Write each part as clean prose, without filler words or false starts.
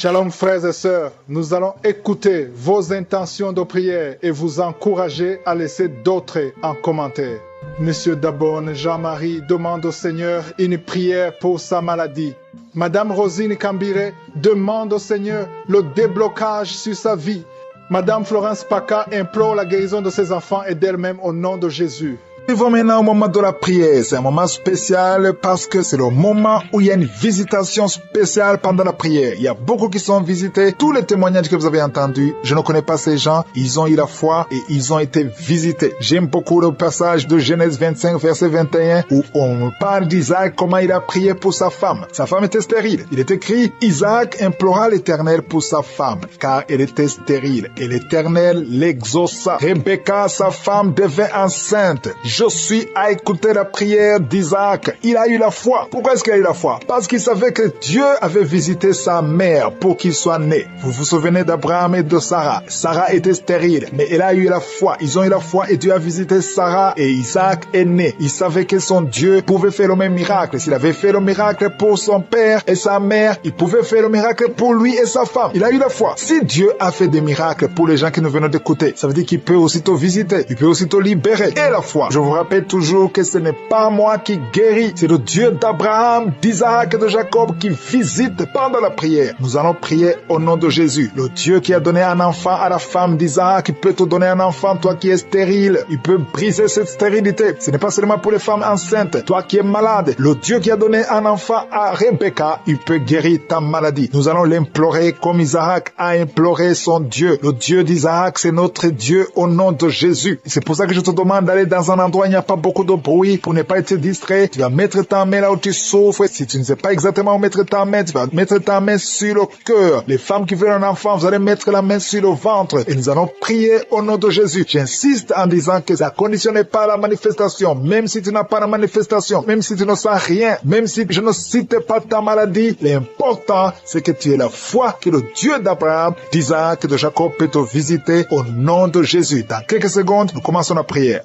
Shalom frères et sœurs, nous allons écouter vos intentions de prière et vous encourager à laisser d'autres en commentaire. Monsieur Dabon Jean-Marie demande au Seigneur une prière pour sa maladie. Madame Rosine Kambire demande au Seigneur le déblocage sur sa vie. Madame Florence Paca implore la guérison de ses enfants et d'elle-même au nom de Jésus. Nous vivons maintenant au moment de la prière. C'est un moment spécial parce que c'est le moment où il y a une visitation spéciale pendant la prière. Il y a beaucoup qui sont visités. Tous les témoignages que vous avez entendus, je ne connais pas ces gens. Ils ont eu la foi et ils ont été visités. J'aime beaucoup le passage de Genèse 25, verset 21, où on parle d'Isaac, comment il a prié pour sa femme. Sa femme était stérile. Il est écrit, Isaac implora l'Éternel pour sa femme, car elle était stérile. Et l'Éternel l'exauça. Rebecca, sa femme, devint enceinte. Josué a écouté la prière d'Isaac. Il a eu la foi. Pourquoi est-ce qu'il a eu la foi? Parce qu'il savait que Dieu avait visité sa mère pour qu'il soit né. Vous vous souvenez d'Abraham et de Sarah. Sarah était stérile, mais elle a eu la foi. Ils ont eu la foi et Dieu a visité Sarah et Isaac est né. Il savait que son Dieu pouvait faire le même miracle. S'il avait fait le miracle pour son père et sa mère, il pouvait faire le miracle pour lui et sa femme. Il a eu la foi. Si Dieu a fait des miracles pour les gens qui nous venons d'écouter, ça veut dire qu'il peut aussi te visiter. Il peut aussi te libérer. Et la foi. Je vous rappelle toujours que ce n'est pas moi qui guéris. C'est le Dieu d'Abraham, d'Isaac et de Jacob qui visite pendant la prière. Nous allons prier au nom de Jésus. Le Dieu qui a donné un enfant à la femme d'Isaac, il peut te donner un enfant, toi qui es stérile. Il peut briser cette stérilité. Ce n'est pas seulement pour les femmes enceintes. Toi qui es malade, le Dieu qui a donné un enfant à Rebecca, il peut guérir ta maladie. Nous allons l'implorer comme Isaac a imploré son Dieu. Le Dieu d'Isaac, c'est notre Dieu au nom de Jésus. C'est pour ça que je te demande d'aller dans un endroit où il n'y a pas beaucoup de bruit pour ne pas être distrait. Tu vas mettre ta main là où tu souffres. Si tu ne sais pas exactement où mettre ta main, tu vas mettre ta main sur le cœur. Les femmes qui veulent un enfant, vous allez mettre la main sur le ventre et nous allons prier au nom de Jésus. J'insiste en disant que ça ne conditionne pas la manifestation. Même si tu n'as pas la manifestation, même si tu ne sens rien, même si je ne cite pas ta maladie, l'important c'est que tu aies la foi que le Dieu d'Abraham, d'Isaac et de Jacob peut te visiter au nom de Jésus. Dans quelques secondes, nous commençons la prière.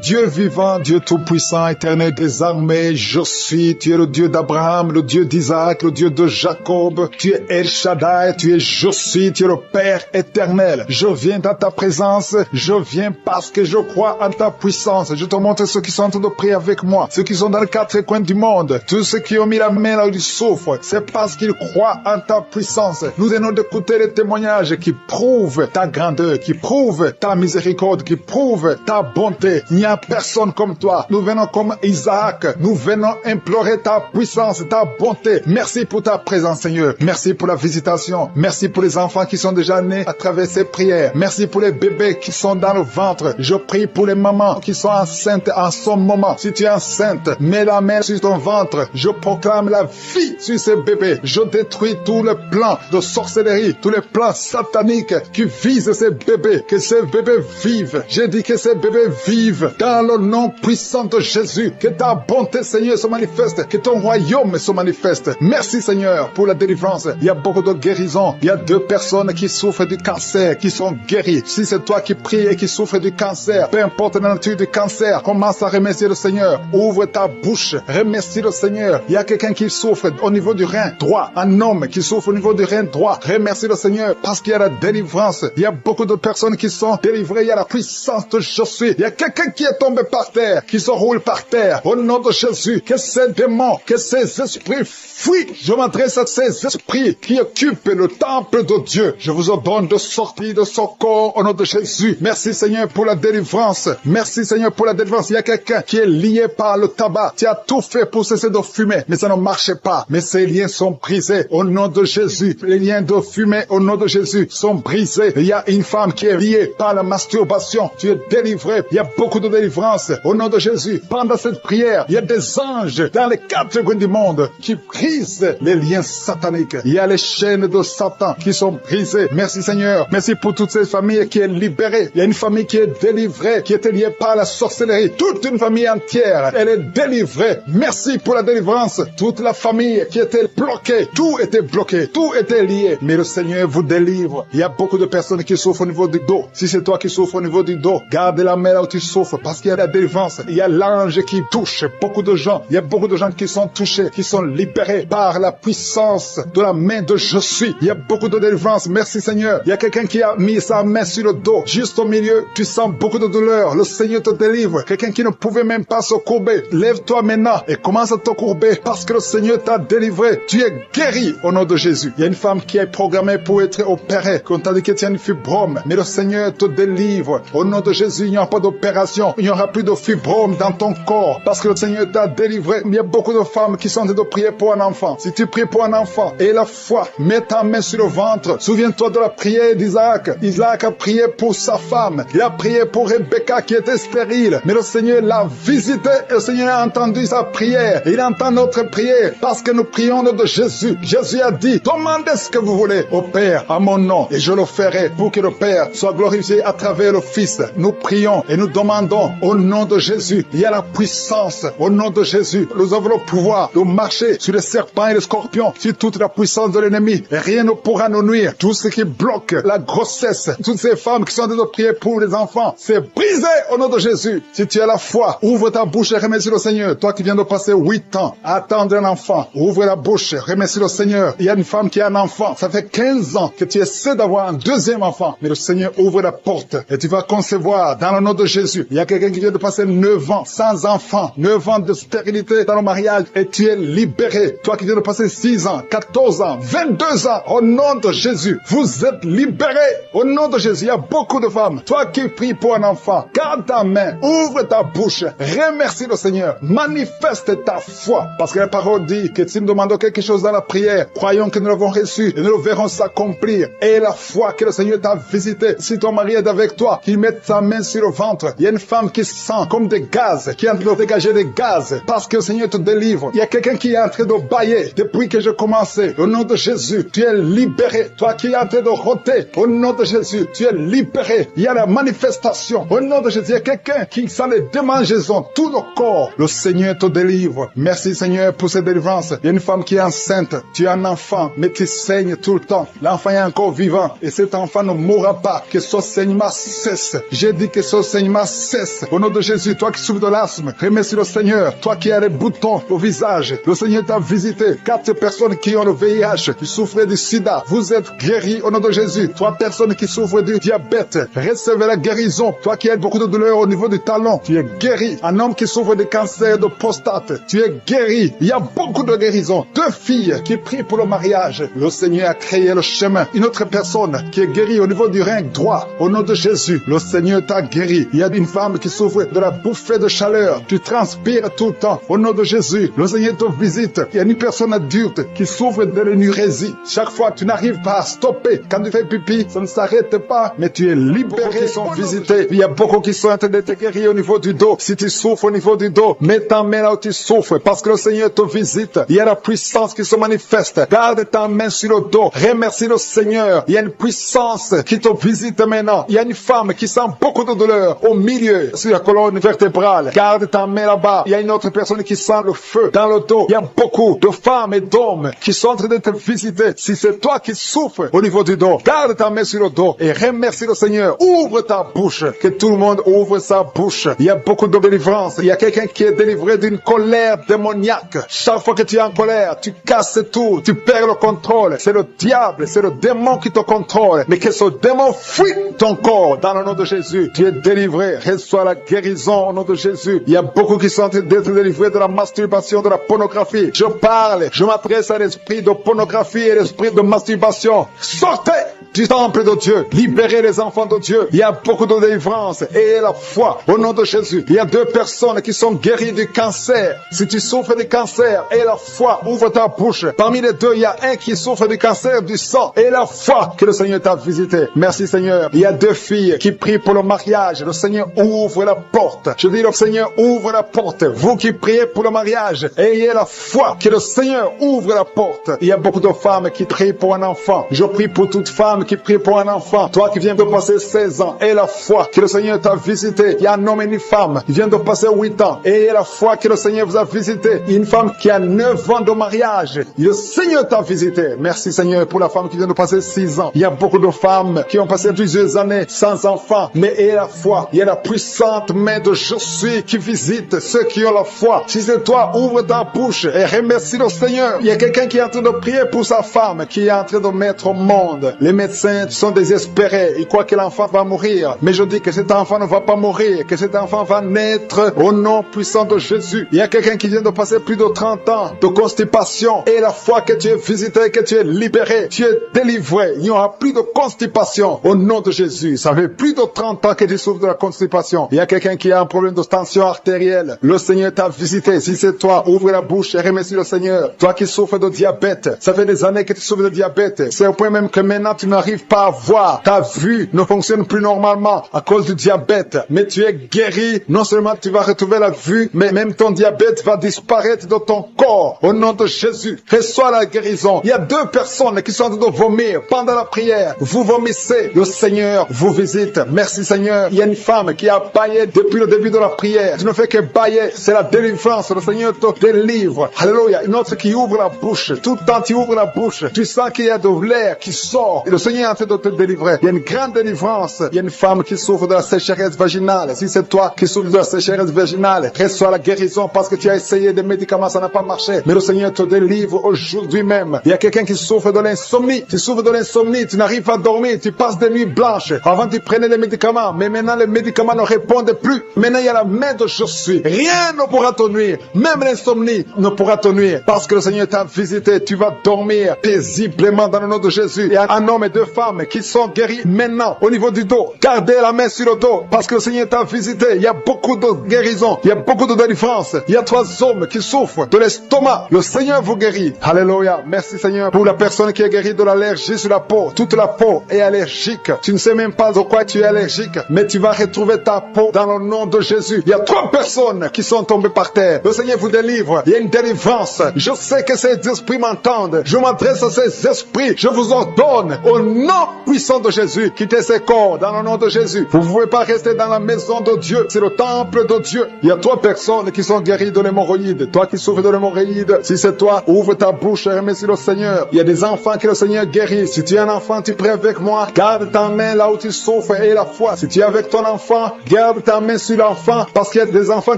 Dieu vivant, Dieu tout-puissant, éternel des armées, je suis, tu es le Dieu d'Abraham, le Dieu d'Isaac, le Dieu de Jacob, tu es El Shaddai, tu es je suis, tu es le Père éternel. Je viens dans ta présence, je viens parce que je crois en ta puissance. Je te montre ceux qui sont en train de prier avec moi, ceux qui sont dans les quatre coins du monde, tous ceux qui ont mis la main là où ils souffrent, c'est parce qu'ils croient en ta puissance. Nous venons d'écouter les témoignages qui prouvent ta grandeur, qui prouvent ta miséricorde, qui prouvent ta bonté. Il n'y a personne comme toi. Nous venons comme Isaac. Nous venons implorer ta puissance, ta bonté. Merci pour ta présence, Seigneur. Merci pour la visitation. Merci pour les enfants qui sont déjà nés à travers ces prières. Merci pour les bébés qui sont dans le ventre. Je prie pour les mamans qui sont enceintes en ce moment. Si tu es enceinte, mets la main sur ton ventre. Je proclame la vie sur ces bébés. Je détruis tous les plans de sorcellerie, tous les plans sataniques qui visent ces bébés. Que ces bébés vivent. J'ai dit que ces bébés vivent dans le nom puissant de Jésus. Que ta bonté, Seigneur, se manifeste. Que ton royaume se manifeste. Merci, Seigneur, pour la délivrance. Il y a beaucoup de guérisons. Il y a 2 personnes qui souffrent du cancer, qui sont guéries. Si c'est toi qui pries et qui souffres du cancer, peu importe la nature du cancer, commence à remercier le Seigneur. Ouvre ta bouche. Remercie le Seigneur. Il y a quelqu'un qui souffre au niveau du rein droit. Un homme qui souffre au niveau du rein droit. Remercie le Seigneur parce qu'il y a la délivrance. Il y a beaucoup de personnes qui sont délivrées. Il y a la puissance de Jésus. Il y a quelqu'un qui est tombé par terre, qui se roule par terre. Au nom de Jésus, que ces démons, que ces esprits fuient. Je m'adresse à ces esprits qui occupent le temple de Dieu. Je vous ordonne de sortir de son corps au nom de Jésus. Merci Seigneur pour la délivrance. Merci Seigneur pour la délivrance. Il y a quelqu'un qui est lié par le tabac. Tu as tout fait pour cesser de fumer, mais ça ne marchait pas. Mais ces liens sont brisés au nom de Jésus. Les liens de fumée au nom de Jésus sont brisés. Il y a une femme qui est liée par la masturbation. Tu es délivré. Il y a beaucoup de délivrance au nom de Jésus. Pendant cette prière, il y a des anges dans les 4 coins du monde qui brisent les liens sataniques. Il y a les chaînes de Satan qui sont brisées. Merci Seigneur. Merci pour toutes ces familles qui est libérée. Il y a une famille qui est délivrée, qui était liée par la sorcellerie. Toute une famille entière, elle est délivrée. Merci pour la délivrance. Toute la famille qui était bloquée, tout était bloqué, tout était lié. Mais le Seigneur vous délivre. Il y a beaucoup de personnes qui souffrent au niveau du dos. Si c'est toi qui souffres au niveau du dos, garde la main là où tu souffres. parce qu'il y a la délivrance. Il y a l'ange qui touche beaucoup de gens. Il y a beaucoup de gens qui sont touchés, qui sont libérés par la puissance de la main de Je suis. Il y a beaucoup de délivrance. Merci Seigneur. Il y a quelqu'un qui a mis sa main sur le dos. Juste au milieu, tu sens beaucoup de douleur. Le Seigneur te délivre. Quelqu'un qui ne pouvait même pas se courber. Lève-toi maintenant et commence à te courber parce que le Seigneur t'a délivré. Tu es guéri au nom de Jésus. Il y a une femme qui est programmée pour être opérée. Quand on t'a dit que tu as une fibrome, mais le Seigneur te délivre. Au nom de Jésus, il n'y aura pas d'opération. Il n'y aura plus de fibrome dans ton corps parce que le Seigneur t'a délivré. Il y a beaucoup de femmes qui sont en train de prier pour un enfant. Si tu pries pour un enfant et la foi, mets ta main sur le ventre. Souviens-toi de la prière d'Isaac. Isaac a prié pour sa femme. Il a prié pour Rebecca qui était stérile. Mais le Seigneur l'a visité et le Seigneur a entendu sa prière. Et il entend notre prière parce que nous prions au nom de Jésus. Jésus a dit, demandez ce que vous voulez au Père à mon nom et je le ferai pour que le Père soit glorifié à travers le Fils. Nous prions et nous demandons au nom de Jésus. Il y a la puissance au nom de Jésus. Nous avons le pouvoir de marcher sur les serpents et les scorpions, sur toute la puissance de l'ennemi. Et rien ne pourra nous nuire. Tout ce qui bloque la grossesse, toutes ces femmes qui sont en train de prier pour les enfants, c'est brisé au nom de Jésus. Si tu as la foi, ouvre ta bouche et remercie le Seigneur. Toi qui viens de passer 8 ans à attendre un enfant, ouvre la bouche, remercie le Seigneur. Il y a une femme qui a un enfant. Ça fait 15 ans que tu essaies d'avoir un deuxième enfant. Mais le Seigneur ouvre la porte et tu vas concevoir dans le nom de Jésus. Il y a quelqu'un qui vient de passer 9 ans sans enfant, 9 ans de stérilité dans le mariage et tu es libéré. Toi qui viens de passer 6 ans, 14 ans, 22 ans, au nom de Jésus, vous êtes libérés. Au nom de Jésus, il y a beaucoup de femmes. Toi qui pries pour un enfant, garde ta main, ouvre ta bouche, remercie le Seigneur, manifeste ta foi. Parce que la parole dit que si nous demandons quelque chose dans la prière, croyons que nous l'avons reçu et nous le verrons s'accomplir. Et la foi que le Seigneur t'a visité. Si ton mari est avec toi, qu'il mette sa main sur le ventre. Il y a une femme qui sent comme des gaz, qui est en train de dégager des gaz, parce que le Seigneur te délivre. Il y a quelqu'un qui est en train de bailler depuis que j'ai commencé. Au nom de Jésus, tu es libéré. Toi qui es en train de rôter, au nom de Jésus, tu es libéré. Il y a la manifestation. Au nom de Jésus, il y a quelqu'un qui sent les démangeaisons, tout le corps. Le Seigneur te délivre. Merci Seigneur pour cette délivrance. Il y a une femme qui est enceinte. Tu as un enfant, mais tu saignes tout le temps. L'enfant est encore vivant et cet enfant ne mourra pas. Que ce saignement cesse. J'ai dit que ce saignement cesse. Au nom de Jésus, toi qui souffres de l'asthme, remercie le Seigneur. Toi qui as des boutons au visage, le Seigneur t'a visité. 4 personnes qui ont le VIH, qui souffrent du sida, vous êtes guéris au nom de Jésus. 3 personnes qui souffrent du diabète, recevez la guérison. Toi qui as beaucoup de douleur au niveau du talon, tu es guéri. Un homme qui souffre de cancer de prostate, tu es guéri. Il y a beaucoup de guérisons. 2 filles qui prient pour le mariage, le Seigneur a créé le chemin. Une autre personne qui est guérie au niveau du rein droit, au nom de Jésus, le Seigneur t'a guéri. Il y a une femme qui souffre de la bouffée de chaleur, tu transpires tout le temps, au nom de Jésus, le Seigneur te visite. Il y a une personne adulte qui souffre de l'énurésie. Chaque fois, tu n'arrives pas à stopper. Quand tu fais pipi, ça ne s'arrête pas, mais tu es libéré. Qui sont visités. Il y a beaucoup qui sont en train d'être guéris au niveau du dos. Si tu souffres au niveau du dos, mets ta main là où tu souffres, parce que le Seigneur te visite. Il y a la puissance qui se manifeste. Garde ta main sur le dos. Remercie le Seigneur. Il y a une puissance qui te visite maintenant. Il y a une femme qui sent beaucoup de douleur au milieu, sur la colonne vertébrale. Garde ta main là-bas. Il y a une autre personne qui sent le feu dans le dos. Il y a beaucoup de femmes et d'hommes qui sont en train d'être visités. Si c'est toi qui souffres au niveau du dos, garde ta main sur le dos et remercie le Seigneur. Ouvre ta bouche. Que tout le monde ouvre sa bouche. Il y a beaucoup de délivrance. Il y a quelqu'un qui est délivré d'une colère démoniaque. Chaque fois que tu es en colère, tu casses tout. Tu perds le contrôle. C'est le diable, c'est le démon qui te contrôle. Mais que ce démon fuit ton corps dans le nom de Jésus. Tu es délivré. Reçois la guérison au nom de Jésus. Il y a beaucoup qui sont en train d'être délivrés de la masturbation, de la pornographie. Je parle, je m'adresse à l'esprit de pornographie et l'esprit de masturbation. Sortez du temple de Dieu. Libérez les enfants de Dieu. Il y a beaucoup de délivrance et la foi au nom de Jésus. Il y a 2 personnes qui sont guéries du cancer. Si tu souffres du cancer et la foi, ouvre ta bouche. Parmi les 2, il y a un qui souffre du cancer du sang et la foi que le Seigneur t'a visité. Merci Seigneur. Il y a 2 filles qui prient pour le mariage. Le Seigneur ouvre la porte. Je dis le Seigneur ouvre la porte. Vous qui priez pour le mariage, ayez la foi que le Seigneur ouvre la porte. Il y a beaucoup de femmes qui prient pour un enfant. Je prie pour toute femme femme qui prie pour un enfant, toi qui viens de passer 16 ans, et la foi que le Seigneur t'a visité. Il y a un homme et une femme qui viennent de passer 8 ans, et la foi que le Seigneur vous a visité. Une femme qui a 9 ans de mariage, le Seigneur t'a visité. Merci Seigneur pour la femme qui vient de passer 6 ans. Il y a beaucoup de femmes qui ont passé plusieurs années sans enfants, mais et la foi, il y a la puissante main de Je suis qui visite ceux qui ont la foi. Si c'est toi, ouvre ta bouche et remercie le Seigneur. Il y a quelqu'un qui est en train de prier pour sa femme, qui est en train de mettre au monde. Les médecins sont désespérés, ils croient que l'enfant va mourir, mais je dis que cet enfant ne va pas mourir, que cet enfant va naître au nom puissant de Jésus. Il y a quelqu'un qui vient de passer plus de 30 ans de constipation, et la foi que tu es visité, que tu es libéré, tu es délivré. Il n'y aura plus de constipation au nom de Jésus. Ça fait plus de 30 ans que tu souffres de la constipation. Il y a quelqu'un qui a un problème de tension artérielle. Le Seigneur t'a visité. Si c'est toi, ouvre la bouche et remercie le Seigneur. Toi qui souffres de diabète, ça fait des années que tu souffres de diabète. C'est au point même que maintenant tu n'arrives pas à voir. Ta vue ne fonctionne plus normalement à cause du diabète. Mais tu es guéri. Non seulement tu vas retrouver la vue, mais même ton diabète va disparaître de ton corps. Au nom de Jésus, reçois la guérison. Il y a 2 personnes qui sont en train de vomir pendant la prière. Vous vomissez. Le Seigneur vous visite. Merci Seigneur. Il y a une femme qui a baillé depuis le début de la prière. Tu ne fais que bailler. C'est la délivrance. Le Seigneur te délivre. Alléluia. Une autre qui ouvre la bouche. Tout le temps tu ouvres la bouche. Tu sens qu'il y a de l'air qui sort. Et le Seigneur est en train de te délivrer. Il y a une grande délivrance. Il y a une femme qui souffre de la sécheresse vaginale. Si c'est toi qui souffres de la sécheresse vaginale, reçois la guérison parce que tu as essayé des médicaments, ça n'a pas marché. Mais le Seigneur te délivre aujourd'hui même. Il y a quelqu'un qui souffre de l'insomnie. Tu souffres de l'insomnie. Tu n'arrives pas à dormir. Tu passes des nuits blanches. Avant tu prenais les médicaments. Mais maintenant les médicaments ne répondent plus. Maintenant il y a la main de Je suis. Rien ne pourra te nuire. Même l'insomnie ne pourra te nuire. Parce que le Seigneur t'a visité. Tu vas dormir paisiblement dans le nom de Jésus. Il y a un homme et 2 femmes qui sont guéris maintenant au niveau du dos. Gardez la main sur le dos parce que le Seigneur t'a visité. Il y a beaucoup de guérison. Il y a beaucoup de délivrance. Il y a 3 hommes qui souffrent de l'estomac. Le Seigneur vous guérit. Alléluia. Merci Seigneur pour la personne qui est guérie de l'allergie sur la peau. Toute la peau est allergique. Tu ne sais même pas de quoi tu es allergique, mais tu vas retrouver ta peau dans le nom de Jésus. Il y a 3 personnes qui sont tombées par terre. Le Seigneur vous délivre. Il y a une délivrance. Je sais que ces esprits m'entendent. Je m'adresse à ces esprits. Je vous ordonne au nom puissant de Jésus, quittez ces corps dans le nom de Jésus. Vous ne pouvez pas rester dans la maison de Dieu. C'est le temple de Dieu. Il y a 3 personnes qui sont guéries de l'hémorroïde. Toi qui souffres de l'hémorroïde, si c'est toi, ouvre ta bouche et remercie le Seigneur. Il y a des enfants que le Seigneur guérit. Si tu es un enfant, tu pries avec moi. Garde ta main là où tu souffres et la foi. Si tu es avec ton enfant, garde ta main sur l'enfant parce qu'il y a des enfants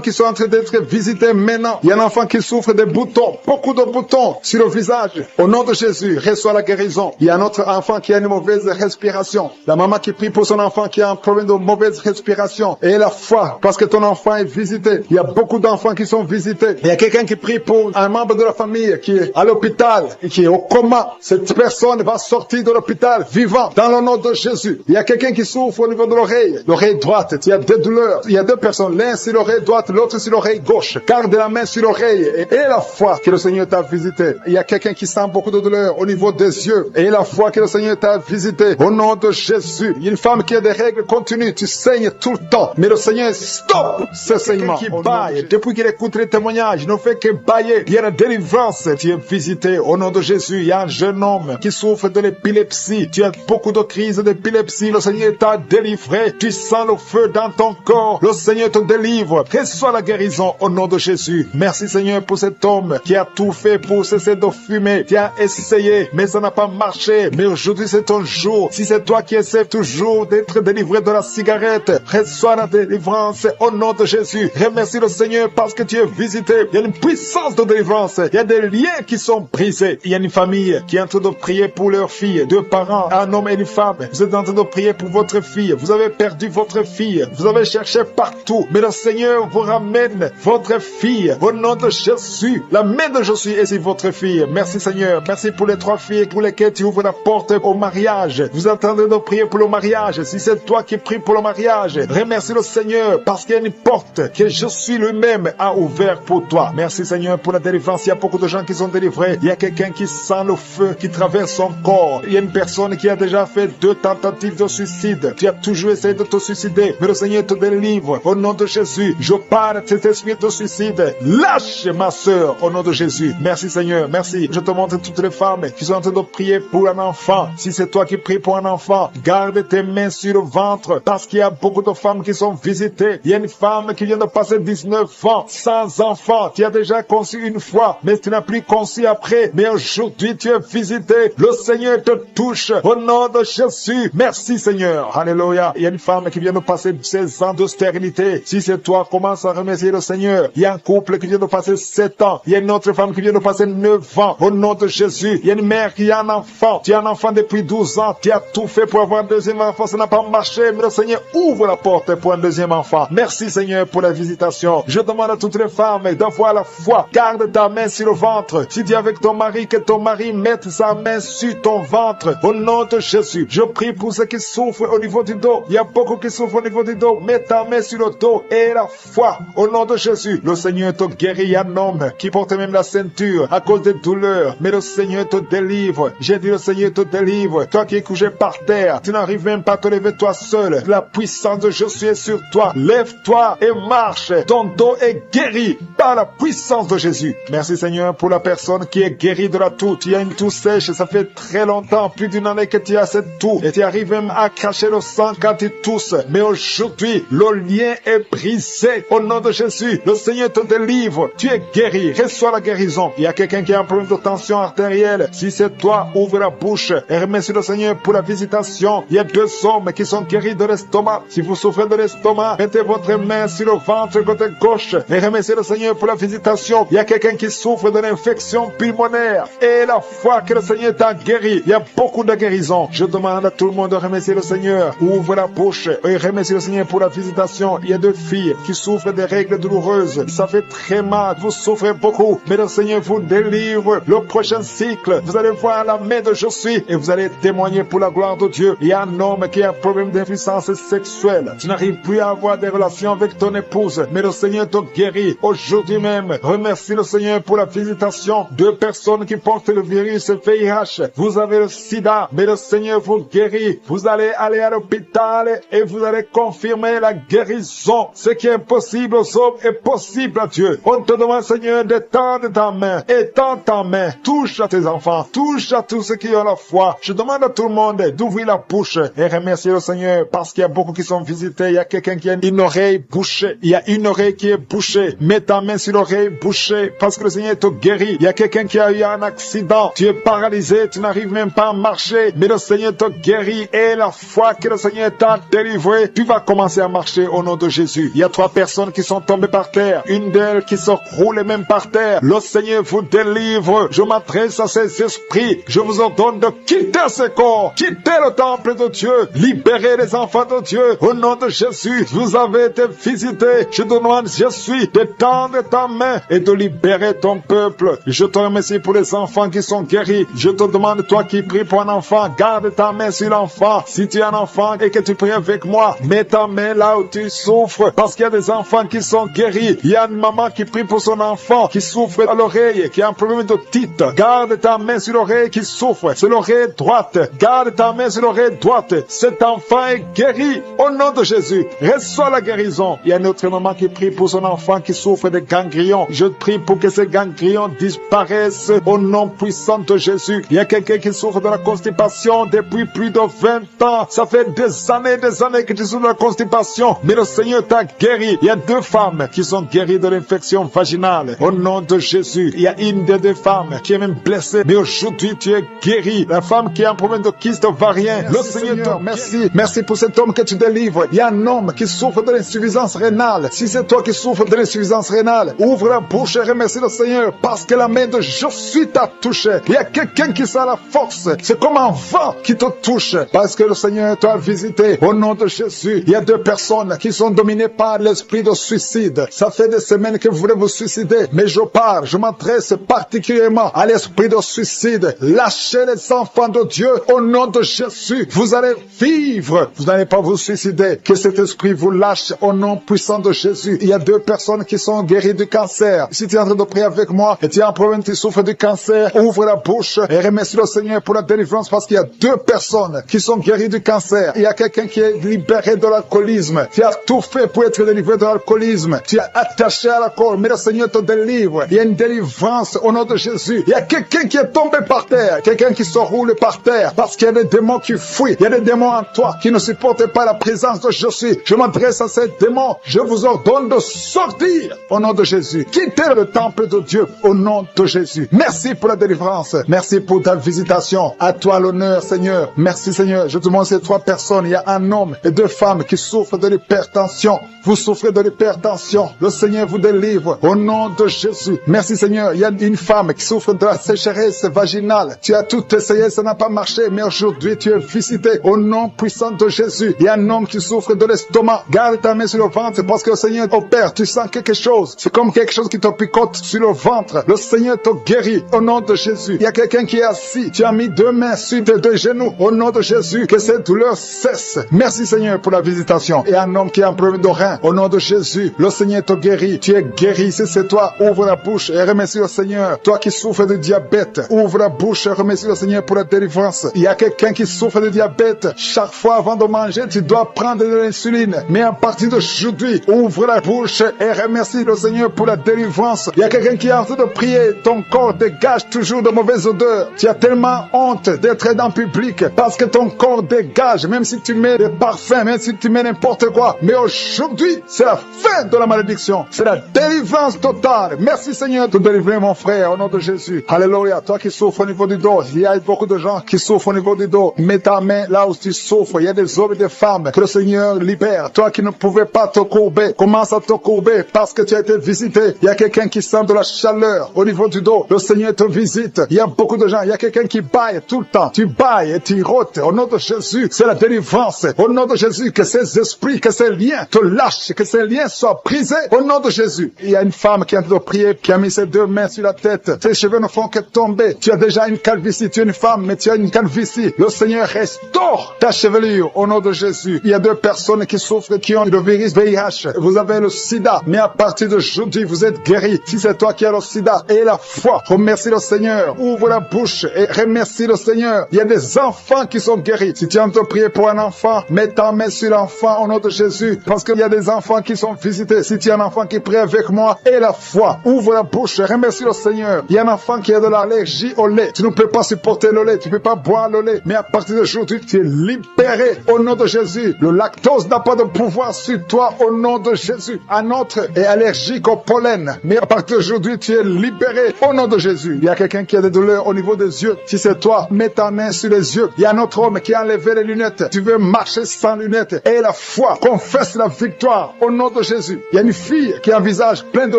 qui sont en train d'être visités maintenant. Il y a un enfant qui souffre des boutons, beaucoup de boutons sur le visage. Au nom de Jésus, reçois la guérison. Il y a un autre enfant qui a une mauvaise respiration. La maman qui prie pour son enfant qui a un problème de mauvaise respiration. Et la foi, parce que ton enfant est visité. Il y a beaucoup d'enfants qui sont visités. Il y a quelqu'un qui prie pour un membre de la famille qui est à l'hôpital et qui est au coma. Cette personne va sortir de l'hôpital vivant dans le nom de Jésus. Il y a quelqu'un qui souffre au niveau de l'oreille droite. Il y a des douleurs. Il y a 2 personnes, l'un sur l'oreille droite, l'autre sur l'oreille gauche. Garde la main sur l'oreille et la foi que le Seigneur t'a visité. Il y a quelqu'un qui sent beaucoup de douleur au niveau des yeux et la foi que le Seigneur t'a visité. Au nom de Jésus. Il y a une femme qui a des règles continues. Tu saignes tout le temps. Mais le Seigneur stop ce saignement. Qui baille. Depuis qu'il écoute les témoignages, il ne fait que bailler. Il y a la délivrance. Tu es visité au nom de Jésus. Il y a un jeune homme qui souffre de l'épilepsie. Tu as beaucoup de crises d'épilepsie. Le Seigneur t'a délivré. Tu sens le feu dans ton corps. Le Seigneur te délivre. Reçois la guérison au nom de Jésus. Merci Seigneur pour cet homme qui a tout fait pour cesser de fumer. Tu as essayé, mais ça n'a pas marché. Mais aujourd'hui c'est ton jour. Si c'est toi qui essaies toujours d'être délivré de la cigarette, reçois la délivrance au nom de Jésus. Remercie le Seigneur parce que tu es visité. Il y a une puissance de délivrance. Il y a des liens qui sont brisés. Il y a une famille qui est en train de prier pour leur fille. 2 parents, un homme et une femme. Vous êtes en train de prier pour votre fille. Vous avez perdu votre fille. Vous avez cherché partout. Mais le Seigneur vous ramène votre fille. Au nom de Jésus. La main de Jésus est sur votre fille. Merci Seigneur. Merci pour les 3 filles pour lesquelles tu ouvres la porte au mariage. Vous êtes en train de prier pour le mariage. Si c'est toi qui pries pour le mariage, remercie le Seigneur parce qu'il y a une porte que Jésus lui-même a ouverte pour toi. Merci Seigneur pour la délivrance. Il y a beaucoup de gens qui sont délivrés. Il y a quelqu'un qui sent le feu qui traverse son corps. Il y a une personne qui a déjà fait 2 tentatives de suicide. Tu as toujours essayé de te suicider, mais le Seigneur te délivre. Au nom de Jésus, je parle de cet esprit de suicide. Lâche ma soeur au nom de Jésus. Merci Seigneur, merci. Je te montre toutes les femmes qui sont en train de prier pour un enfant. Si c'est toi qui pries pour un enfant, garde tes mains sur le ventre, parce qu'il y a beaucoup de femmes qui sont visitées. Il y a une femme qui vient de passer 19 ans sans enfant, qui a déjà conçu une fois, mais tu n'as plus conçu après. Mais aujourd'hui, tu es visité. Le Seigneur te touche au nom de Jésus. Merci Seigneur. Alléluia. Il y a une femme qui vient de passer 16 ans de stérilité. Si c'est toi, commence à remercier le Seigneur. Il y a un couple qui vient de passer 7 ans. Il y a une autre femme qui vient de passer 9 ans. Au nom de Jésus. Il y a une mère qui a un enfant. Tu as un enfant depuis 12 ans. Tu as tout fait pour avoir un deuxième enfant. Ça n'a pas marché. Mais le Seigneur ouvre la porte pour un deuxième enfant. Merci Seigneur pour la visitation. Je demande à toutes les femmes d'avoir la foi. Garde ta main sur le ventre. Si tu es avec ton mari, que ton mari mette sa main sur ton ventre. Au nom de Jésus. Je prie pour ceux qui souffrent au niveau du dos. Il y a beaucoup qui souffrent au niveau du dos. Mets ta main sur le dos et la foi. Au nom de Jésus. Le Seigneur te guérit. Il y a un homme qui porte même la ceinture à cause des douleurs. Mais le Seigneur te délivre. J'ai dit le Seigneur te délivre. Toi qui es couché par terre. Tu n'arrives même pas à te lever toi seul. La puissance de Jésus est sur toi. Lève-toi et marche. Ton dos est guéri par la puissance de Jésus. Merci Seigneur pour la personne qui est guérie de la toux. Tu as une toux sèche. Ça fait très longtemps, plus d'une année que tu as cette toux. Et tu arrives même à cracher le sang quand tu tousses. Mais aujourd'hui, le lien est brisé. Au nom de Jésus, le Seigneur te délivre. Tu es guéri. Reçois la guérison. Il y a quelqu'un qui a un problème de tension artérielle. Si c'est toi, ouvre la bouche et remercie le Seigneur pour la visitation. Il y a 2 hommes qui sont guéris de l'estomac. Si vous souffrez de l'estomac, mettez votre main sur le ventre côté gauche et remerciez le Seigneur pour la visitation. Il y a quelqu'un qui souffre de l'infection pulmonaire et la foi que le Seigneur t'a guéri. Il y a beaucoup de guérisons. Je demande à tout le monde de remercier le Seigneur. Ouvre la bouche et remercie le Seigneur pour la visitation. Il y a 2 filles qui souffrent des règles douloureuses. Ça fait très mal. Vous souffrez beaucoup. Mais le Seigneur vous délivre. Le prochain cycle, vous allez voir la main de Jésus et vous allez témoigner pour la gloire de Dieu. Il y a un homme qui a un problème d'impuissance sexuelle. Tu n'arrives plus à avoir des relations avec ton épouse. Mais le Seigneur te guérit. Aujourd'hui même, remercie le Seigneur pour la visitation. 2 personnes qui portent le virus VIH. Vous avez le sida, mais le Seigneur vous guérit. Vous allez aller à l'hôpital et vous allez confirmer la guérison. Ce qui est impossible aux hommes est possible à Dieu. On te demande, Seigneur, d'étendre ta main. Étends ta main. Touche à tes enfants. Touche à tous ceux qui ont la foi. Je demande à tout le monde d'ouvrir la bouche et remercier le Seigneur parce qu'il y a beaucoup qui sont visités. Il y a quelqu'un qui a une oreille bouchée. Il y a une oreille qui est bouchée. Mets ta main sur l'oreille bouchée parce que le Seigneur te guérit. Il y a quelqu'un qui a eu un accident. Tu es paralysé. Tu n'arrives même pas à marcher. Mais le Seigneur te guérit et la foi que le Seigneur t'a délivré, tu vas commencer à marcher au nom de Jésus. Il y a 3 personnes qui sont tombées par terre. Une d'elles qui se roule même par terre. Le Seigneur vous délivre. Je m'adresse à ces esprits. Je vous ordonne de quitter ce corps. Quittez le temple de Dieu. Libérez les enfants de Dieu. Au nom de Jésus, vous avez été visités. Je te demande, Jésus, d'étendre ta main et de libérer ton peuple. Je te remercie pour les enfants qui sont guéris. Je te demande, toi qui pries pour un enfant, garde ta main sur l'enfant. Si tu es un enfant et que tu pries avec moi, mets ta main là où tu souffres. Parce qu'il y a des enfants qui sont guéris. Il y a une maman qui prie pour son enfant qui souffre à l'oreille, qui a un problème d'otite. Garde ta main sur l'oreille qui souffre. C'est l'oreille droite. Garde ta main sur l'oreille droite. Cet enfant est guéri au nom de Jésus. Reçois la guérison. Il y a une autre maman qui prie pour son enfant qui souffre de ganglions. Je prie pour que ces ganglions disparaissent au nom puissant de Jésus. Il y a quelqu'un qui souffre de la constipation depuis plus de 20 ans. Ça fait des années que tu souffres de la constipation. Mais le Seigneur t'a guéri. Il y a 2 femmes qui sont guéries de l'infection vaginale. Au nom de Jésus. Il y a une des 2 femmes qui est même blessée. Mais aujourd'hui, tu es guéri. La femme qui a un problème de kyste ovarien. Le Seigneur, merci. Merci pour cet homme que tu délivres. Il y a un homme qui souffre de l'insuffisance rénale. Si c'est toi qui souffres de l'insuffisance rénale, ouvre la bouche et remercie le Seigneur parce que la main de Jésus t'a touché. Il y a quelqu'un qui sent la force. C'est comme un vent qui te touche parce que le Seigneur t'a visité. Au nom de Jésus, il y a 2 personnes qui sont dominées par l'esprit de suicide. Ça fait des semaines que vous voulez vous suicider, mais je m'adresse particulièrement à l'esprit de suicide. Lâchez les enfants de Dieu au nom de Jésus. Vous allez vivre. Vous n'allez pas vous suicider. Que cet esprit vous lâche au nom puissant de Jésus. Il y a 2 personnes qui sont guéries du cancer. Si tu es en train de prier avec moi et tu as un problème, tu souffres du cancer, ouvre la bouche et remercie le Seigneur pour la délivrance parce qu'il y a 2 personnes qui sont guéries du cancer. Il y a quelqu'un qui est libéré de l'alcoolisme. Tu as tout fait pour être délivré de l'alcoolisme. Tu es attaché à l'alcool, mais le Seigneur te délivre. Il y a une délivrance au nom de Jésus. Il y a quelqu'un qui est tombé par terre. Quelqu'un qui se roule par terre parce qu'il y a des démons qui fuient. Il y a des démons en toi qui ne supportent pas la présence de je suis. Je m'adresse à ces démons. Je vous ordonne de sortir au nom de Jésus. Quittez le temple de Dieu au nom de Jésus. Merci pour la délivrance. Merci pour ta visitation. À toi l'honneur, Seigneur. Merci, Seigneur. Je te demande ces 3 personnes. Il y a un homme et 2 femmes qui souffrent de l'hypertension. Vous souffrez de l'hypertension. Le Seigneur vous délivre au nom de Jésus. Merci, Seigneur. Il y a une femme qui souffre de la sécheresse vaginale. Tu as tout essayé, ça n'a pas marché, mais aujourd'hui tu es visité au nom puissant de Jésus. Il y a un homme qui souffre de l'estomac. Garde ta main sur le ventre parce que le Seigneur opère. Tu sens quelque chose. C'est comme quelque chose qui te picote sur le ventre. Le Seigneur te guérit au nom de Jésus. Il y a quelqu'un qui est assis. Tu as mis 2 mains sur tes 2 genoux au nom de Jésus. Que cette douleur cesse. Merci, Seigneur, pour la visitation. Et un homme qui a un problème de rein au nom de Jésus. Le Seigneur te guérit. Tu es guéri. Si c'est toi, ouvre la bouche et remercie le Seigneur. Toi qui souffres de diabète, ouvre la bouche et remercie le Seigneur pour la délivrance. Il y a quelqu'un qui souffre de diabète. Chaque fois avant de manger, tu dois prendre de l'insuline. Mais à partir d'aujourd'hui, ouvre la bouche et remercie le Seigneur pour la délivrance. Il y a quelqu'un qui est en train de prier. Ton corps dégage toujours de mauvaises odeurs. Tu as tellement honte d'être dans le public parce que ton corps dégage, même si tu mets des parfums, même si tu mets n'importe quoi. Mais aujourd'hui, c'est la fin de la malédiction. C'est la délivrance totale. Merci, Seigneur, de délivrer mon frère au nom de Jésus. Alléluia. Toi qui souffres au niveau du dos, il y a beaucoup de gens qui souffrent au niveau du dos. Mets ta main là où tu souffres. Il y a des hommes et des femmes que le Seigneur libère. Toi qui ne pouvais pas te courber, commence à te courber parce que tu as été visité. Il y a quelqu'un qui sent de la chaleur au niveau du dos. Le Seigneur te visite. Il y a beaucoup de gens. Il y a quelqu'un qui baille tout le temps. Tu bailles et tu rôtes. Au nom de Jésus, c'est la délivrance. Au nom de Jésus, que ces esprits, que ces liens te lâchent, que ces liens soient brisés. Au nom de Jésus. Il y a une femme qui est en train de prier, qui a mis ses 2 mains sur la tête. Ses cheveux ne font que tomber. Tu as déjà une calvitie. Tu es une femme, mais tu as une calvitie. Le Seigneur restaure ta chevelure au nom de Jésus. Il y a 2 personnes qui souffrent, qui ont le virus VIH. Vous avez le sida, mais à partir d'aujourd'hui, vous êtes guéris. Si c'est toi qui as le sida et la foi, remercie le Seigneur. Ouvre la bouche et remercie le Seigneur. Il y a des enfants qui sont guéris. Si tu as envie de prier pour un enfant, mets ta main sur l'enfant au nom de Jésus. Parce qu'il y a des enfants qui sont visités. Si tu as un enfant qui prie avec moi et la foi, ouvre la bouche et remercie le Seigneur. Il y a un enfant qui a de l'allergie au lait. Tu ne peux pas supporter le lait. Tu ne peux pas boire le lait. Mais à partir d'aujourd'hui, tu es libéré au nom de Jésus. Le lactose n'a pas de pouvoir sur toi au nom de Jésus. Un autre est allergique au pollen. Mais à partir d'aujourd'hui, tu es libéré au nom de Jésus. Il y a quelqu'un qui a des douleurs au niveau des yeux. Si c'est toi, mets ta main sur les yeux. Il y a un autre homme qui a enlevé les lunettes. Tu veux marcher sans lunettes. Et la foi, confesse la victoire au nom de Jésus. Il y a une fille qui a un visage plein de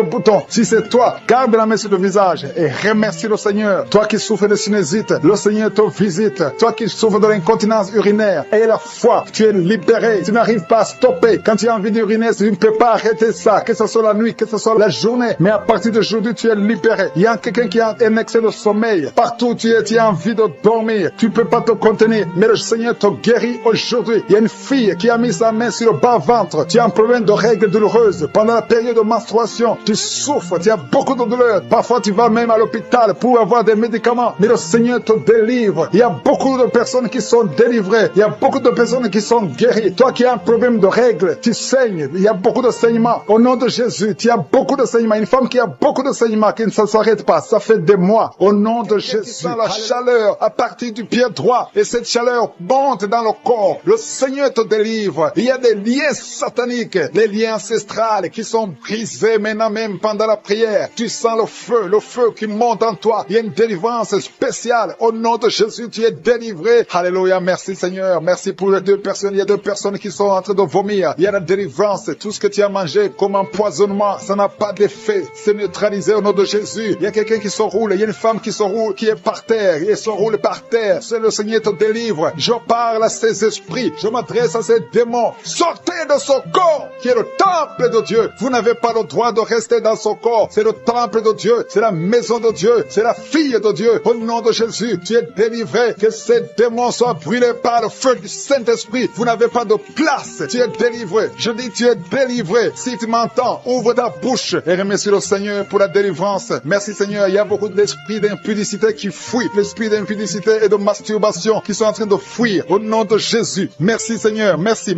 boutons. Si c'est toi, garde la main sur le visage et remercie le Seigneur. Toi qui souffres de sinusite, le Seigneur te visite. Toi qui souffres de l'incontinence urinaire, et la foi, tu es libéré. Tu n'arrives pas à stopper. Quand tu as envie d'uriner, tu ne peux pas arrêter ça, que ce soit la nuit, que ce soit la journée. Mais à partir d'aujourd'hui, tu es libéré. Il y a quelqu'un qui a un excès de sommeil. Partout où tu es, tu as envie de dormir. Tu ne peux pas te contenir. Mais le Seigneur te guérit aujourd'hui. Il y a une fille qui a mis sa main sur le bas-ventre. Tu as un problème de règles douloureuses. Pendant la période de menstruation, tu souffres. Tu as beaucoup de douleurs. Parfois, tu vas même à l'hôpital pour avoir des médicaments. Mais le Seigneur te délivre. Il y a beaucoup de personnes qui sont délivrées. Il y a beaucoup de personnes qui sont guéries. Toi qui as un problème de règles, tu saignes. Il y a beaucoup de saignements. Au nom de Jésus, tu as beaucoup de saignements. Une femme qui a beaucoup de saignements, qui ne s'arrête pas. Ça fait des mois. Au nom de Jésus, la chaleur à partir du pied droit. Et cette chaleur monte dans le corps. Le Seigneur te délivre. Il y a des liens sataniques, des liens ancestrales qui sont brisés maintenant même pendant la prière. Tu sens le feu qui monte en toi. Il y a une délivrance spéciale. Au nom de Jésus, tu es délivré. Alléluia. Merci Seigneur. Merci pour les 2 personnes. Il y a 2 personnes qui sont en train de vomir. Il y a la délivrance. Tout ce que tu as mangé comme empoisonnement, ça n'a pas d'effet. C'est neutralisé au nom de Jésus. Il y a quelqu'un qui se roule. Il y a une femme qui se roule, qui est par terre. Et se roule par terre. C'est le Seigneur te délivre. Je parle à ces esprits. Je m'adresse à ces démons. Sortez de son corps, qui est le temple de Dieu. Vous n'avez pas le droit de rester dans son corps. C'est le temple de Dieu. C'est la maison de Dieu. C'est la fille de Dieu. Au nom de Jésus, tu es délivré. Que ces démons soient brûlés par le feu du Saint-Esprit. Vous n'avez pas de place. Tu es délivré. Je dis, tu es délivré. Si tu m'entends, ouvre ta bouche et remercie le Seigneur pour la délivrance. Merci Seigneur. Il y a beaucoup d'esprits d'impudicité qui fuient. L'esprit d'impudicité et de masturbation qui sont en train de fuir. Au nom de Jésus. Merci Seigneur. Merci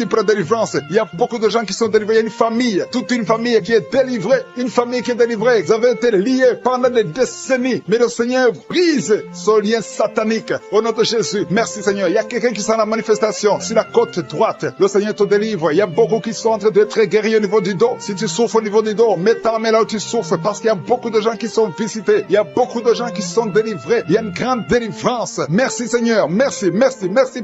pour la délivrance. Il y a beaucoup de gens qui sont délivrés. Il y a une famille, toute une famille qui est délivrée. Une famille qui est délivrée. Vous avez été liés pendant des décennies. Mais le Seigneur brise ce lien satanique satanique. Au nom de Jésus, merci Seigneur. Il y a quelqu'un qui sent la manifestation sur la côte droite. Le Seigneur te délivre. Il y a beaucoup qui sont en train d'être guéris au niveau du dos. Si tu souffres au niveau du dos, mets ta main là où tu souffres parce qu'il y a beaucoup de gens qui sont visités. Il y a beaucoup de gens qui sont délivrés. Il y a une grande délivrance. Merci Seigneur. Merci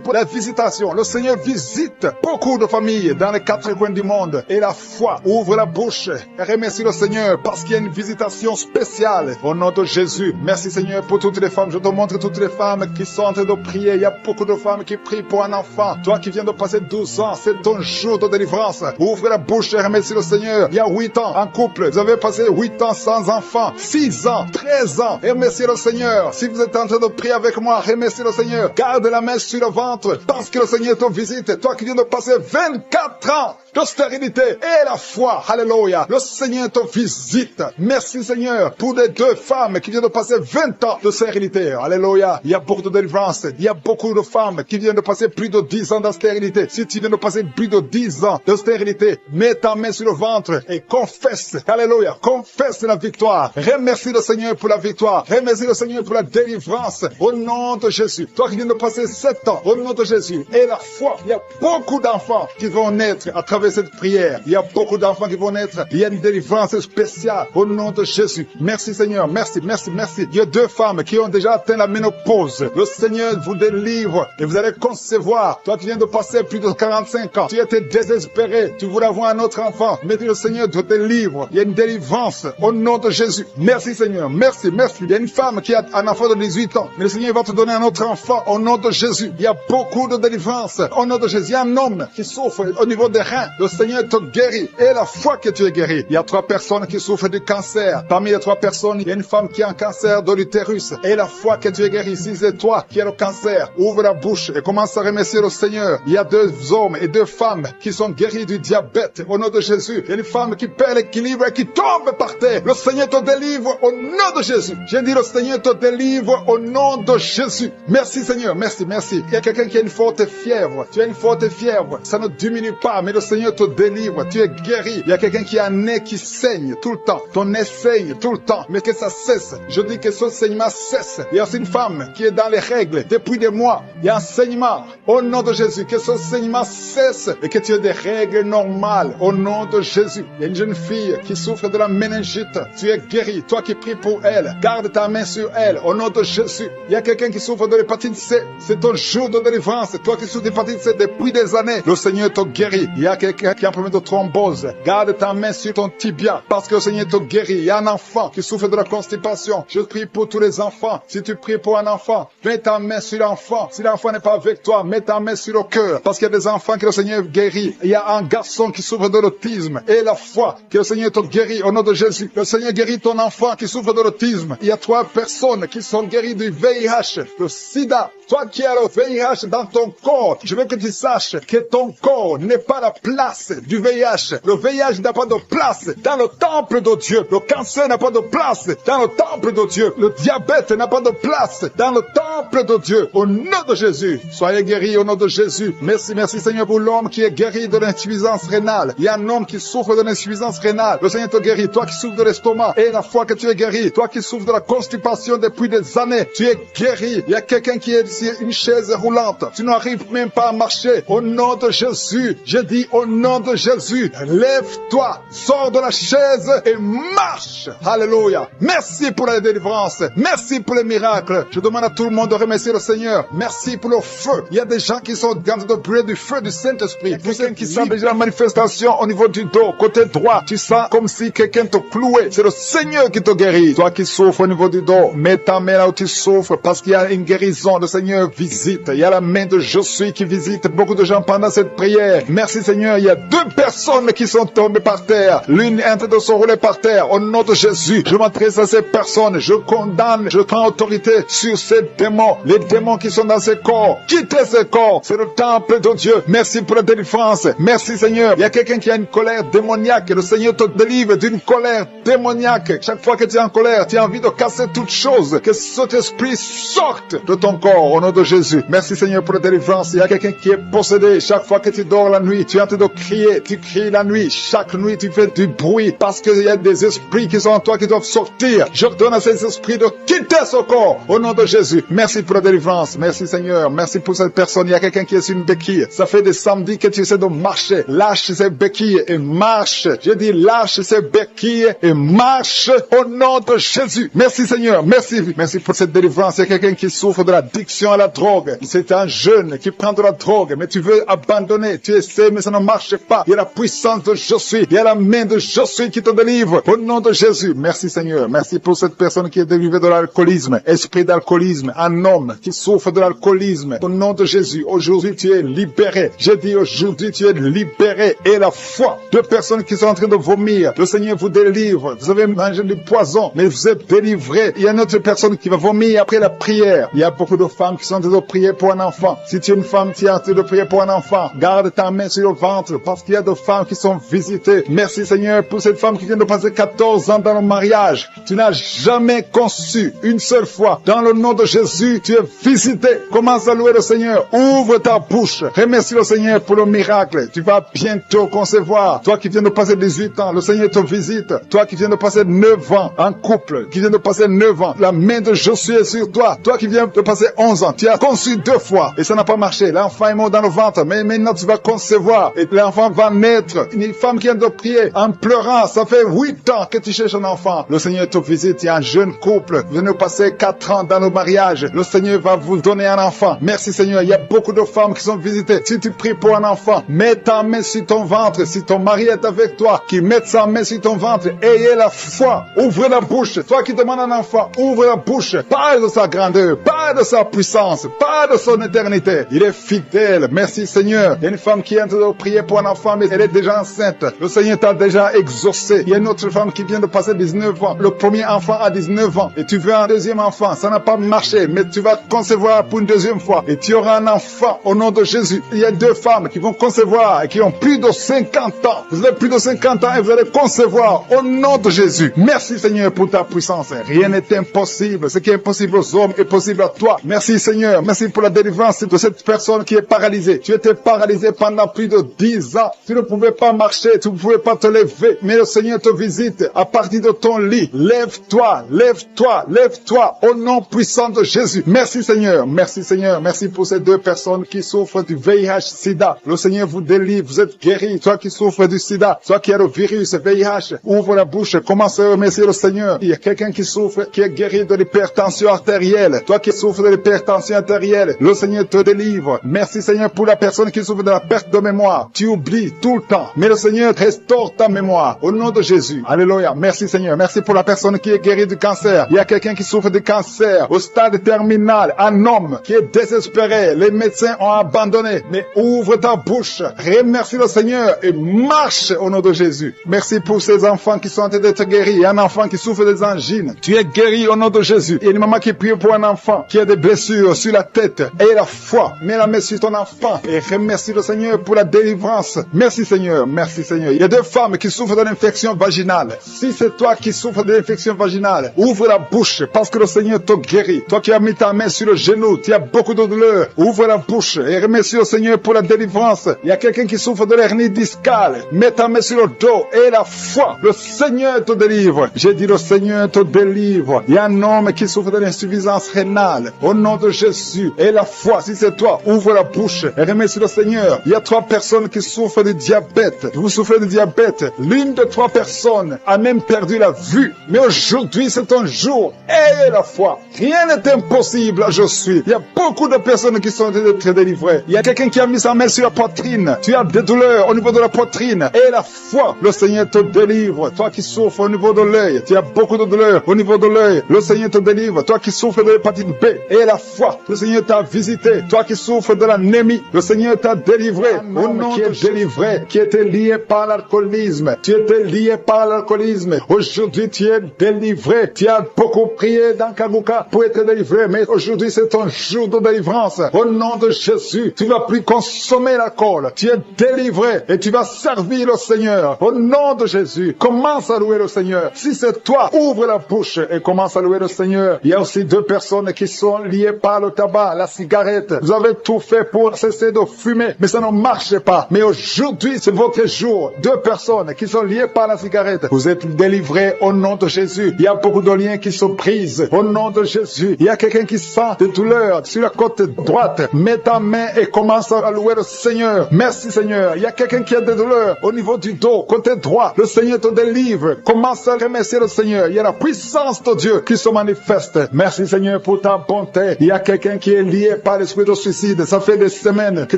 pour la visitation. Le Seigneur visite beaucoup de familles dans les 4 coins du monde. Et la foi ouvre la bouche et remercie le Seigneur parce qu'il y a une visitation spéciale. Au nom de Jésus, merci Seigneur pour toutes les femmes. Je te montre toutes les femmes qui sont en train de prier. Il y a beaucoup de femmes qui prient pour un enfant. Toi qui viens de passer 12 ans, c'est ton jour de délivrance. Ouvre la bouche et remercie le Seigneur. Il y a 8 ans en couple. Vous avez passé 8 ans sans enfant. 6 ans, 13 ans. Et remerciez le Seigneur. Si vous êtes en train de prier avec moi, remerciez le Seigneur. Garde la main sur le ventre parce que le Seigneur te visite. Toi qui viens de passer 24 ans de stérilité et la foi. Alléluia. Le Seigneur te visite. Merci Seigneur pour les 2 femmes qui viennent de passer 20 ans de stérilité. Alléluia. Il y a beaucoup de délivrance. Il y a beaucoup de femmes qui viennent de passer plus de 10 ans de stérilité. Si tu viens de passer plus de 10 ans de stérilité, mets ta main sur le ventre et confesse. Alléluia. Confesse la victoire. Remercie le Seigneur pour la victoire. Remercie le Seigneur pour la délivrance. Au nom de Jésus. Toi qui viens de passer 7 ans, au nom de Jésus. Et la foi. Il y a beaucoup d'enfants qui vont naître à travers cette prière. Il y a beaucoup d'enfants qui vont naître. Il y a une délivrance spéciale au nom de Jésus. Merci Seigneur. Merci. Il y a 2 femmes qui ont déjà atteint la ménopause. Le Seigneur vous délivre et vous allez concevoir. Toi qui viens de passer plus de 45 ans, tu étais désespéré. Tu voulais avoir un autre enfant. Mais le Seigneur te délivre. Il y a une délivrance au nom de Jésus. Merci Seigneur. Merci. Il y a une femme qui a un enfant de 18 ans. Mais le Seigneur va te donner un autre enfant au nom de Jésus. Il y a beaucoup de délivrance au nom de Jésus. Il y a un homme qui souffre au niveau des reins. Le Seigneur te guérit. Et la foi que tu es guéri. Il y a 3 personnes qui souffrent du cancer. Parmi les 3 personnes, il y a une femme qui a un cancer de l'utérus. Et la foi que tu es guéri. Si c'est toi qui as le cancer, ouvre la bouche et commence à remercier le Seigneur. Il y a 2 hommes et 2 femmes qui sont guéris du diabète au nom de Jésus. Il y a une femme qui perd l'équilibre et qui tombe par terre. Le Seigneur te délivre au nom de Jésus. J'ai dit le Seigneur te délivre au nom de Jésus. Merci Seigneur. Merci. Il y a quelqu'un qui a une forte fièvre. Tu as une forte fièvre. Ça ne diminue pas, mais le Seigneur te délivre. Tu es guéri. Il y a quelqu'un qui a un nez qui saigne tout le temps. Ton nez saigne tout le temps, mais que ça cesse. Je dis que ce saignement cesse. Il y a aussi une femme qui est dans les règles depuis des mois. Il y a un saignement. Au nom de Jésus, que ce saignement cesse et que tu aies des règles normales. Au nom de Jésus. Il y a une jeune fille qui souffre de la méningite. Tu es guéri. Toi qui pries pour elle, garde ta main sur elle. Au nom de Jésus. Il y a quelqu'un qui souffre de l'hépatite C. C'est ton jour de délivrance. Toi qui souffres d'hépatite C depuis des années, le Seigneur te guérit. Il y a quelqu'un qui a un problème de thrombose. Garde ta main sur ton tibia parce que le Seigneur te guérit. Il y a un enfant qui souffre de la constipation. Je prie pour tous les enfants. Si tu pries pour un enfant, mets ta main sur l'enfant. Si l'enfant n'est pas avec toi, mets ta main sur le cœur parce qu'il y a des enfants que le Seigneur guérit. Il y a un garçon qui souffre de l'autisme et la foi que le Seigneur te guérit au nom de Jésus. Le Seigneur guérit ton enfant qui souffre de l'autisme. Il y a 3 personnes qui sont guéries du VIH, le sida. Toi qui as le VIH dans ton corps, je veux que tu saches que ton corps n'est pas la place du VIH. Le VIH n'a pas de place dans le temple de Dieu. Le cancer n'a pas de place dans le temple de Dieu. Le diabète n'a pas de place dans le temple de Dieu. Au nom de Jésus, soyez guéris au nom de Jésus. Merci Seigneur pour l'homme qui est guéri de l'insuffisance rénale. Il y a un homme qui souffre de l'insuffisance rénale. Le Seigneur te guérit. Toi qui souffres de l'estomac et la foi que tu es guéri. Toi qui souffres de la constipation depuis des années, tu es guéri. Il y a quelqu'un qui est ici, une chaise roulante. Tu n'arrives même pas à marcher. Au nom de Jésus, je dis au nom de Jésus, lève-toi, sors de la chaise et marche. Alléluia. Merci pour la délivrance. Merci pour les miracles. Je demande à tout le monde de remercier le Seigneur. Merci pour le feu. Il y a des gens qui sont en train de brûler du feu du Saint-Esprit. Vous savez qui sent déjà la manifestation au niveau du dos, côté droit. Tu sens comme si quelqu'un te clouait. C'est le Seigneur qui te guérit. Toi qui souffres au niveau du dos, mets ta main là où tu souffres parce qu'il y a une guérison. Le Seigneur visite. Il y a la main de Je suis qui visite beaucoup de gens pendant cette prière. Merci Seigneur. Il y a 2 personnes qui sont tombées par terre. L'une est en train de se rouler par terre. Au nom de Jésus, je m'adresse à ces personnes. Je condamne, je prends autorité sur ces démons. Les démons qui sont dans ces corps. Quittez ces corps. C'est le temple de Dieu. Merci pour la délivrance. Merci Seigneur. Il y a quelqu'un qui a une colère démoniaque. Le Seigneur te délivre d'une colère démoniaque. Chaque fois que tu es en colère, tu as envie de casser toute chose. Que cet esprit sorte de ton corps. Au nom de Jésus. Merci Seigneur pour la délivrance. Il y a quelqu'un qui est possédé. Chaque fois que tu dors la nuit, tu es en train de crier. Tu cries la nuit. Chaque nuit, tu fais du bruit parce qu'il y a des esprits qui sont en toi qui doivent sortir. Je donne à ces esprits de quitter ce corps. Au nom de de Jésus. Merci pour la délivrance. Merci Seigneur. Merci pour cette personne. Il y a quelqu'un qui est sur une béquille. Ça fait des samedis que tu essaies de marcher. Lâche ces béquilles et marche. Je dis lâche ces béquilles et marche au nom de Jésus. Merci Seigneur. Merci. Merci pour cette délivrance. Il y a quelqu'un qui souffre de l'addiction à la drogue. C'est un jeune qui prend de la drogue, mais tu veux abandonner. Tu essaies, mais ça ne marche pas. Il y a la puissance de Je suis. Il y a la main de Je suis qui te délivre. Au nom de Jésus. Merci Seigneur. Merci pour cette personne qui est délivrée de l'alcoolisme. Esprit d'alcoolisme. Un homme qui souffre de l'alcoolisme. Au nom de Jésus. Aujourd'hui, tu es libéré. Je dis aujourd'hui, tu es libéré. Et la foi. Deux personnes qui sont en train de vomir. Le Seigneur vous délivre. Vous avez mangé du poison, mais vous êtes délivré. Il y a une autre personne qui va vomir après la prière. Il y a beaucoup de femmes qui sont en train de prier pour un enfant. Si tu es une femme qui est en train de prier pour un enfant, garde ta main sur le ventre parce qu'il y a des femmes qui sont visitées. Merci Seigneur pour cette femme qui vient de passer 14 ans dans le mariage. Tu n'as jamais conçu une seule fois. Dans le nom de Jésus, tu es visité. Commence à louer le Seigneur. Ouvre ta bouche. Remercie le Seigneur pour le miracle. Tu vas bientôt concevoir. Toi qui viens de passer 18 ans, le Seigneur te visite. Toi qui viens de passer 9 ans en couple, qui viens de passer 9 ans, la main de Josué est sur toi. Toi qui viens de passer 11 ans, tu as conçu 2 fois et ça n'a pas marché. L'enfant est mort dans le ventre, mais maintenant tu vas concevoir et l'enfant va naître. Une femme qui vient de prier en pleurant, ça fait 8 ans que tu cherches un enfant. Le Seigneur te visite. Il y a un jeune couple qui vient de passer 4 ans dans le mariage. Le Seigneur va vous donner un enfant. Merci Seigneur. Il y a beaucoup de femmes qui sont visitées. Si tu pries pour un enfant, mets ta main sur ton ventre. Si ton mari est avec toi, qu'il mette sa main sur ton ventre. Ayez la foi. Ouvre la bouche. Toi qui demandes un enfant, ouvre la bouche. Parle de sa grandeur. Parle de sa puissance. Parle de son éternité. Il est fidèle. Merci Seigneur. Il y a une femme qui est en train de prier pour un enfant, mais elle est déjà enceinte. Le Seigneur t'a déjà exaucé. Il y a une autre femme qui vient de passer 19 ans. Le premier enfant a 19 ans. Et tu veux un deuxième enfant. Ça n'a pas marché, mais tu vas concevoir pour une deuxième fois. Et tu auras un enfant au nom de Jésus. Il y a 2 femmes qui vont concevoir et qui ont plus de 50 ans. Vous avez plus de 50 ans et vous allez concevoir au nom de Jésus. Merci Seigneur pour ta puissance. Rien n'est impossible. Ce qui est impossible aux hommes est possible à toi. Merci Seigneur. Merci pour la délivrance de cette personne qui est paralysée. Tu étais paralysé pendant plus de 10 ans. Tu ne pouvais pas marcher. Tu ne pouvais pas te lever. Mais le Seigneur te visite à partir de ton lit. Lève-toi, lève-toi, lève-toi au nom puissant de Jésus. Merci Seigneur. Merci Seigneur. Merci pour ces 2 personnes qui souffrent du VIH-Sida. Le Seigneur vous délivre. Vous êtes guéris. Toi qui souffres du Sida, toi qui as le virus VIH, ouvre la bouche. Commence à remercier le Seigneur. Il y a quelqu'un qui souffre, qui est guéri de l'hypertension artérielle. Toi qui souffres de l'hypertension artérielle, le Seigneur te délivre. Merci Seigneur pour la personne qui souffre de la perte de mémoire. Tu oublies tout le temps. Mais le Seigneur restaure ta mémoire. Au nom de Jésus. Alléluia. Merci Seigneur. Merci pour la personne qui est guérie du cancer. Il y a quelqu'un qui souffre de cancer au stade terminal. Un homme qui est désespéré. Les médecins ont abandonné. Mais ouvre ta bouche. Remercie le Seigneur et marche au nom de Jésus. Merci pour ces enfants qui sont en train d'être guéris. Il y a un enfant qui souffre des angines. Tu es guéri au nom de Jésus. Il y a une maman qui prie pour un enfant qui a des blessures sur la tête. Aie la foi. Mets la main sur ton enfant et remercie le Seigneur pour la délivrance. Merci Seigneur. Merci Seigneur. Il y a 2 femmes qui souffrent de l'infection vaginale. Si c'est toi qui souffres de l'infection vaginale, ouvre la bouche parce que le Seigneur te guérit. Toi qui as mis ta main sur le genou, tu as beaucoup de douleur. Ouvre la bouche et remercie le Seigneur pour la délivrance. Il y a quelqu'un qui souffre de l'hernie discale. Mets ta main sur le dos et la foi. Le Seigneur te délivre. J'ai dit le Seigneur te délivre. Il y a un homme qui souffre de l'insuffisance rénale. Au nom de Jésus. Et la foi, si c'est toi, ouvre la bouche et remercie le Seigneur. Il y a 3 personnes qui souffrent de diabète. Vous souffrez de diabète. L'une de 3 personnes a même perdu la vue. Mais aujourd'hui, c'est ton jour. Ayez la foi. Rien n'est impossible. Je suis. Il y a beaucoup de personnes qui sont très délivrées. Il y a quelqu'un qui a mis sa main sur la poitrine. Tu as des douleurs au niveau de la poitrine. Et la foi, le Seigneur te délivre. Toi qui souffres au niveau de l'œil, tu as beaucoup de douleurs au niveau de l'œil. Le Seigneur te délivre. Toi qui souffres de l'hépatite B. Et la foi, le Seigneur t'a visité. Toi qui souffres de l'anémie, le Seigneur t'a délivré. Au nom qui est délivré, qui était lié par l'alcoolisme. Tu étais lié par l'alcoolisme. Aujourd'hui, tu es délivré. Tu as beaucoup prié dans Kaguka pour être délivré. Mais aujourd'hui, c'est ton jour de délivrance. Au nom de Jésus, tu ne vas plus consommer l'alcool. Tu es délivré et tu vas servir le Seigneur. Au nom de Jésus, commence à louer le Seigneur. Si c'est toi, ouvre la bouche et commence à louer le Seigneur. Il y a aussi 2 personnes qui sont liés par le tabac, la cigarette. Vous avez tout fait pour cesser de fumer, mais ça ne marche pas. Mais aujourd'hui, c'est votre jour. 2 personnes qui sont liées par la cigarette, vous êtes délivrés au nom de Jésus. Il y a beaucoup de liens qui se brisent au nom de Jésus. Il y a quelqu'un qui sent des douleurs sur la côte droite. Mets ta main et commence à louer le Seigneur. Merci Seigneur. Il y a quelqu'un qui a des douleurs au niveau du dos, côté droit. Le Seigneur te délivre. Commence à remercier le Seigneur. Il y a la puissance de Dieu qui se manifeste. Merci Seigneur pour ta bonté. Il y a quelqu'un qui est lié par l'esprit de suicide. Ça fait des semaines que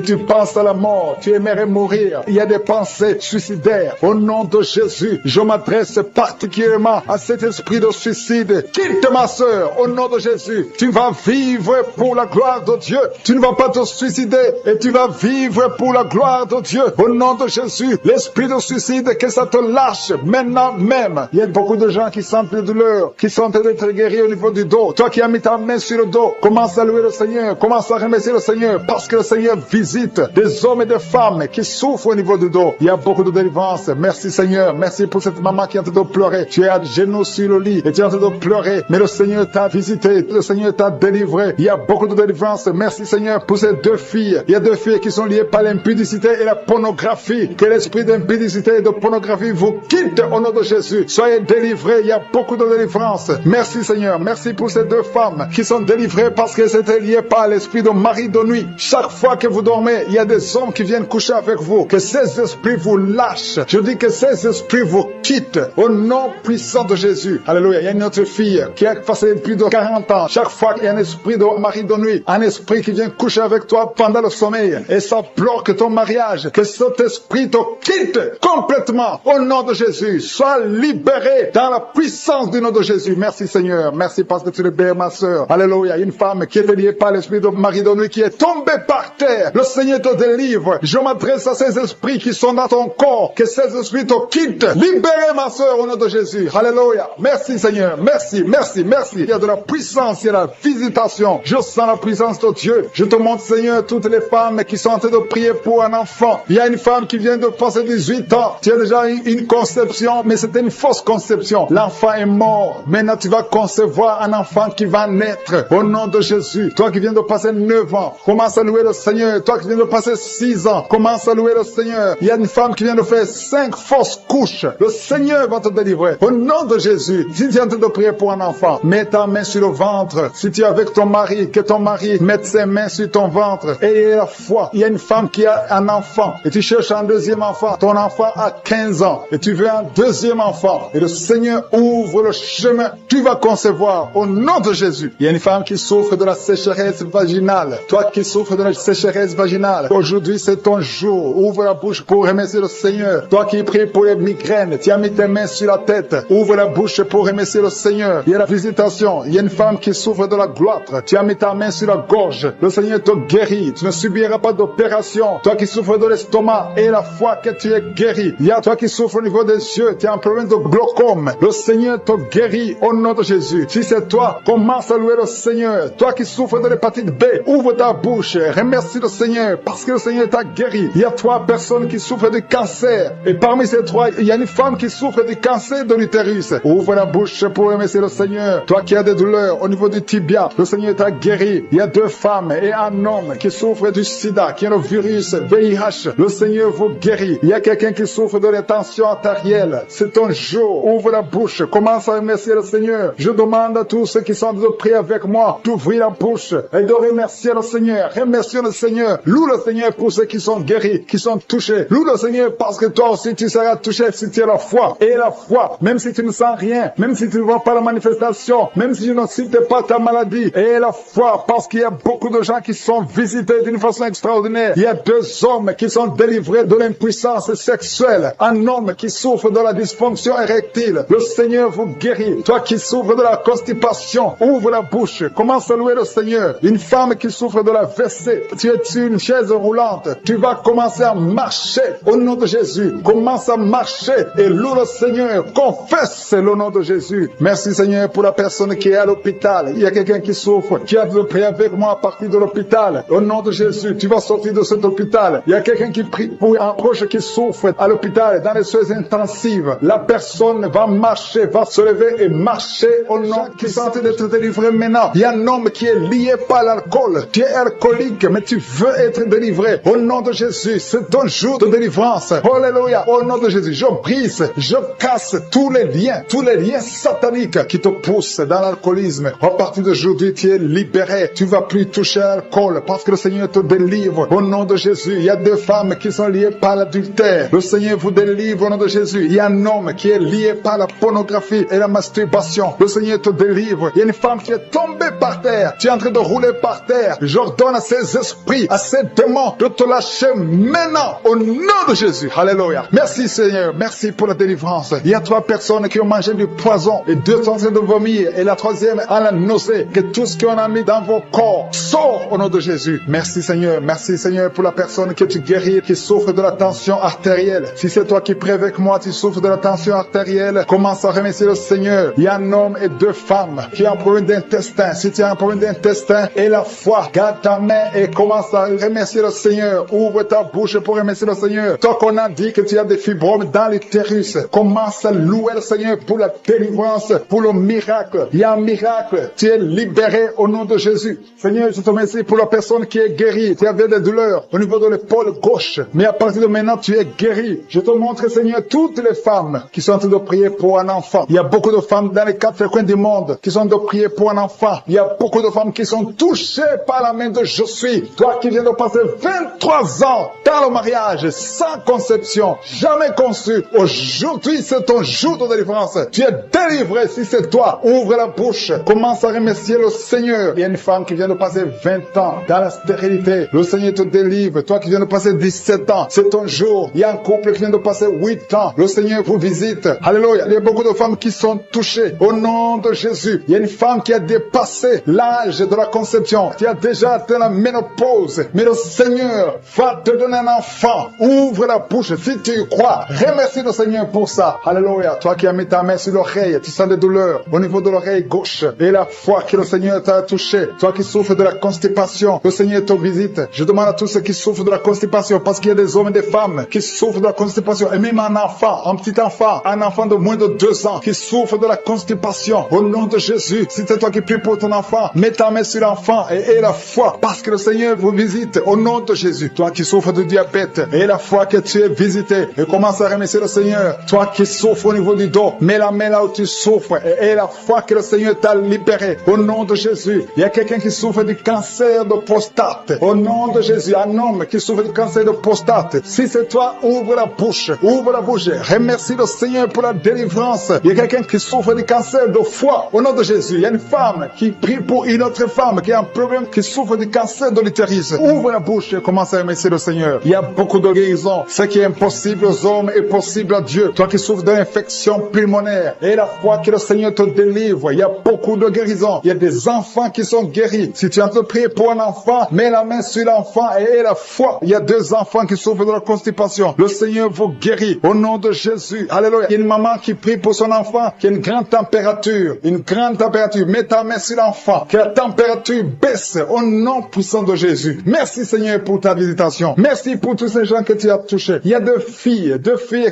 tu penses à la mort. Tu aimerais mourir. Il y a des pensées suicidaires. Au nom de Jésus, je m'adresse particulièrement à cet esprit de suicide. Quitte ma sœur. Au nom de Jésus, tu vas vivre pour la gloire de Dieu. Tu ne vas pas te suicider et tu vas vivre pour la gloire de Dieu. Au nom de Jésus, l'esprit de suicide, que ça te lâche maintenant même. Il y a beaucoup de gens qui sentent des douleurs, qui sont en train d'être guéris au niveau du dos. Toi qui as mis ta main sur le dos, commence à louer le Seigneur, commence à remercier le Seigneur, parce que le Seigneur visite des hommes et des femmes qui souffrent au niveau du dos. Il y a beaucoup de délivrance. Merci Seigneur, merci pour cette maman qui est en train de pleurer. Tu es à genoux sur le lit et tu es en train de pleurer, mais le Seigneur t'a visité, le Seigneur t'a délivré. Il y a beaucoup de délivrance. Merci Seigneur pour ces 2 filles. Il y a 2 filles qui sont liées par l'impudicité et la pornographie. Que l'esprit d'impudicité et de pornographie vous quitte au nom de Jésus. Soyez délivrés. Il y a beaucoup de délivrance. Merci Seigneur. Merci pour ces 2 femmes qui sont délivrées parce qu'elles étaient liées par l'esprit de mari de nuit. Chaque fois que vous dormez, il y a des hommes qui viennent coucher avec vous. Que ces esprits vous lâchent. Je dis que ces esprits vous quittent au nom puissant de Jésus. Alléluia. Il y a une autre fille qui a passé plus de 40 ans. Chaque fois qu'il y a un esprit de mari de nuit, un esprit qui vient coucher avec toi pendant le sommeil et ça bloque ton mariage, que cet esprit te quitte complètement au nom de Jésus. Sois libéré dans la puissance du nom de Jésus. Merci Seigneur. Merci parce que tu libères ma soeur. Alléluia. Il y a une femme qui est liée par l'esprit de mari de nuit qui est tombée par terre. Le Seigneur te délivre. Je m'adresse à ces esprits qui sont dans ton corps. Que ces esprits te quittent. Libérez ma soeur au nom de Jésus. Alléluia. Merci Seigneur. Merci, merci, merci. Il y a de la puissance, il y a la visitation. Je sens la puissance de Dieu. Je te montre Seigneur toutes les femmes qui sont en train de prier pour un enfant. Il y a une femme qui vient de passer 18 ans. Tu as déjà eu une conception, mais c'était une fausse conception. L'enfant est mort. Maintenant tu vas concevoir un enfant qui va naître. Au nom de Jésus. Toi qui viens de passer 9 ans, commence à louer le Seigneur. Toi qui viens de passer 6 ans, commence à louer le Seigneur. Il y a une femme qui vient de faire 5 fausses couches. Le Seigneur va te délivrer. Au nom de Jésus. Si tu es en train de prier pour un enfant, mets ta main sur le ventre. Si tu es avec ton mari, que ton mari mette ses mains sur ton ventre. Et la foi. Il y a une femme qui a un enfant. Et tu cherches un deuxième enfant. Ton enfant a 15 ans. Et tu veux un deuxième enfant. Et le Seigneur ouvre le chemin. Tu vas concevoir au nom de Jésus. Il y a une femme qui souffre de la sécheresse vaginale. Toi qui souffres de la sécheresse vaginale, aujourd'hui c'est ton jour. Ouvre la bouche pour remercier le Seigneur. Toi qui pries pour les migraines, tu as mis tes mains sur la tête. Ouvre la bouche pour remercier le Seigneur. Il y a la visitation. Il y a une femme qui souffre de la gloître. Tu as mis ta main sur la gorge. Le Seigneur te guérit. Tu ne subiras pas d'opération. Toi qui souffres de l'estomac et la foi que tu es guéri. Il y a toi qui souffres au niveau des yeux. Tu as un problème de glaucome. Le Seigneur te guérit au nom de Jésus. Si c'est toi, commence à louer le Seigneur. Toi qui souffres de l'hépatite B, ouvre ta bouche. Remercie le Seigneur parce que le Seigneur t'a guéri. Il y a 3 personnes qui souffrent de cancer. Et parmi ces 3, il y a une femme qui souffre du cancer de l'utérus. Ouvre la bouche pour remercier le Seigneur. Toi qui as des douleurs au niveau du tibia, le Seigneur t'a guéri. Il y a 2 femmes et un homme qui souffrent du sida, qui a le virus VIH. Le Seigneur vous guérit. Il y a quelqu'un qui souffre de la tension artérielle. C'est ton jour. Ouvre la bouche. Commence à remercier le Seigneur. Je demande à tous ceux qui sont de prier avec moi d'ouvrir la bouche et de remercier le Seigneur. Remercie le Seigneur. Loue le Seigneur pour ceux qui sont guéris, qui sont touchés. Loue le Seigneur parce que toi aussi tu seras touché si tu as la foi. Et la foi, même si tu ne sens rien, même si tu ne vois pas la manifestation, même si tu ne cites pas ta maladie. Et la foi, parce qu'il y a beaucoup de gens qui sont visités d'une façon extraordinaire. Il y a 2 hommes qui sont délivrés de l'impuissance sexuelle. Un homme qui souffre de la dysfonction érectile. Le Seigneur vous guérit. Toi qui souffres de la constipation, ouvre la bouche. Commence à louer le Seigneur. Une femme qui souffre de la WC, tu es sur une chaise roulante. Tu vas commencer à marcher au nom de Jésus. Commence à marcher et loue le Seigneur. Confesse le nom de Jésus. Merci Seigneur pour la personne qui est à l'hôpital. Il y a quelqu'un qui souffre, qui a de prier avec moi à partir de l'hôpital. Au nom de Jésus, tu vas sortir de cet hôpital. Il y a quelqu'un qui prie pour un proche qui souffre à l'hôpital, dans les soins intensives. La personne va marcher, va se lever et marcher au nom qui sont d'être délivrés maintenant. Il y a un homme qui est lié par l'alcool. Tu es alcoolique, mais tu veux être délivré. Au nom de Jésus, c'est ton jour de délivrance. Alléluia. Au nom de Jésus, je brise, je casse tous les liens sataniques qui te poussent dans l'alcoolisme. À partir d'aujourd'hui, tu es libéré. Tu vas plus toucher à l'alcool parce que le Seigneur te délivre. Au nom de Jésus, il y a deux femmes qui sont liées par l'adultère. Le Seigneur vous délivre au nom de Jésus. Il y a un homme qui est lié par la pornographie et la masturbation. Le Seigneur te délivre. Il y a une femme qui est tombée par terre. Tu es en train de rouler par terre. J'ordonne à ces esprits, à ces démons de te lâcher maintenant au nom de Jésus. Alléluia. Merci Seigneur. Merci pour la délivrance. Il y a 3 personnes qui ont mangé du poison et 2 sont en train de vomir et la 3e a la nausée. Que tout ce qu'on a mis dans vos corps sort au nom de Jésus. Merci Seigneur. Merci Seigneur pour la personne que tu guéris qui souffre de la tension artérielle. Si c'est toi qui pries avec moi, tu souffres de la tension artérielle, commence à remercier le Seigneur. Il y a un homme et 2 femmes qui ont un problème d'intestin. Si tu as un problème d'intestin et la foi, garde ta main et commence à remercier le Seigneur. Ouvre ta bouche pour remercier le Seigneur. Toi qu'on a dit que tu as des fibromes dans l'utérus, commence à louer le Seigneur pour la délivrance, pour le miracle. Il y a un miracle. Tu es libéré au nom de Jésus. Seigneur, je te remercie pour la personne qui est guérie. Tu avais des douleurs au niveau de l'épaule gauche, mais à partir de maintenant, tu es guéri. Je te montre, Seigneur, toutes les femmes qui sont en train de prier pour un enfant. Il y a beaucoup de femmes dans les 4 coins du monde qui sont en train de prier pour un enfant. Il y a beaucoup de femmes qui sont touchées par la main de Je suis. Toi qui viens de passer 23 ans dans le mariage, sans conception, jamais conçu. Aujourd'hui, c'est ton jour de délivrance. Tu es délivré si c'est toi. Ouvre la bouche. Commence à remercier le Seigneur. Il y a une femme qui vient de passer 20 ans dans la stérilité. Le Seigneur te délivre. Toi qui viens de passer 17 ans, c'est ton jour. Il y a un couple qui vient de passer 8 ans. Le Seigneur vous visite. Alléluia. Il y a beaucoup de femmes qui sont touchées. Au nom de Jésus. Il y a une femme qui a dépassé l'âge de la conception. Qui a déjà atteint la ménopause. Mais le Seigneur va te donner un enfant. Ouvre la bouche si tu y crois. Remercie le Seigneur pour ça. Alléluia. Toi qui as mis ta main sur l'oreille, tu sens des douleurs au niveau de l'oreille gauche. Et la foi que le Seigneur t'a touché. Toi qui souffres de la constipation, le Seigneur te visite. Je demande à tous ceux qui souffrent de la constipation, parce qu'il y a des hommes et des femmes qui souffrent de la constipation. Et même un enfant, un petit enfant, un enfant de moins de 2 ans qui souffre de la constipation. Au nom de Jésus, si c'est toi qui pries pour ton enfant, mets ta main sur l'enfant et aie la foi, parce que le Seigneur vous visite. Au nom de Jésus, toi qui souffres de diabète, aie la foi que tu es visité et commence à remercier le Seigneur. Toi qui souffres au niveau du dos, mets la main là où tu souffres et aie la foi que le Seigneur t'a libéré. Au nom de Jésus, il y a quelqu'un qui souffre du cancer de prostate. Au nom de Jésus, un homme qui souffre du cancer de prostate. Si c'est toi, ouvre la bouche. Ouvre la bouche. Remercie le Seigneur pour la délivrance. Il y a quelqu'un qui souffre du cancer de foie. Au nom de Jésus, il y a une femme qui prie pour une autre femme qui a un problème, qui souffre du cancer de l'utérus. Ouvre la bouche et commence à remercier le Seigneur. Il y a beaucoup de guérisons. Ce qui est impossible aux hommes est possible à Dieu. Toi qui souffres d'infection pulmonaire, et la foi que le Seigneur te délivre. Il y a beaucoup de guérisons. Il y a des enfants qui sont guéris. Si tu es en train de prier pour un enfant, mets la main sur l'enfant et aie la foi. Il y a 2 enfants qui souffrent de la constipation. Le Seigneur vous guérit au nom de Jésus. Alléluia. Il y a une maman qui prie pour son enfant qui a une grande température. Une grande température. Mets ta main sur l'enfant. Que la température baisse au nom puissant de Jésus. Merci Seigneur pour ta visitation. Merci pour tous ces gens que tu as touchés. Il y a 2 filles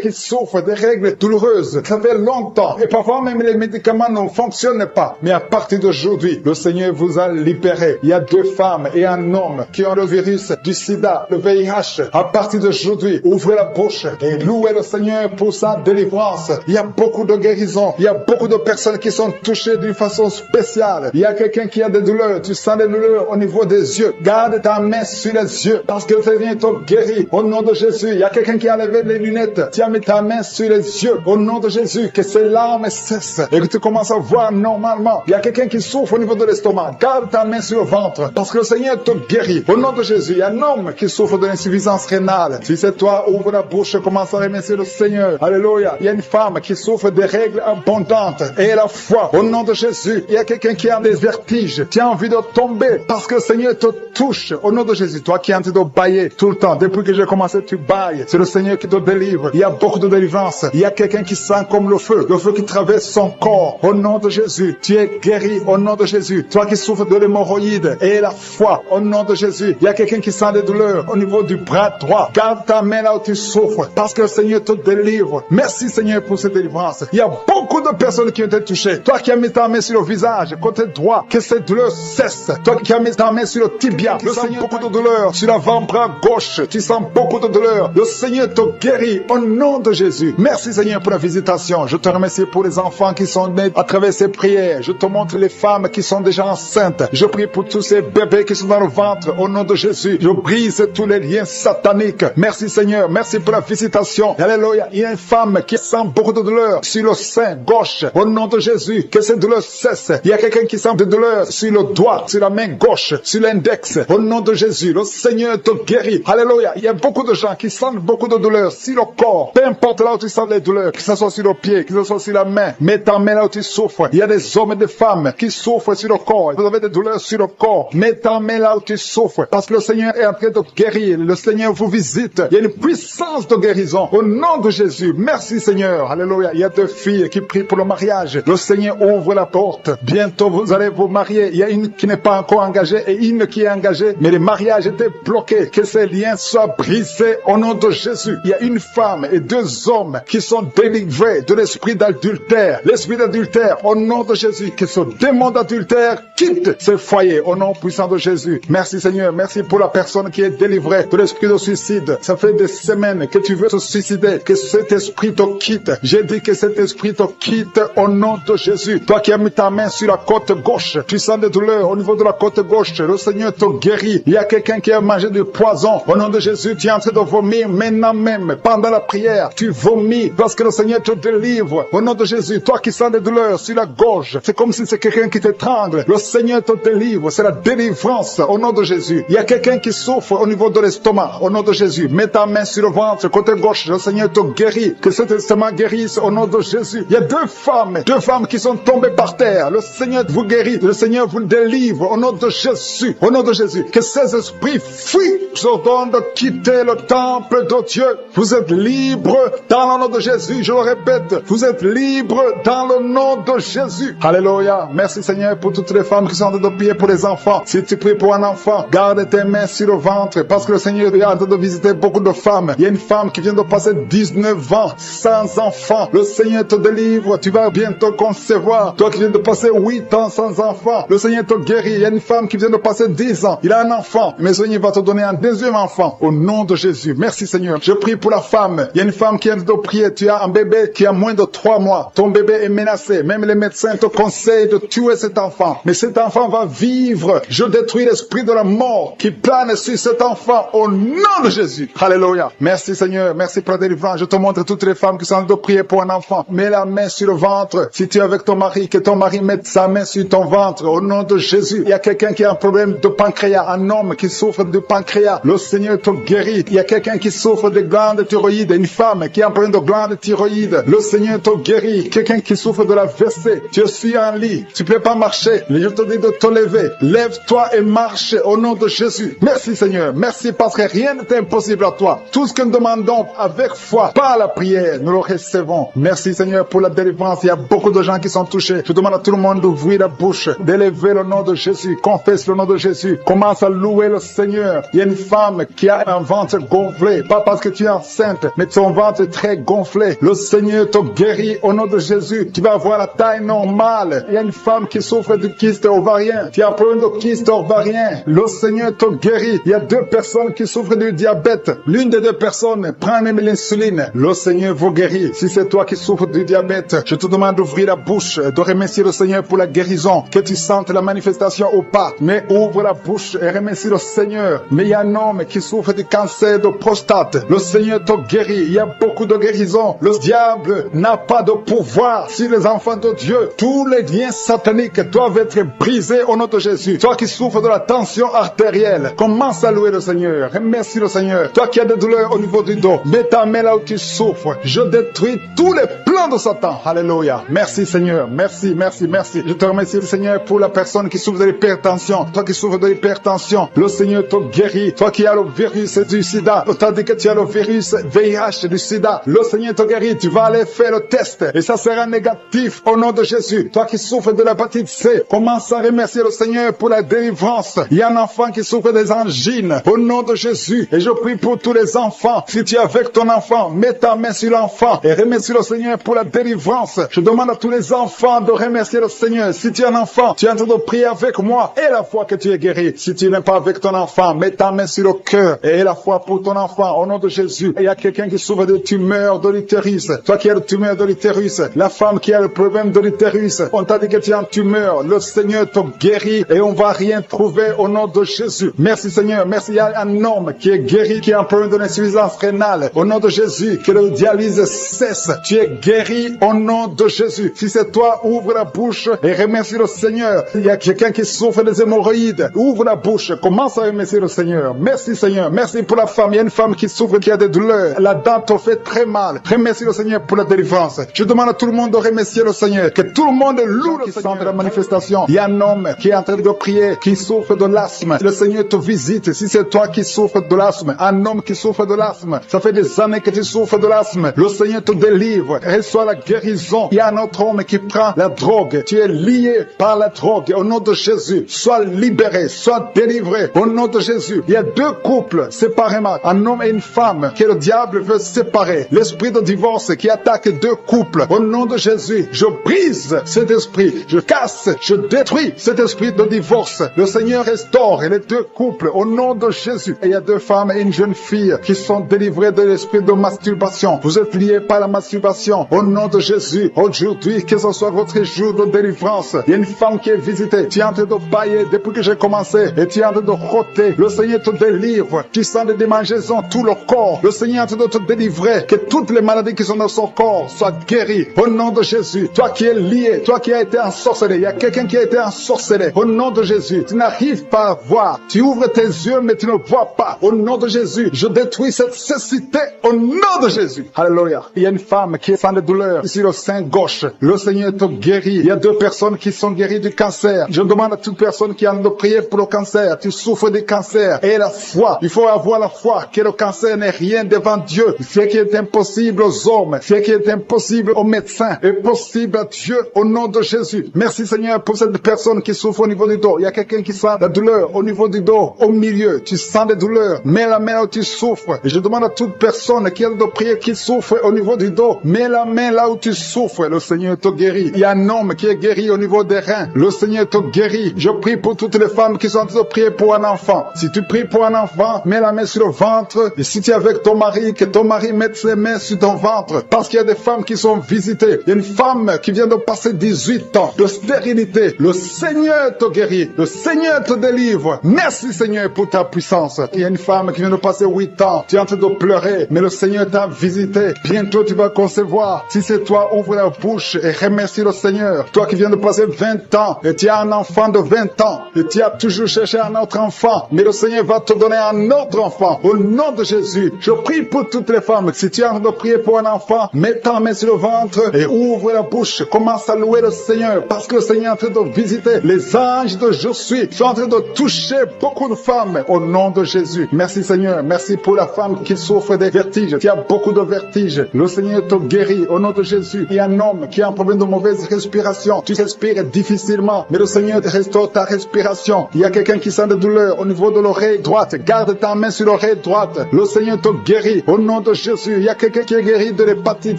qui souffrent des règles douloureuses. Ça fait longtemps. Et parfois même les médicaments ne fonctionnent pas. Mais à partir d'aujourd'hui, le Seigneur vous a libéré. Il y a 2 femmes et un homme qui ont le virus du sida, le VIH. À partir d'aujourd'hui, ouvrez la bouche et louez le Seigneur pour sa délivrance. Il y a beaucoup de guérisons. Il y a beaucoup de personnes qui sont touchées d'une façon spéciale. Il y a quelqu'un qui a des douleurs. Tu sens des douleurs au niveau des yeux. Garde ta main sur les yeux parce que le Seigneur te guérit. Au nom de Jésus, il y a quelqu'un qui a levé les lunettes. Tu as mis ta main sur les yeux. Au nom de Jésus, que ces larmes cessent et que tu commences à voir normalement. Il y a quelqu'un qui souffre au niveau de l'estomac. Garde ta main sur le ventre parce que le Seigneur te guérit. Au nom de Jésus, il y a un homme qui souffre de l'insuffisance rénale. Si c'est toi, ouvre la bouche et commence à remercier le Seigneur. Alléluia. Il y a une femme qui souffre des règles abondantes et la foi. Au nom de Jésus, il y a quelqu'un qui a des vertiges. Tu as envie de tomber parce que le Seigneur te touche. Au nom de Jésus, toi qui es en train de bailler tout le temps. Depuis que j'ai commencé, tu bailles. C'est le Seigneur qui te délivre. Il y a beaucoup de délivrance. Il y a quelqu'un qui sent comme le feu qui traverse son corps. Au nom de Jésus, tu es guéri. Au nom de Jésus, toi qui souffres de l'hémorroïde et la foi. Au nom de Jésus, il y a quelqu'un qui sent des douleurs au niveau du bras droit. Garde ta main là où tu souffres parce que le Seigneur te délivre. Merci Seigneur pour cette délivrance. Il y a beaucoup de personnes qui ont été touchées. Toi qui as mis ta main sur le visage, côté doigts, que cette douleur cesse. Toi qui as mis ta main sur le tibia, le Seigneur, beaucoup de douleur. Sur l'avant-bras gauche, tu sens beaucoup de douleur. Le Seigneur te guérit au nom de Jésus. Merci Seigneur pour la visitation. Je te remercie pour les enfants qui sont nés à travers ces prières. Je te montre les femmes qui sont déjà enceintes. Je prie pour tous ces bébés qui sont dans le ventre au nom de Jésus. Je brise tous les liens sataniques. Merci Seigneur. Merci pour la visitation. Alléluia. Il y a une femme qui sent beaucoup de douleur sur le sein gauche. Au nom de Jésus, que cette douleur cesse. Il y a quelqu'un qui sent de douleur sur le doigt, sur la main gauche, sur l'index. Au nom de Jésus, le Seigneur te guérit. Alléluia. Il y a beaucoup de gens qui sentent beaucoup de douleur sur le corps. Peu importe là où tu sens les douleurs, que ce soit sur le pied, que ce soit sur la main. Mets ta main là où tu souffres. Il y a des hommes et des femmes qui souffrent sur le corps. Vous avez des douleurs sur le corps. Mets ta main là où tu souffres. Parce que le Seigneur est en train de guérir. Le Seigneur vous visite. Il y a une puissance de guérison. Au nom de Jésus. Merci Seigneur. Alléluia. Il y a deux filles qui prient pour le mariage. Le Seigneur ouvre la porte. Bientôt vous allez vous marier. Il y a une qui n'est pas encore engagée et une qui est engagée. Mais le mariage était bloqué. Que ces liens soient brisés au nom de Jésus. Il y a une femme et deux hommes qui sont délivrés de l'esprit d'adultère. L'esprit d'adultère au nom de Jésus. Que ce démon d'adultère quitte ce foyer au nom puissant de Jésus. Merci Seigneur. Merci pour la personne qui est délivrée de l'esprit de suicide. Ça fait des semaines que tu veux te suicider. Que cet esprit te quitte. J'ai dit que cet esprit te quitte au nom de Jésus. Toi qui as mis ta main sur la côte gauche, tu sens des douleurs au niveau de la côte gauche. Le Seigneur te guérit. Il y a quelqu'un qui a mangé du poison. Au nom de Jésus, tu es en train de vomir maintenant même. Pendant la prière, tu vomis parce que le Seigneur te délivre. Au nom de Jésus, toi qui sens des douleurs sur la gorge, c'est comme si c'est quelqu'un qui t'étrangle. Le Seigneur te délivre. C'est la délivrance au nom de Jésus. Il y a quelqu'un qui souffre au niveau de l'estomac. Au nom de Jésus, mets ta main sur le ventre, côté gauche. Le Seigneur te guérit. Que cet estomac guérisse au nom de Jésus. Il y a deux femmes qui sont tombées par terre. Le Seigneur vous guérit. Le Seigneur vous délivre au nom de Jésus. Au nom de Jésus. Que ces esprits fuient. Je ordonne de quitter le temple de Dieu. Vous êtes libres dans le nom de Jésus. Je le répète. Vous êtes libres dans le nom de Jésus. Alléluia. Merci Seigneur pour toutes les femmes qui sont en train de prier pour les enfants. Si tu pries pour un enfant, garde tes mains sur le ventre parce que le Seigneur est en train de visiter beaucoup de femmes. Il y a une femme qui vient de passer 19 ans sans enfant. Le Seigneur te délivre. Tu vas bientôt concevoir. Toi qui viens de passer 8 ans sans enfant, le Seigneur te guérit. Il y a une femme qui vient de passer 10 ans. Il a un enfant. Mais le Seigneur va te donner un deuxième enfant au nom de Jésus. Merci Seigneur. Je prie pour la femme. Il y a une femme qui vient de prier. Tu as un bébé qui a moins de 3 mois. Ton bébé est menacé. Même les médecins te conseillent de tuer cet enfant. Mais cet enfant va vivre. Je détruis l'esprit de la mort qui plane sur cet enfant au nom de Jésus. Alléluia. Merci Seigneur. Merci pour la délivrance. Je te montre toutes les femmes qui sont en train de prier pour un enfant. Mets la main sur le ventre. Si tu es avec ton mari, que ton mari mette sa main sur ton ventre au nom de Jésus. Il y a quelqu'un qui a un problème de pancréas. Un homme qui souffre de pancréas. Le Seigneur te guérit. Il y a quelqu'un qui souffre de glande thyroïde. Une femme qui a un problème de glande thyroïde. Le Seigneur te guérit. Quelqu'un qui souffre de la WC. Tu es en lit. Tu ne peux pas marcher. Je te dis de te lever. Lève-toi et marche au nom de Jésus. Merci Seigneur. Merci parce que rien n'est impossible à toi. Tout ce que nous demandons avec foi, par la prière, nous le recevons. Merci Seigneur pour la délivrance. Il y a beaucoup de gens qui sont touchés. Je demande à tout le monde d'ouvrir la bouche, d'élever le nom de Jésus. Confesse le nom de Jésus. Commence à louer le Seigneur. Il y a une femme qui a un ventre gonflé. Pas parce que tu es enceinte, mais ton ventre est très gonflé. Le Seigneur te guérit au nom de Jésus. Tu vas avoir la taille normale. Il y a une femme qui souffre de kyste ovarien. Tu as un problème de kyste ovarien. Le Seigneur te guérit. Il y a 2 personnes qui souffrent du diabète. L'une des 2 personnes prend même l'insuline. Le Seigneur vous guérit. Si c'est toi qui souffres du diabète, je te demande d'ouvrir la bouche, de remercier le Seigneur pour la guérison. Que tu sentes la manifestation ou pas. Mais ouvre la bouche et remercie le Seigneur. Mais il y a un homme qui souffre du cancer de prostate. Le Seigneur te guérit. Il y a beaucoup de guérisons. Le diable n'a pas de pouvoir sur les enfants de Dieu. Tous les liens sataniques doivent être brisés au nom de Jésus. Toi qui souffres de la tension artérielle, commence à louer le Seigneur. Remercie le Seigneur. Toi qui as des douleurs au niveau du dos, mets ta main là où tu souffres. Je détruis tous les plans de Satan. Alléluia. Merci Seigneur. Merci, merci, merci. Je te remercie le Seigneur pour la personne qui souffre de l'hypertension. Toi qui souffres de l'hypertension, le Seigneur te guérit. Toi qui as le virus du sida, on t'a dit que tu as le virus VIH du sida. Le Seigneur te guérit. Tu vas aller faire le test et ça sera négatif au nom de Jésus. Toi qui souffres de l'hépatite C, commence à remercier le Seigneur pour la délivrance. Il y a un enfant qui souffre des angines au nom de Jésus. Et je prie pour tous les enfants. Si tu es avec ton enfant, mets ta main sur l'enfant et remercie le Seigneur pour la délivrance. Je demande à tous les enfants de remercier le Seigneur. Si tu tu es un enfant, tu es en train de prier avec moi, et la foi que tu es guéri. Si tu n'es pas avec ton enfant, mets ta main sur le cœur, et la foi pour ton enfant, au nom de Jésus. Il y a quelqu'un qui souffre de tumeur de l'utérus. Toi qui as le tumeur de l'utérus, la femme qui a le problème de l'utérus, on t'a dit que tu es en tumeur. Le Seigneur te guérit et on va rien trouver au nom de Jésus. Merci Seigneur, merci. Il y a un homme qui est guéri, qui a un problème de l'insuffisance rénale. Au nom de Jésus, que le dialyse cesse. Tu es guéri au nom de Jésus. Si c'est toi, ouvre la bouche et remercie le Seigneur. Il y a quelqu'un qui souffre des hémorroïdes. Ouvre la bouche, commence à remercier le Seigneur. Merci Seigneur, merci pour la femme. Il y a une femme qui souffre, qui a des douleurs. La dent te fait très mal. Remercie le Seigneur pour la délivrance. Je demande à tout le monde de remercier le Seigneur. Que tout le monde loue le Seigneur de la manifestation. Il y a un homme qui est en train de prier, qui souffre de l'asthme. Le Seigneur te visite. Si c'est toi qui souffres de l'asthme, un homme qui souffre de l'asthme, ça fait des années que tu souffres de l'asthme. Le Seigneur te délivre. Reçois la guérison. Il y a un autre homme qui prend la drogue. Tu es lié par la drogue. Au nom de Jésus, sois libéré, sois délivré. Au nom de Jésus, il y a deux couples séparément, un homme et une femme, que le diable veut séparer. L'esprit de divorce qui attaque deux couples. Au nom de Jésus, je brise cet esprit. Je casse, je détruis cet esprit de divorce. Le Seigneur restaure les deux couples au nom de Jésus. Et il y a deux femmes et une jeune fille qui sont délivrées de l'esprit de masturbation. Vous êtes liés par la masturbation. Au nom de Jésus, aujourd'hui, que ce soit votre jour de délivrance. Il y a une femme qui est visitée. Tu es en train de bailler depuis que j'ai commencé. Et tu es en train de roter. Le Seigneur te délivre. Tu sens des démangeaisons tout le corps. Le Seigneur est en train de te délivrer. Que toutes les maladies qui sont dans son corps soient guéries. Au nom de Jésus. Toi qui es lié, toi qui as été ensorcelé. Il y a quelqu'un qui a été ensorcelé. Au nom de Jésus. Tu n'arrives pas à voir. Tu ouvres tes yeux mais tu ne vois pas. Au nom de Jésus. Je détruis cette cécité. Au nom de Jésus. Alléluia. Il y a une femme qui sent des douleurs sur le sein gauche. Le Seigneur te guérit. Il y a deux personnes qui sont guéries du cancer. Je demande à toute personne qui a de prier pour le cancer. Tu souffres du cancer. Et la foi. Il faut avoir la foi que le cancer n'est rien devant Dieu. Ce qui est impossible aux hommes, ce qui est impossible aux médecins, est possible à Dieu au nom de Jésus. Merci Seigneur pour cette personne qui souffre au niveau du dos. Il y a quelqu'un qui sent la douleur au niveau du dos, au milieu. Tu sens des douleurs. Mets la main là où tu souffres. Et je demande à toute personne qui a de prier, qui souffre au niveau du dos, mets la main là où tu souffres. Le Seigneur te guérit. Il y a un homme qui est guéri au niveau des reins. Le Seigneur te guérit. Je prie pour toutes les femmes qui sont en train de prier pour un enfant. Si tu pries pour un enfant, mets la main sur le ventre. Et si tu es avec ton mari, que ton mari mette ses mains sur ton ventre. Parce qu'il y a des femmes qui sont visitées. Il y a une femme qui vient de passer 18 ans de stérilité. Le Seigneur te guérit. Le Seigneur te délivre. Merci Seigneur pour ta puissance. Il y a une femme qui vient de passer 8 ans. Tu es en train de pleurer, mais le Seigneur t'a visité. Bientôt tu vas concevoir. Si c'est toi, ouvre la bouche et remercie le Seigneur. Toi qui viens de passer 20 ans et tu as un enfant de 20 ans et tu as toujours cherché un autre enfant, mais le Seigneur va te donner un autre enfant. Au nom de Jésus, je prie pour toutes les femmes. Si tu es en train de prier pour un enfant, mets ta main sur le ventre et ouvre la bouche. Commence à louer le Seigneur parce que le Seigneur est en train de visiter. Les anges de Je suis sont en train de toucher beaucoup de femmes au nom de Jésus. Merci Seigneur. Merci pour la femme qui souffre des vertiges. Tu as beaucoup de vertiges. Le Seigneur te guérit au nom de Jésus. Il y a un homme qui a un problème de mauvaise respiration. Tu respires difficilement, mais le Seigneur te restaure ta respiration. Il y a quelqu'un qui sent des douleurs au niveau de l'oreille droite. Garde ta main sur l'oreille droite. Le Seigneur te guérit au nom de Jésus. Il y a quelqu'un qui est guéri de l'hépatite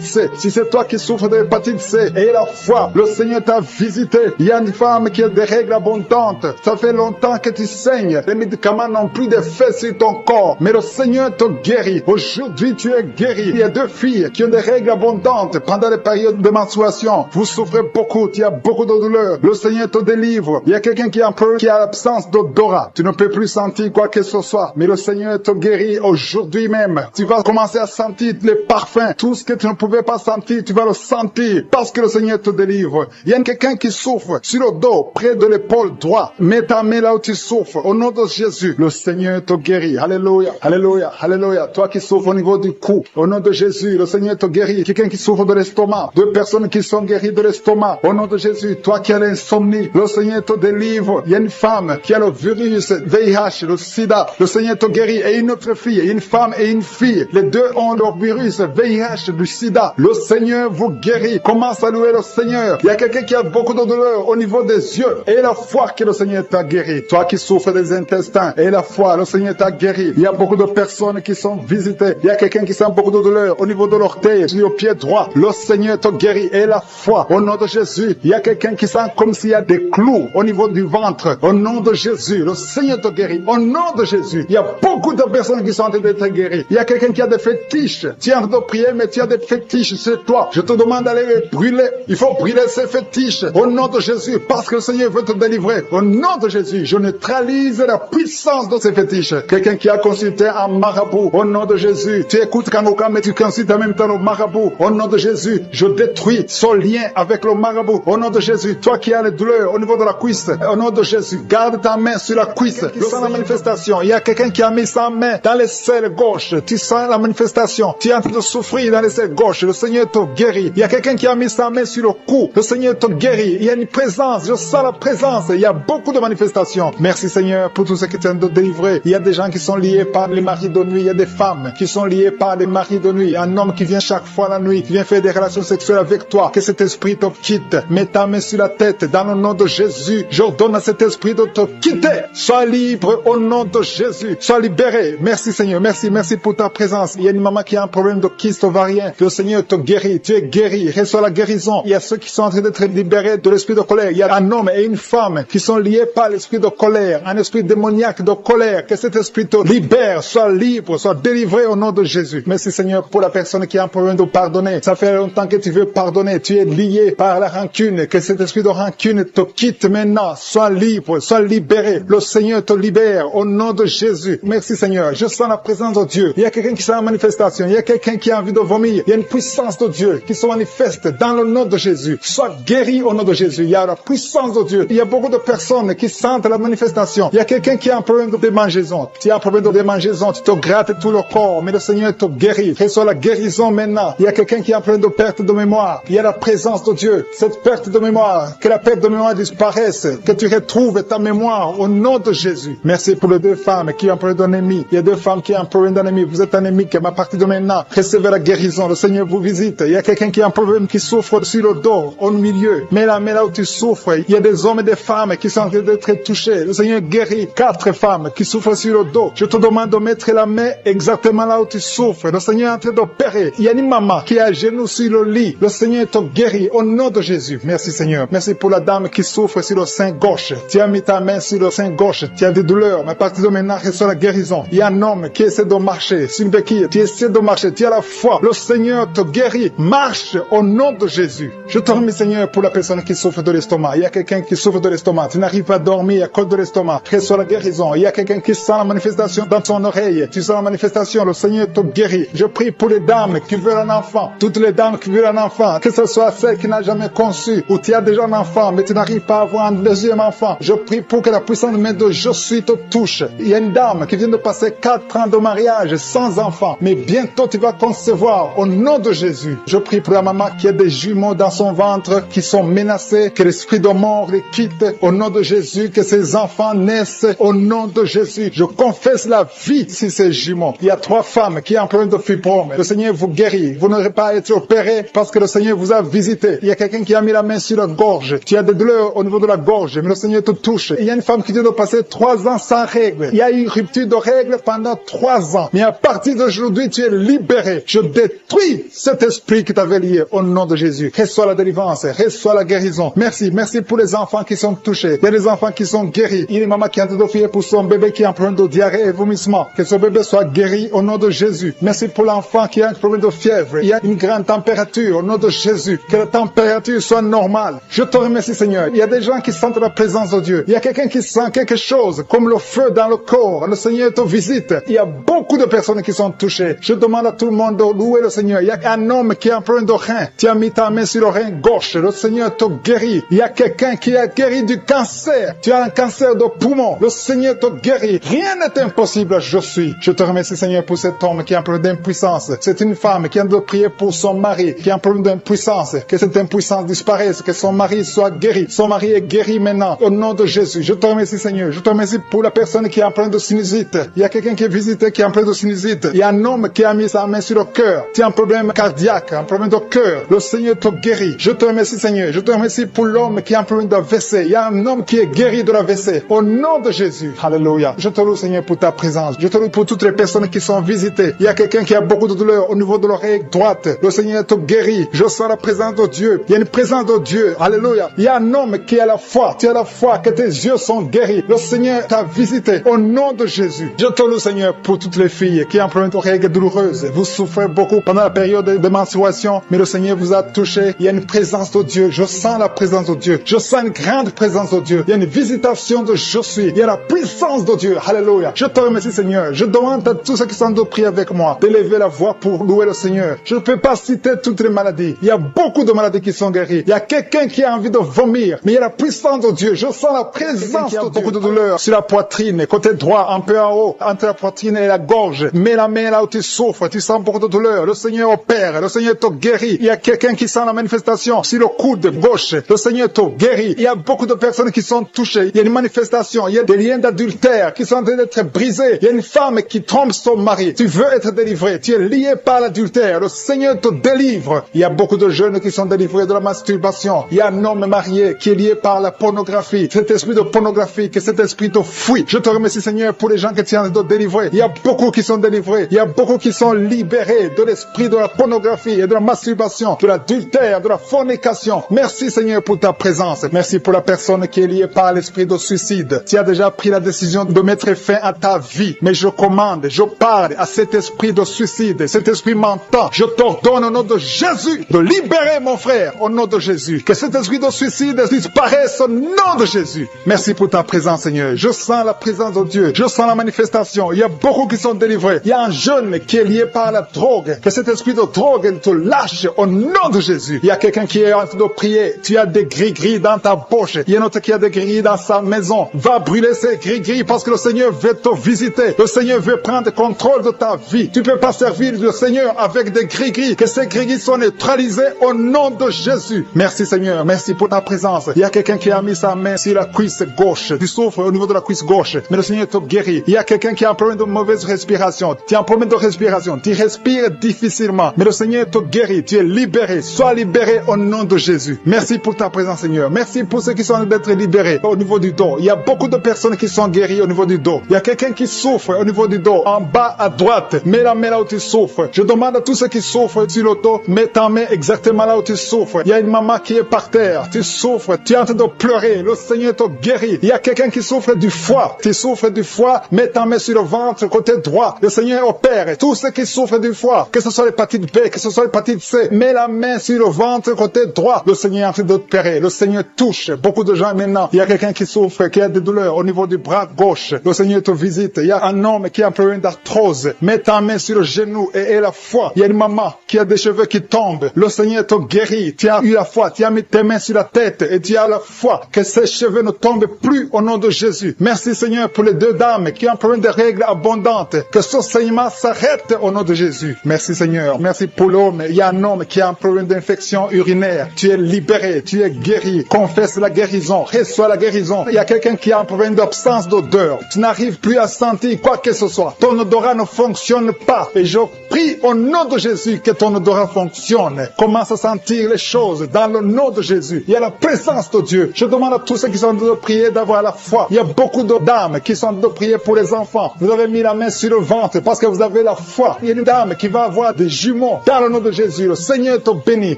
C. Si c'est toi qui souffres de l'hépatite C, et la foi, le Seigneur t'a visité. Il y a une femme qui a des règles abondantes. Ça fait longtemps que tu saignes. Les médicaments n'ont plus d'effet sur ton corps, mais le Seigneur te guérit. Aujourd'hui, tu es guéri. Il y a deux filles qui ont des règles abondantes pendant les périodes de menstruation. Vous souffrez beaucoup, tu as beaucoup de douleurs. Le Seigneur te délivre. Il y a quelqu'un qui a un peu, qui a l'absence d'odorat. Tu ne peux plus sentir quoi que ce soit, mais le Seigneur te guérit aujourd'hui même. Tu vas commencer à sentir les parfums. Tout ce que tu ne pouvais pas sentir, tu vas le sentir parce que le Seigneur te délivre. Il y a quelqu'un qui souffre sur le dos, près de l'épaule droite. Mets ta main là où tu souffres. Au nom de Jésus, le Seigneur te guérit. Alléluia, alléluia, alléluia. Toi qui souffres au niveau du cou, au nom de Jésus, le Seigneur te guérit. Quelqu'un qui souffre de l'estomac, deux personnes qui sont guéries de l'estomac, au nom de Jésus. Toi qui as l'insomnie, le Seigneur te délivre. Il y a une femme qui a le virus VIH, le sida, le Seigneur te guérit. Et une autre fille, une femme et une fille, les deux ont le virus VIH, du sida. Le Seigneur vous guérit. Commence à louer le Seigneur. Il y a quelqu'un qui a beaucoup de douleur au niveau des yeux, et la foi que le Seigneur t'a guéri. Toi qui souffres des intestins, et la foi, le Seigneur t'a guéri. Il y a beaucoup de personnes qui sont visitées. Il y a quelqu'un qui sent beaucoup de douleur au niveau de l'orteil, sur le pied droit. Le Seigneur te guérit, et la foi, au nom de Jésus. Il y a quelqu'un qui sens comme s'il y a des clous au niveau du ventre. Au nom de Jésus, le Seigneur te guérit. Au nom de Jésus, il y a beaucoup de personnes qui sont en train d'être guéries. Il y a quelqu'un qui a des fétiches. Tu es en train de prier, mais tu as des fétiches sur toi. Je te demande d'aller les brûler. Il faut brûler ces fétiches. Au nom de Jésus, parce que le Seigneur veut te délivrer. Au nom de Jésus, je neutralise la puissance de ces fétiches. Quelqu'un qui a consulté un marabout. Au nom de Jésus, tu écoutes Kanoka, mais tu consultes en même temps le marabout. Au nom de Jésus, je détruis ce lien avec le marabout. Au nom de Jésus, toi qui as les douleurs au niveau de la cuisse, au nom de Jésus, garde ta main sur la cuisse. Tu sens la manifestation. Il y a quelqu'un qui a mis sa main dans les selles gauches. Tu sens la manifestation. Tu es en train de souffrir dans les selles gauches. Le Seigneur te guérit. Il y a quelqu'un qui a mis sa main sur le cou. Le Seigneur te guérit. Il y a une présence. Je sens la présence. Il y a beaucoup de manifestations. Merci Seigneur pour tout ce qui t'aide de délivrer. Il y a des gens qui sont liés par les maris de nuit. Il y a des femmes qui sont liées par les maris de nuit. Un homme qui vient chaque fois la nuit, qui vient faire des relations sexuelles avec toi. Que cet esprit te quitte. Mets ta main sur la tête. Dans le nom de Jésus, j'ordonne à cet esprit de te quitter. Sois libre au nom de Jésus. Sois libéré. Merci Seigneur. Merci pour ta présence. Il y a une maman qui a un problème de kyste ovarien. Le Seigneur te guérit. Tu es guéri. Reçois la guérison. Il y a ceux qui sont en train d'être libérés de l'esprit de colère. Il y a un homme et une femme qui sont liés par l'esprit de colère. Un esprit démoniaque de colère. Que cet esprit te libère. Sois libre. Sois délivré au nom de Jésus. Merci Seigneur pour la personne qui a un problème de pardonner. Ça fait longtemps que tu veux pardonner. Tu es lié par la rancune. Que cet esprit de rancune te quitte maintenant. Sois libre. Sois libéré. Le Seigneur te libère au nom de Jésus. Merci Seigneur. Je sens la présence de Dieu. Il y a quelqu'un qui sent la manifestation. Il y a quelqu'un qui a envie de vomir. Il y a une puissance de Dieu qui se manifeste dans le nom de Jésus. Sois guéri au nom de Jésus. Il y a la puissance de Dieu. Il y a beaucoup de personnes qui sentent la manifestation. Il y a quelqu'un qui a un problème de démangeaison. Tu as un problème de démangeaison. Tu te grattes tout le corps. Mais le Seigneur te guérit. Reçois la guérison maintenant. Il y a quelqu'un qui a un problème de perte de mémoire. Il y a la présence de Dieu. Cette perte de mémoire. Que la perte de mémoire disparaisse. Que tu retrouves ta mémoire au nom de Jésus. Merci pour les deux femmes qui ont un problème d'anémie. Il y a deux femmes qui ont un problème d'anémie. Vous êtes anémique, mais à partir de maintenant, recevez la guérison. Le Seigneur vous visite. Il y a quelqu'un qui a un problème, qui souffre sur le dos, au milieu. Mais là où tu souffres, il y a des hommes et des femmes qui sont en train d'être touchés. Le Seigneur guérit 4 femmes qui souffrent sur le dos. Je te demande de mettre la main exactement là où tu souffres. Le Seigneur est en train d'opérer. Il y a une maman qui a genou sur le lit. Le Seigneur te guérit au nom de Jésus. Merci Seigneur. Merci pour la dame qui souffre sur le sein gauche. Tu as mis ta main sur le sein gauche. Tu as des douleurs, mais à partir de maintenant, reçois la guérison. Il y a un homme qui essaie de marcher sur une béquille. Tu essaies de marcher. Tu as la foi. Le Seigneur te guérit. Marche au nom de Jésus. Je te remercie Seigneur pour la personne qui souffre de l'estomac. Il y a quelqu'un qui souffre de l'estomac. Tu n'arrives pas à dormir à cause de l'estomac. Reçois la guérison. Il y a quelqu'un qui sent la manifestation dans son oreille. Tu sens la manifestation. Le Seigneur te guérit. Je prie pour les dames qui veulent un enfant. Toutes les dames qui veulent un enfant. Que ce soit celle qui n'a jamais conçu ou tu as déjà un enfant mais tu n'arrives pas à avoir un deuxième enfant. Je prie pour que la puissante main de Je suis te touche. Il y a une dame qui vient de passer 4 ans de mariage sans enfant. Mais bientôt tu vas concevoir au nom de Jésus. Je prie pour la maman qui a des jumeaux dans son ventre qui sont menacés. Que l'esprit de mort les quitte au nom de Jésus. Que ces enfants naissent au nom de Jésus. Je confesse la vie sur ces jumeaux. Il y a 3 femmes qui ont un problème de fibrome. Le Seigneur vous guérit. Vous n'aurez pas à être opéré parce que le Seigneur vous a visité. Il y a quelqu'un qui a mis la main sur la gorge. Tu as des douleurs au niveau de la gorge, mais le Seigneur te touche. Il y a une femme qui vient de passer 3 ans sans règles. Il y a eu une rupture de règles pendant 3 ans. Mais à partir d'aujourd'hui, tu es libéré. Je détruis cet esprit qui t'avait lié au nom de Jésus. Reçois la délivrance, reçois la guérison. Merci pour les enfants qui sont touchés. Il y a des enfants qui sont guéris. Il y a une maman qui est en train d'offrir pour son bébé qui a un problème de diarrhée et vomissement. Que ce bébé soit guéri au nom de Jésus. Merci pour l'enfant qui a un problème de fièvre. Il y a une grande température au nom de Jésus. Que la température soit normale. Je te remercie Seigneur. Il y a des gens qui sentent la présence de Dieu. Il y a quelqu'un qui sent quelque chose comme le feu dans le corps. Le Seigneur te visite. Il y a beaucoup de personnes qui sont touchées. Je demande à tout le monde de louer le Seigneur. Il y a un homme qui a un problème de rein. Tu as mis ta main sur le rein gauche. Le Seigneur te guérit. Il y a quelqu'un qui a guéri du cancer. Tu as un cancer de poumon. Le Seigneur te guérit. Rien n'est impossible. Je suis. Je te remercie Seigneur pour cet homme qui a un problème d'impuissance. C'est une femme qui a de prier pour son mari qui a un problème d'impuissance. Que cette impuissance disparaisse. Que son mari soit guéri. Son mari est guéri maintenant. Au nom de Jésus. Je te remercie Seigneur. Je te remercie pour la personne qui a un problème de sinusite. Il y a quelqu'un qui est visité qui a un problème de sinusite. Il y a un homme qui a mis sa main sur le cœur. Tu as un problème cardiaque, un problème de cœur. Le Seigneur te guérit. Je te remercie Seigneur. Je te remercie pour l'homme qui a un problème d'AVC. Il y a un homme qui est guéri de l'AVC. Au nom de Jésus. Alléluia. Je te loue Seigneur pour ta présence. Je te loue pour toutes les personnes qui sont visitées. Il y a quelqu'un qui a beaucoup de douleur au niveau de l'oreille droite. Le Seigneur te guérit. Je sens la présence de Dieu. Il y a une présence de Dieu à Alléluia. Il y a un homme qui a la foi. Tu as la foi que tes yeux sont guéris. Le Seigneur t'a visité au nom de Jésus. Je te loue, Seigneur, pour toutes les filles qui ont un problème de règles douloureuses. Vous souffrez beaucoup pendant la période de menstruation, mais le Seigneur vous a touché. Il y a une présence de Dieu. Je sens la présence de Dieu. Je sens une grande présence de Dieu. Il y a une visitation de je suis. Il y a la puissance de Dieu. Alléluia. Je te remercie, Seigneur. Je demande à tous ceux qui sont de prier avec moi d'élever la voix pour louer le Seigneur. Je ne peux pas citer toutes les maladies. Il y a beaucoup de maladies qui sont guéries. Il y a quelqu'un qui a envie de vomir, mais il y a la puissance de Dieu. Je sens la présence de Dieu. Beaucoup de douleurs sur la poitrine, côté droit, un peu en haut, entre la poitrine et la gorge. Mets la main là où tu souffres. Tu sens beaucoup de douleurs. Le Seigneur opère. Le Seigneur te guérit. Il y a quelqu'un qui sent la manifestation sur le coude gauche. Le Seigneur te guérit. Il y a beaucoup de personnes qui sont touchées. Il y a une manifestation. Il y a des liens d'adultère qui sont en train d'être brisés. Il y a une femme qui trompe son mari. Tu veux être délivré. Tu es lié par l'adultère. Le Seigneur te délivre. Il y a beaucoup de jeunes qui sont délivrés de la masturbation. Il y a un homme marié qui est lié par la pornographie. Cet esprit de pornographie, que cet esprit te fuit. Je te remercie, Seigneur, pour les gens que tu es en train de délivrer. Il y a beaucoup qui sont délivrés. Il y a beaucoup qui sont libérés de l'esprit de la pornographie et de la masturbation, de l'adultère, de la fornication. Merci, Seigneur, pour ta présence. Merci pour la personne qui est liée par l'esprit de suicide. Tu as déjà pris la décision de mettre fin à ta vie. Mais je commande, je parle à cet esprit de suicide, cet esprit mentant. Je t'ordonne au nom de Jésus de libérer mon frère au nom de Jésus. Que cet esprit de suicide disparaisse au nom de Jésus. Merci pour ta présence, Seigneur. Je sens la présence de Dieu. Je sens la manifestation. Il y a beaucoup qui sont délivrés. Il y a un jeune qui est lié par la drogue. Que cet esprit de drogue te lâche au nom de Jésus. Il y a quelqu'un qui est en train de prier. Tu as des gris-gris dans ta bouche. Il y a un autre qui a des gris-gris dans sa maison. Va brûler ces gris-gris parce que le Seigneur veut te visiter. Le Seigneur veut prendre contrôle de ta vie. Tu ne peux pas servir le Seigneur avec des gris-gris. Que ces gris-gris soient neutralisés au nom de Jésus. Merci, Seigneur. Merci pour ta présence. Il y a quelqu'un qui a mis sa main sur la cuisse gauche. Tu souffres au niveau de la cuisse gauche. Mais le Seigneur te guérit. Il y a quelqu'un qui a un problème de mauvaise respiration. Tu as un problème de respiration. Tu respires difficilement. Mais le Seigneur te guérit. Tu es libéré. Sois libéré au nom de Jésus. Merci pour ta présence, Seigneur. Merci pour ceux qui sont en train d'être libérés au niveau du dos. Il y a beaucoup de personnes qui sont guéries au niveau du dos. Il y a quelqu'un qui souffre au niveau du dos. En bas à droite. Mets la main là où tu souffres. Je demande à tous ceux qui souffrent sur le dos, mets ta main exactement là où tu souffres. Il y a une maman qui est par terre. Tu souffres. Tu es en train de pleurer. Le Seigneur te guérit. Il y a quelqu'un qui souffre du foie. Tu souffres du foie. Mets ta main sur le ventre côté droit. Le Seigneur opère. Tous ceux qui souffrent du foie, que ce soit l'hépatite B, que ce soit l'hépatite C, mets la main sur le ventre côté droit. Le Seigneur est en train d'opérer. Le Seigneur touche beaucoup de gens maintenant. Il y a quelqu'un qui souffre, qui a des douleurs au niveau du bras gauche. Le Seigneur te visite. Il y a un homme qui a un problème d'arthrose. Mets ta main sur le genou et la foi. Il y a une maman qui a des cheveux qui tombent. Le Seigneur te guérit. Tu as eu la foi. Tu as mis tes mains sur la tête et tu as la foi que ces cheveux ne tombent plus au nom de Jésus. Merci, Seigneur, pour les deux dames qui ont un problème de règles abondantes. Que ce saignement s'arrête au nom de Jésus. Merci, Seigneur. Merci pour l'homme. Il y a un homme qui a un problème d'infection urinaire. Tu es libéré. Tu es guéri. Confesse la guérison. Reçois la guérison. Il y a quelqu'un qui a un problème d'absence d'odeur. Tu n'arrives plus à sentir quoi que ce soit. Ton odorat ne fonctionne pas. Et je prie au nom de Jésus que ton odorat fonctionne. Commence à sentir les choses dans le nom de Jésus. Il y a la présence de Dieu. Je demande à tous ceux qui sont en train de prier d'avoir la foi. Il y a beaucoup de dames qui sont en train de prier pour les enfants. Vous avez mis la main sur le ventre parce que vous avez la foi. Il y a une dame qui va avoir des jumeaux dans le nom de Jésus. Le Seigneur te bénit.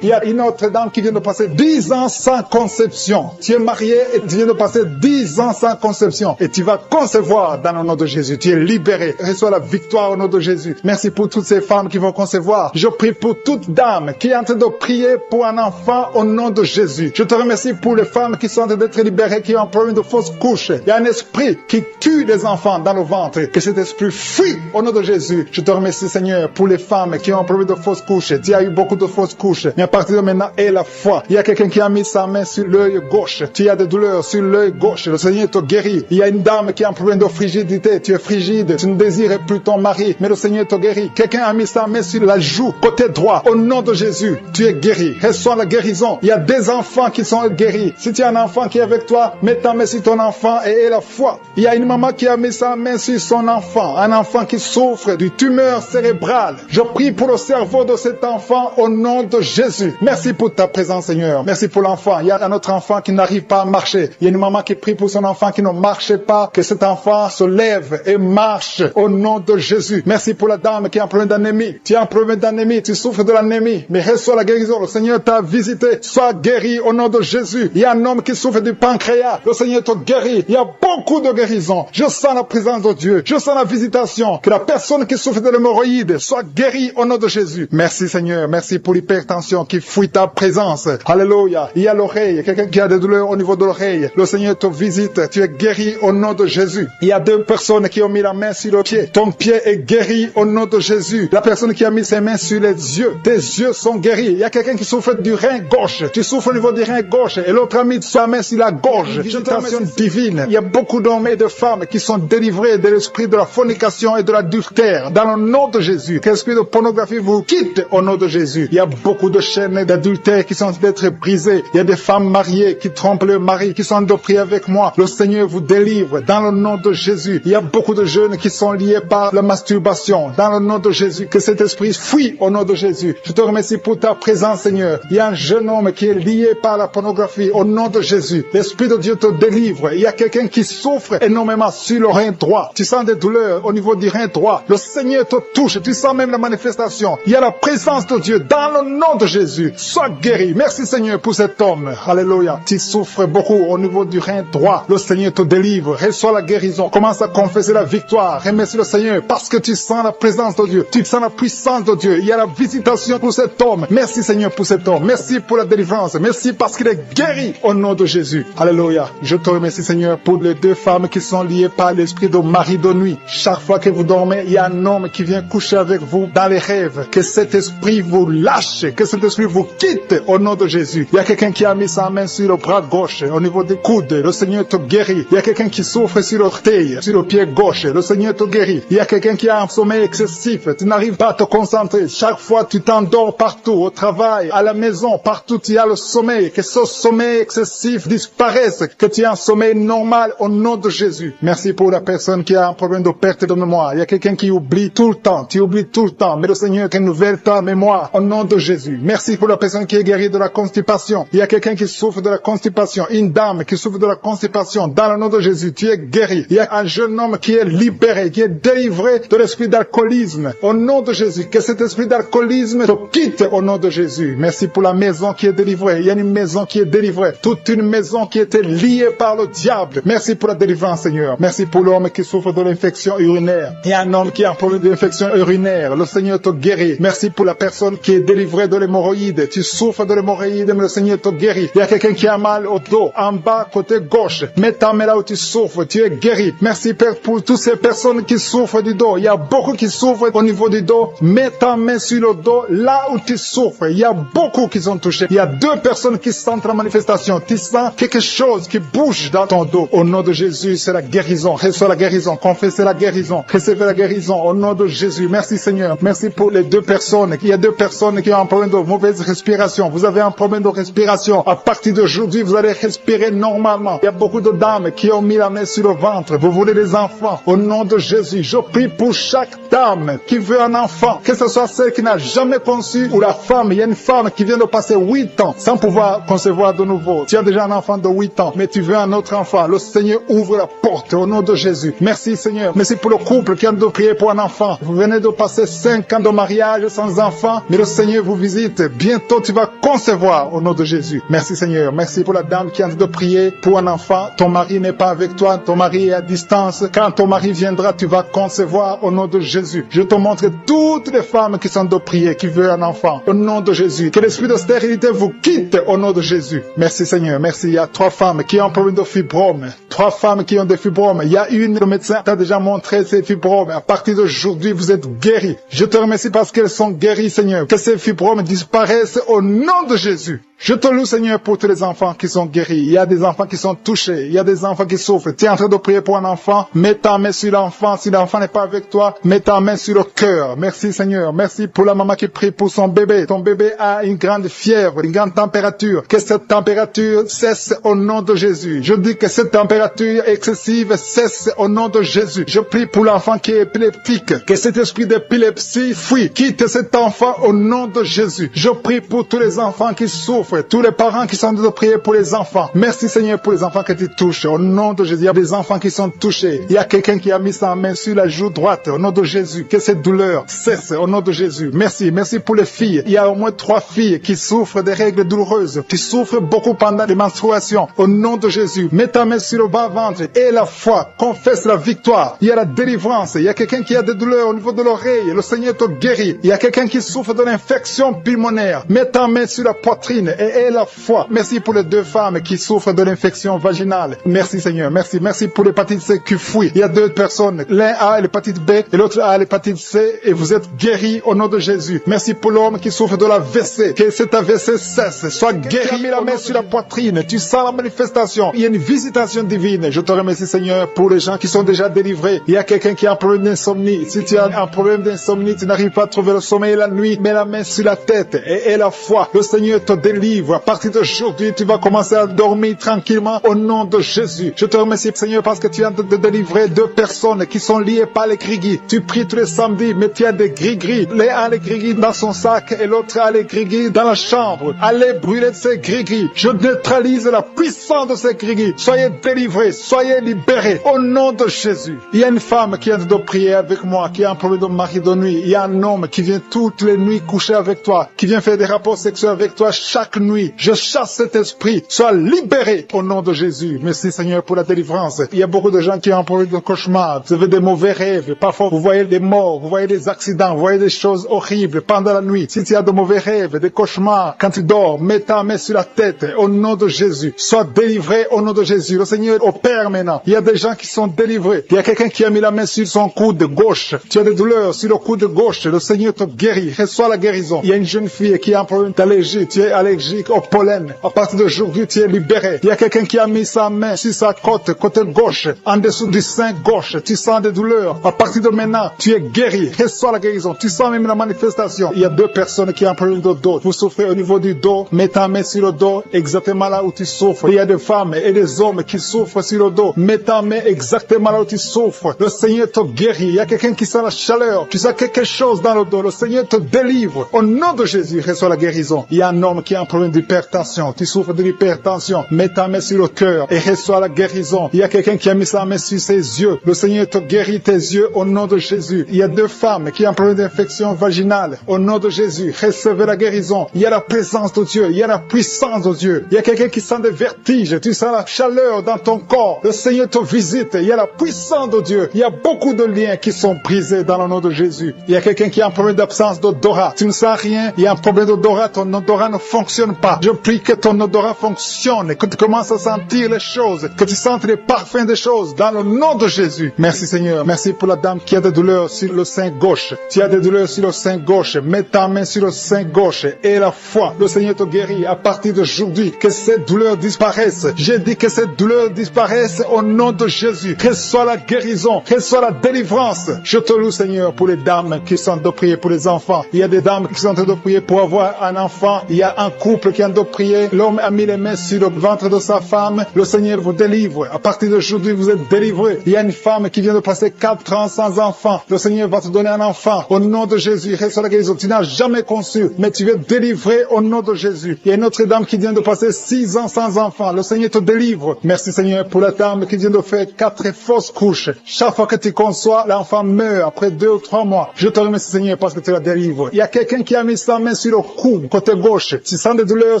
Il y a une autre dame qui vient de passer 10 ans sans conception. Tu es marié et tu viens de passer 10 ans sans conception. Et tu vas concevoir dans le nom de Jésus. Tu es libéré. Reçois la victoire au nom de Jésus. Merci pour toutes ces femmes qui vont concevoir. Je prie pour toute dame qui est en train de prier pour un enfant au nom de Jésus. Je te remercie pour les femmes qui sont en train d'être libérées, qui ont un problème de fausse couche. Il y a un esprit qui tue les enfants dans le ventre. Que cet esprit fuit au nom de Jésus. Je te remercie, Seigneur, pour les femmes qui ont un problème de fausse couche. Tu as eu beaucoup de fausses couches. Mais à partir de maintenant, aie la foi. Il y a quelqu'un qui a mis sa main sur l'œil gauche. Tu as des douleurs sur l'œil gauche. Le Seigneur te guérit. Il y a une dame qui a un problème de frigidité. Tu es frigide. Tu ne désires plus ton mari. Mais le Seigneur te guérit. Quelqu'un a mis sa main sur la joue, côté droit. Au nom de Jésus, tu es guéri. Reçois la guérison. Il y a des enfants qui sont guéris. Si tu as un enfant qui est avec toi, mets ta main sur ton enfant et aie la foi. Il y a une maman qui a mis sa main sur son enfant. Un enfant qui souffre d'une tumeur cérébrale. Je prie pour le cerveau de cet enfant au nom de Jésus. Merci pour ta présence, Seigneur. Merci pour l'enfant. Il y a un autre enfant qui n'arrive pas à marcher. Il y a une maman qui prie pour son enfant qui ne marche pas. Que cet enfant se lève et marche au nom de Jésus. Merci pour la dame qui a un problème d'anémie. Tu as un problème d'anémie. Tu souffres de l'anémie. Mais reçois la guérison. Le Seigneur t'a visité. Sois guéri. guéri au nom de Jésus. Il y a un homme qui souffre du pancréas. Le Seigneur te guérit. Il y a beaucoup de guérisons. Je sens la présence de Dieu. Je sens la visitation. Que la personne qui souffre de l'hémorroïde soit guérie au nom de Jésus. Merci Seigneur. Merci pour l'hypertension qui fuit ta présence. Alléluia. Il y a l'oreille. Quelqu'un qui a des douleurs au niveau de l'oreille. Le Seigneur te visite. Tu es guéri au nom de Jésus. Il y a 2 personnes qui ont mis la main sur le pied. Ton pied est guéri au nom de Jésus. La personne qui a mis ses mains sur les yeux. Tes yeux sont guéris. Il y a quelqu'un qui souffre du rein gauche. Tu souffres au niveau du rein gauche. Et l'autre a mis sa main sur la gorge. Visitation divine. Il y a beaucoup d'hommes et de femmes qui sont délivrés de l'esprit de la fornication et de l'adultère. Dans le nom de Jésus. Que l'esprit de pornographie vous quitte au nom de Jésus. Il y a beaucoup de chaînes d'adultère qui sont d'être brisées. Il y a des femmes mariées qui trompent leur mari, qui sont de prier avec moi. Le Seigneur vous délivre dans le nom de Jésus. Il y a beaucoup de jeunes qui sont liés par la masturbation. Dans le nom de Jésus. Que cet esprit fuit au nom de Jésus. Je te remercie pour ta présence, Seigneur. Il y a un jeune homme qui est lié par la pornographie au nom de Jésus. L'Esprit de Dieu te délivre. Il y a quelqu'un qui souffre énormément sur le rein droit. Tu sens des douleurs au niveau du rein droit. Le Seigneur te touche. Tu sens même la manifestation. Il y a la présence de Dieu dans le nom de Jésus. Sois guéri. Merci Seigneur pour cet homme. Alléluia. Tu souffres beaucoup au niveau du rein droit. Le Seigneur te délivre. Reçois la guérison. Commence à confesser la victoire. Remercie le Seigneur parce que tu sens la présence de Dieu. Tu sens la puissance de Dieu. Il y a la visitation pour cet homme. Merci Seigneur pour cet homme. Merci pour la délivrance. Merci parce qu'il est guéri au nom de Jésus. Alléluia. Je te remercie Seigneur pour les 2 femmes qui sont liées par l'esprit de mari de nuit. Chaque fois que vous dormez, il y a un homme qui vient coucher avec vous dans les rêves. Que cet esprit vous lâche. Que cet esprit vous quitte au nom de Jésus. Il y a quelqu'un qui a mis sa main sur le bras gauche, au niveau des coudes. Le Seigneur te guérit. Il y a quelqu'un qui souffre sur l'orteil, sur le pied gauche. Le Seigneur te guérit. Il y a quelqu'un qui a un sommeil excessif. Tu n'arrives pas à te concentrer. Chaque fois, tu t'endors partout, au travail, à la maison, partout, tu as le sommeil. Que ce sommeil excessif disparaisse. Que tu aies un sommeil normal au nom de Jésus. Merci pour la personne qui a un problème de perte de mémoire. Il y a quelqu'un qui oublie tout le temps. Tu oublies tout le temps. Mais le Seigneur renouvelle ta mémoire au nom de Jésus. Merci pour la personne qui est guérie de la constipation. Il y a quelqu'un qui souffre de la constipation. Une dame qui souffre de la constipation. Dans le nom de Jésus, tu es guéri. Il y a un jeune homme qui est libéré, qui est délivré de l'esprit d'alcoolisme. Au nom de Jésus, que cet esprit d'alcoolisme te quitte au nom de Jésus. Merci pour la maison qui est délivrée. Il y a une maison qui est délivrée. Toute une maison qui était liée par le diable. Merci pour la délivrance, Seigneur. Merci pour l'homme qui souffre de l'infection urinaire. Il y a un homme qui a un problème d'infection urinaire. Le Seigneur te guérit. Merci pour la personne qui est délivrée de l'hémorroïde. Tu souffres de l'hémorroïde, mais le Seigneur te guérit. Il y a quelqu'un qui a mal au dos, en bas, côté gauche. Mets ta main là où tu souffres. Tu es guéri. Merci Père pour toutes ces personnes qui souffrent du dos. Il y a beaucoup qui souffrent au niveau du dos. Mets ta main sur le dos, là où tu souffres. Il y a beaucoup qui sont touchés. Il y a 2 personnes qui sentent la manifestation. Tu sens quelque chose qui bouge dans ton dos. Au nom de Jésus, c'est la guérison. Reçois la guérison. Confessez la guérison. Recevez la guérison. Au nom de Jésus. Merci Seigneur. Merci pour les 2 personnes. Il y a 2 personnes qui ont un problème de mauvaise respiration. Vous avez un problème de respiration. À partir d'aujourd'hui, vous allez respirer normalement. Il y a beaucoup de dames qui ont mis la main sur le ventre. Vous voulez des enfants. Au nom de Jésus, je prie pour chaque dame qui veut un enfant. Que ce soit celle qui n'a jamais conçu ou la femme. Il y a une femme qui vient de passer 8 ans sans pouvoir concevoir de nouveau. Tu as déjà un enfant de 8 ans, mais tu veux un autre enfant. Le Seigneur ouvre la porte au nom de Jésus. Merci Seigneur. Merci pour le couple qui vient de prier pour un enfant. Vous venez de passer 5 ans de mariage sans enfant, mais le Seigneur vous visite. Bientôt tu vas concevoir au nom de Jésus. Merci Seigneur. Merci pour la dame qui vient de prier pour un enfant. Ton mari n'est pas avec toi. Ton mari est à distance. Quand ton mari viendra, tu vas concevoir au nom de Jésus. Je te montre toutes les femmes qui sont de prier, qui veulent un enfant. Au nom de Jésus. Que l'esprit de stérilité vous quitte au nom de Jésus. Merci Seigneur. Merci. Il y a 3 femmes qui ont un problème de fibrome. 3 femmes qui ont des fibromes. Il y a une, le médecin t'a déjà montré ces fibromes. À partir d'aujourd'hui, vous êtes guéris. Je te remercie parce qu'elles sont guéries, Seigneur. Que ces fibromes disparaissent au nom de Jésus. Je te loue, Seigneur, pour tous les enfants qui sont guéris. Il y a des enfants qui sont touchés. Il y a des enfants qui souffrent. Tu es en train de prier pour un enfant. Mets ta main sur l'enfant. Si l'enfant n'est pas avec toi, mets ta main sur le cœur. Merci, Seigneur. Merci pour la maman qui prie pour son bébé. Ton bébé a une grande fièvre, une grande température. Que cette température cesse au nom de Jésus. Je dis que cette température excessive cesse au nom de Jésus. Je prie pour l'enfant qui est épileptique. Que cet esprit d'épilepsie fuit. Quitte cet enfant au nom de Jésus. Je prie pour tous les enfants qui souffrent. Tous les parents qui sont de prier pour les enfants. Merci Seigneur pour les enfants que tu touches. Au nom de Jésus, il y a des enfants qui sont touchés. Il y a quelqu'un qui a mis sa main sur la joue droite. Au nom de Jésus, que cette douleur cesse au nom de Jésus. Merci. Merci pour les filles. Il y a au moins 3 filles qui souffrent des règles douloureuses. douloureuse. Tu souffres beaucoup pendant les menstruations. Au nom de Jésus, mets ta main sur le bas-ventre et la foi. Confesse la victoire. Il y a la délivrance. Il y a quelqu'un qui a des douleurs au niveau de l'oreille. Le Seigneur te guérit. Il y a quelqu'un qui souffre de l'infection pulmonaire. Mets ta main sur la poitrine et aie la foi. Merci pour les 2 femmes qui souffrent de l'infection vaginale. Merci Seigneur. Merci. Merci pour l'hépatite C qui fuit. Il y a 2 personnes. L'un a l'hépatite B et l'autre a l'hépatite C et vous êtes guéris au nom de Jésus. Merci pour l'homme qui souffre de l'AVC. Que cet AVC cesse. Sois guéri. Tu as mis la main sur la poitrine. Tu sens la manifestation. Il y a une visitation divine. Je te remercie Seigneur pour les gens qui sont déjà délivrés. Il y a quelqu'un qui a un problème d'insomnie. Si tu as un problème d'insomnie, tu n'arrives pas à trouver le sommeil la nuit, mets la main sur la tête et aie la foi. Le Seigneur te délivre. À partir d'aujourd'hui, tu vas commencer à dormir tranquillement au nom de Jésus. Je te remercie Seigneur parce que tu es en train de délivrer 2 personnes qui sont liées par les gris-gris. Tu pries tous les samedis, mais tu as des gris-gris. L'un a les gris-gris dans son sac et l'autre a les gris-gris dans la chambre. Allez brûler ces gris-gris. Je neutralise la puissance de ces gris-gris. Soyez délivrés, soyez libérés au nom de Jésus. Il y a une femme qui est en train de prier avec moi, qui a un problème de mari de nuit. Il y a un homme qui vient toutes les nuits coucher avec toi, qui vient faire des rapports sexuels avec toi chaque nuit. Je chasse cet esprit. Sois libéré au nom de Jésus. Merci Seigneur pour la délivrance. Il y a beaucoup de gens qui ont un problème de cauchemar. Vous avez des mauvais rêves. Parfois vous voyez des morts, vous voyez des accidents, vous voyez des choses horribles pendant la nuit. Si tu as de mauvais rêves, des cauchemars, quand tu dors, mets ta main sur la tête au nom de Jésus. Sois délivré au nom de Jésus. Le Seigneur opère maintenant. Il y a des gens qui sont délivrés. Il y a quelqu'un qui a mis la main sur son coude gauche. Tu as des douleurs sur le coude gauche. Le Seigneur te guérit. Reçois la guérison. Il y a une jeune fille qui a un problème d'allergie. Tu es allergique au pollen. À partir d'aujourd'hui, tu es libéré. Il y a quelqu'un qui a mis sa main sur sa côte, côté gauche, en dessous du sein gauche. Tu sens des douleurs. À partir de maintenant, tu es guéri. Reçois la guérison. Tu sens même la manifestation. Il y a 2 personnes qui ont un problème de dos. Vous souffrez au niveau du dos. Mets ta main sur le dos, exactement là où tu souffres. Il y a des femmes et des hommes qui souffrent sur le dos. Mets ta main exactement là où tu souffres. Le Seigneur te guérit. Il y a quelqu'un qui sent la chaleur. Tu sens quelque chose dans le dos. Le Seigneur te délivre. Au nom de Jésus, reçois la guérison. Il y a un homme qui a un problème d'hypertension. Tu souffres de l'hypertension. Mets ta main sur le cœur et reçois la guérison. Il y a quelqu'un qui a mis sa main sur ses yeux. Le Seigneur te guérit tes yeux au nom de Jésus. Il y a 2 femmes qui ont un problème d'infection vaginale. Au nom de Jésus, recevez la guérison. Il y a la présence de Dieu. Il y a la puissance de Dieu. Il y a quelqu'un qui sent des vertiges. Tu sens la chaleur dans ton corps. Le Seigneur te visite. Il y a la puissance de Dieu. Il y a beaucoup de liens qui sont brisés dans le nom de Jésus. Il y a quelqu'un qui a un problème d'absence d'odorat. Tu ne sens rien. Il y a un problème d'odorat. Ton odorat ne fonctionne pas. Je prie que ton odorat fonctionne. Que tu commences à sentir les choses. Que tu sentes les parfums des choses dans le nom de Jésus. Merci Seigneur. Merci pour la dame qui a des douleurs sur le sein gauche. Tu as des douleurs sur le sein gauche. Mets ta main sur le sein gauche et la foi. Le Seigneur te guérit à partir d'aujourd'hui. Que ces douleurs disparaissent. J'ai dit que ces douleurs disparaissent au nom de Jésus. Reçois la guérison. Reçois la délivrance. Je te loue Seigneur pour les dames qui sont en train de prier pour les enfants. Il y a des dames qui sont en train de prier pour avoir un enfant. Il y a un couple qui est en train de prier. L'homme a mis les mains sur le ventre de sa femme. Le Seigneur vous délivre. À partir d'aujourd'hui, vous êtes délivrés. Il y a une femme qui vient de passer 4 ans sans enfant. Le Seigneur va te donner un enfant. Au nom de Jésus, reçois la guérison. Tu n'as jamais conçu, mais tu es délivré au nom de Jésus. Il y a une autre dame qui vient de passer 6 ans sans enfant. Le Seigneur te délivre. Merci Seigneur pour la dame qui vient de faire 4 fausses couches. Chaque fois que tu conçois, l'enfant meurt après 2 ou 3 mois. Je te remercie Seigneur parce que tu la délivres. Il y a quelqu'un qui a mis sa main sur le cou, côté gauche. Tu sens des douleurs